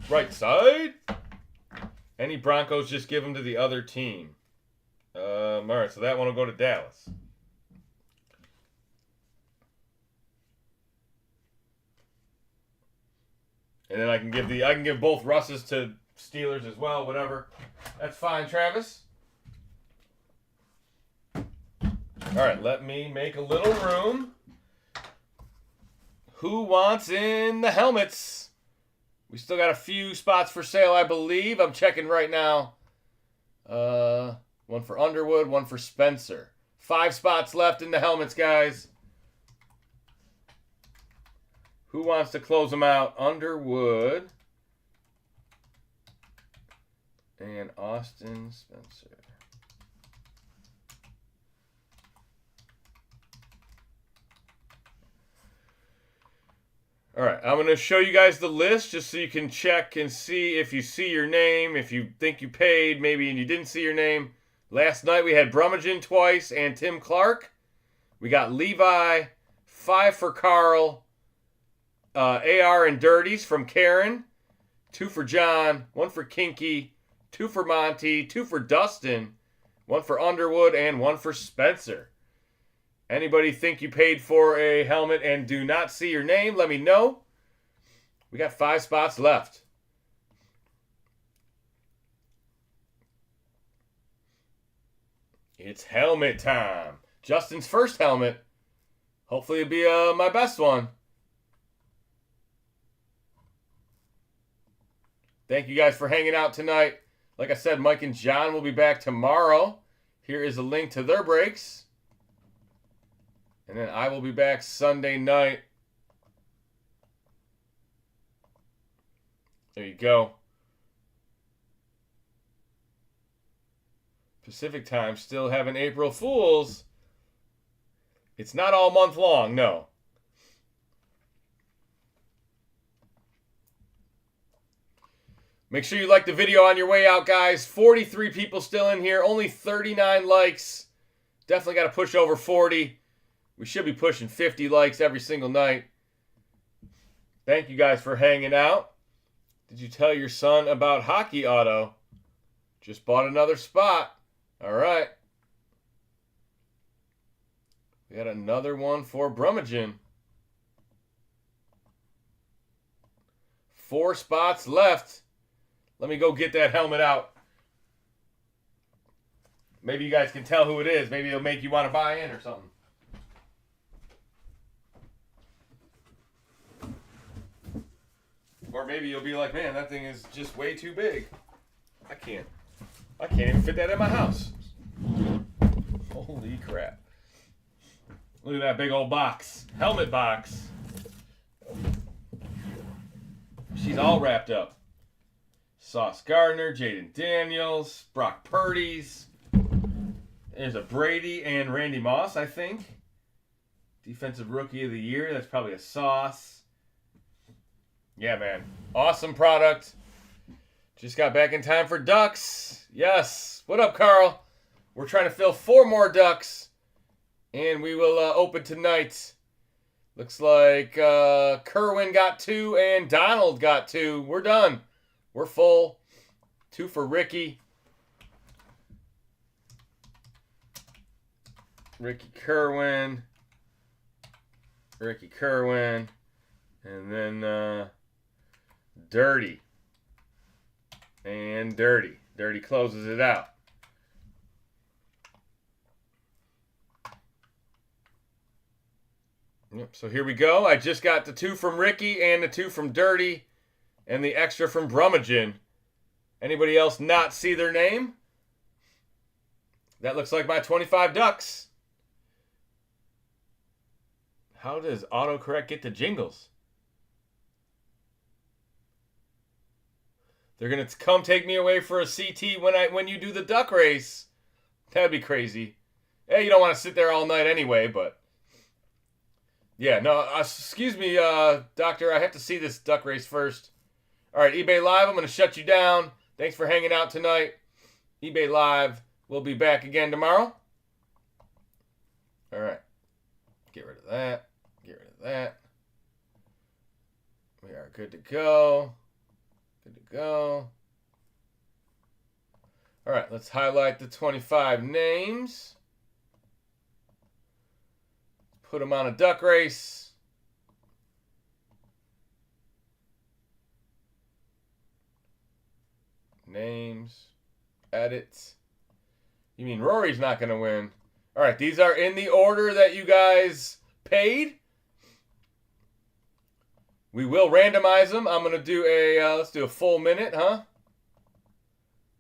Right side. Any Broncos, just give them to the other team. All right, so that one will go to Dallas. And then I can give both Russes to Steelers as well, whatever. That's fine, Travis. All right, let me make a little room. Who wants in the helmets? We still got a few spots for sale, I believe. I'm checking right now. One for Underwood, one for Spencer. 5 spots left in the helmets, guys. Who wants to close them out? Underwood and Austin Spencer. All right, I'm going to show you guys the list just so you can check and see if you see your name, if you think you paid, maybe and you didn't see your name. Last night we had Brummagem twice and Tim Clark. We got Levi, 5 for Carl, AR and Dirties from Karen, 2 for John, 1 for Kinky, 2 for Monty, 2 for Dustin, 1 for Underwood, and 1 for Spencer. Anybody think you paid for a helmet and do not see your name, let me know. We got 5 spots left. It's helmet time. Justin's first helmet. Hopefully it'll be my best one. Thank you guys for hanging out tonight. Like I said, Mike and John will be back tomorrow. Here is a link to their breaks. And then I will be back Sunday night. There you go. Pacific time, still having April Fools. It's not all month long, no. Make sure you like the video on your way out, guys. 43 people still in here. Only 39 likes. Definitely got to push over 40. We should be pushing 50 likes every single night. Thank you guys for hanging out. Did you tell your son about Hockey Auto? Just bought another spot. All right. We got another one for Brummagem. 4 spots left. Let me go get that helmet out. Maybe you guys can tell who it is. Maybe it'll make you want to buy in or something. Or maybe you'll be like, man, that thing is just way too big. I can't even fit that in my house. Holy crap. Look at that big old box. Helmet box. She's all wrapped up. Sauce Gardner, Jaden Daniels, Brock Purdy's. There's a Brady and Randy Moss, I think. Defensive Rookie of the Year. That's probably a Sauce. Yeah, man. Awesome product. Just got back in time for Ducks. Yes. What up, Carl? We're trying to fill 4 more Ducks. And we will open tonight. Looks like Kerwin got 2 and Donald got 2. We're done. We're full. 2 for Ricky. Ricky Kerwin. And then Dirty. And Dirty. Dirty closes it out. Yep, so here we go. I just got the 2 from Ricky and the 2 from Dirty and the extra from Brummagem. Anybody else not see their name? That looks like my 25 Ducks. How does autocorrect get to jingles? They're going to come take me away for a CT when you do the duck race. That'd be crazy. Hey, you don't want to sit there all night anyway, but... Yeah, no, excuse me, doctor. I have to see this duck race first. All right, eBay Live, I'm going to shut you down. Thanks for hanging out tonight. eBay Live, we'll be back again tomorrow. All right. Get rid of that. Get rid of that. We are good to go. Good to go. All right, let's highlight the 25 names. Put them on a duck race. Names. Edit. You mean Rory's not going to win? All right, these are in the order that you guys paid. We will randomize them. I'm going to do let's do a full minute, huh?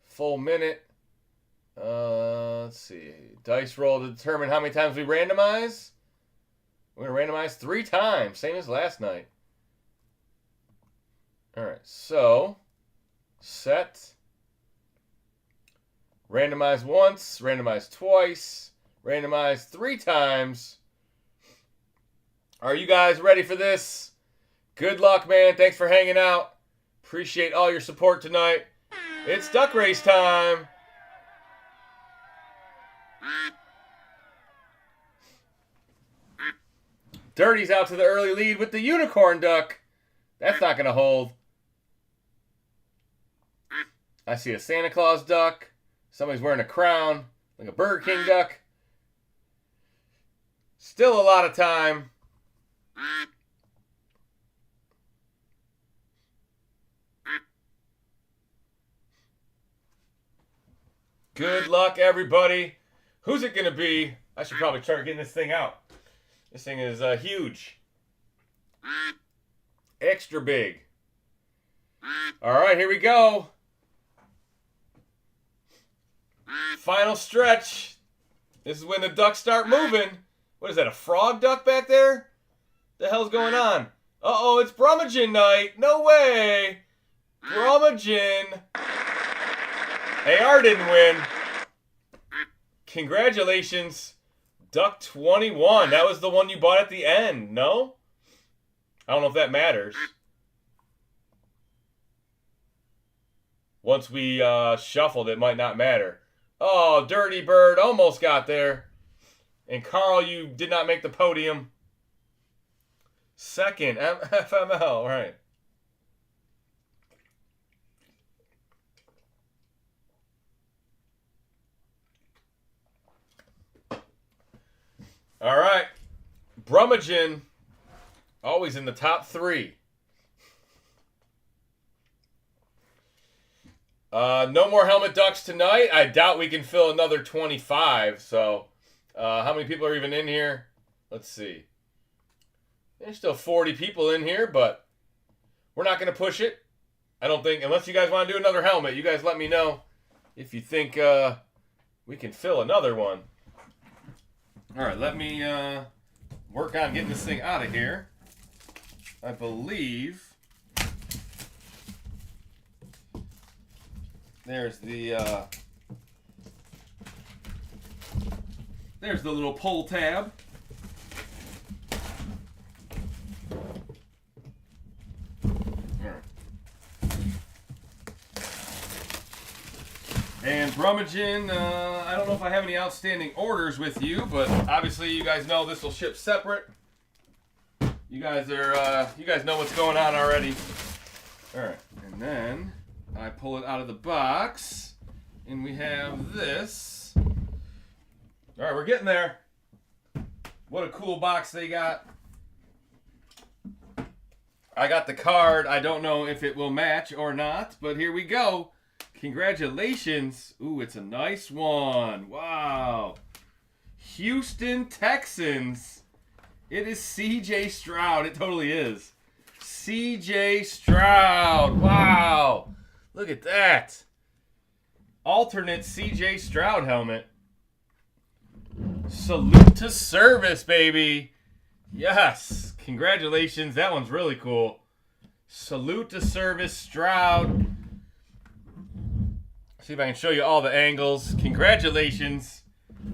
Full minute. Let's see. Dice roll to determine how many times we randomize. We're going to randomize 3 times, same as last night. All right, so set. Randomize once, randomize twice, randomize 3 times. Are you guys ready for this? Good luck, man. Thanks for hanging out. Appreciate all your support tonight. It's duck race time. Dirty's out to the early lead with the unicorn duck. That's not going to hold. I see a Santa Claus duck. Somebody's wearing a crown, like a Burger King duck. Still a lot of time. Good luck, everybody. Who's it going to be? I should probably start getting this thing out. This thing is huge. Extra big. All right, here we go. Final stretch. This is when the ducks start moving. What is that, a frog duck back there? The hell's going on? Uh-oh, it's Brummagem night. No way. Brummagem. AR didn't win. Congratulations. Duck 21. That was the one you bought at the end, no? I don't know if that matters. Once we shuffled, it might not matter. Oh, Dirty Bird almost got there. And Carl, you did not make the podium. Second, FML, right. All right. Brummagem, always in the top 3. No more helmet ducks tonight. I doubt we can fill another 25. So, how many people are even in here? Let's see. There's still 40 people in here, but we're not going to push it. I don't think, unless you guys want to do another helmet, you guys let me know if you think we can fill another one. All right, let me work on getting this thing out of here. I believe there's the little pull tab. And rummaging, I don't know if I have any outstanding orders with you, but obviously you guys know this will ship separate. You guys know what's going on already. All right, and then I pull it out of the box, and we have this. All right, we're getting there. What a cool box they got. I got the card. I don't know if it will match or not, but here we go. Congratulations. Ooh, it's a nice one. Wow. Houston Texans. It is C.J. Stroud. It totally is. C.J. Stroud. Wow. Look at that. Alternate C.J. Stroud helmet. Salute to service, baby. Yes. Congratulations. That one's really cool. Salute to service, Stroud. See if I can show you all the angles. Congratulations.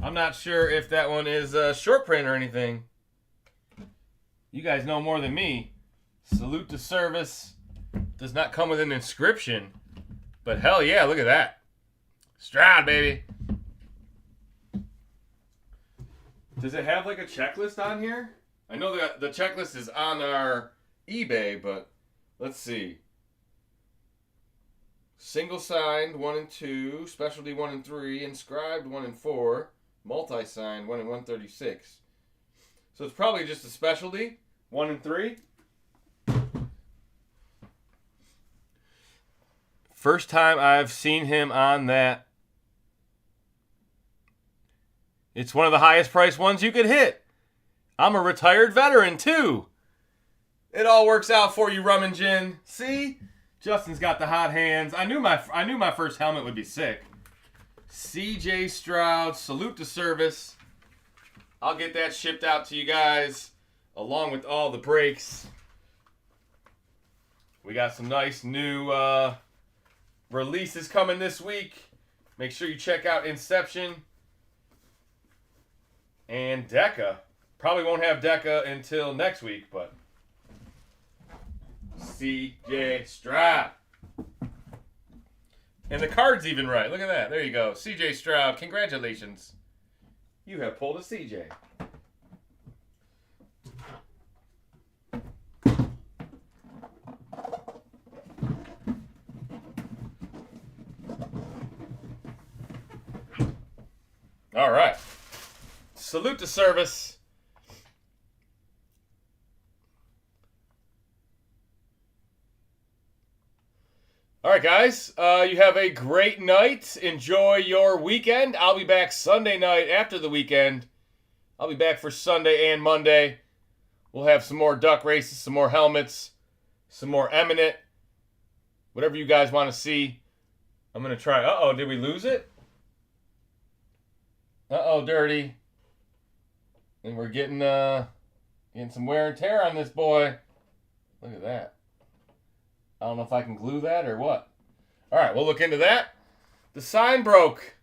I'm not sure if that one is short print or anything. You guys know more than me. Salute to service. Does not come with an inscription. But hell yeah, look at that. Stroud, baby. Does it have like a checklist on here? I know that the checklist is on our eBay, but let's see. Single signed 1 and 2, specialty 1 and 3, inscribed 1 and 4, multi signed 1 and 136. So it's probably just a specialty 1 and 3. First time I've seen him on that. It's one of the highest priced ones you could hit. I'm a retired veteran too. It all works out for you, rummaging. See? Justin's got the hot hands. I knew my first helmet would be sick. C.J. Stroud, salute to service. I'll get that shipped out to you guys along with all the breaks. We got some nice new releases coming this week. Make sure you check out Inception and Deca. Probably won't have Deca until next week, but C.J. Stroud. And the card's even right. Look at that. There you go. C.J. Stroud, congratulations. You have pulled a C.J. All right. Salute to service. All right, guys. You have a great night. Enjoy your weekend. I'll be back Sunday night after the weekend. I'll be back for Sunday and Monday. We'll have some more duck races, some more helmets, some more eminent. Whatever you guys want to see. I'm going to try. Uh-oh, did we lose it? Uh-oh, dirty. And we're getting some wear and tear on this boy. Look at that. I don't know if I can glue that or what. All right, we'll look into that. The sign broke.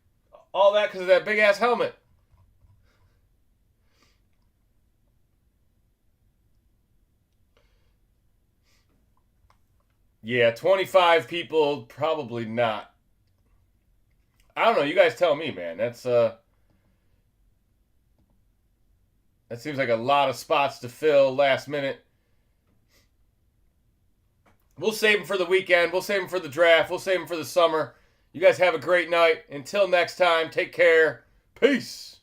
All that because of that big-ass helmet. Yeah, 25 people, probably not. I don't know. You guys tell me, man. That seems like a lot of spots to fill last minute. We'll save them for the weekend. We'll save them for the draft. We'll save them for the summer. You guys have a great night. Until next time, take care. Peace.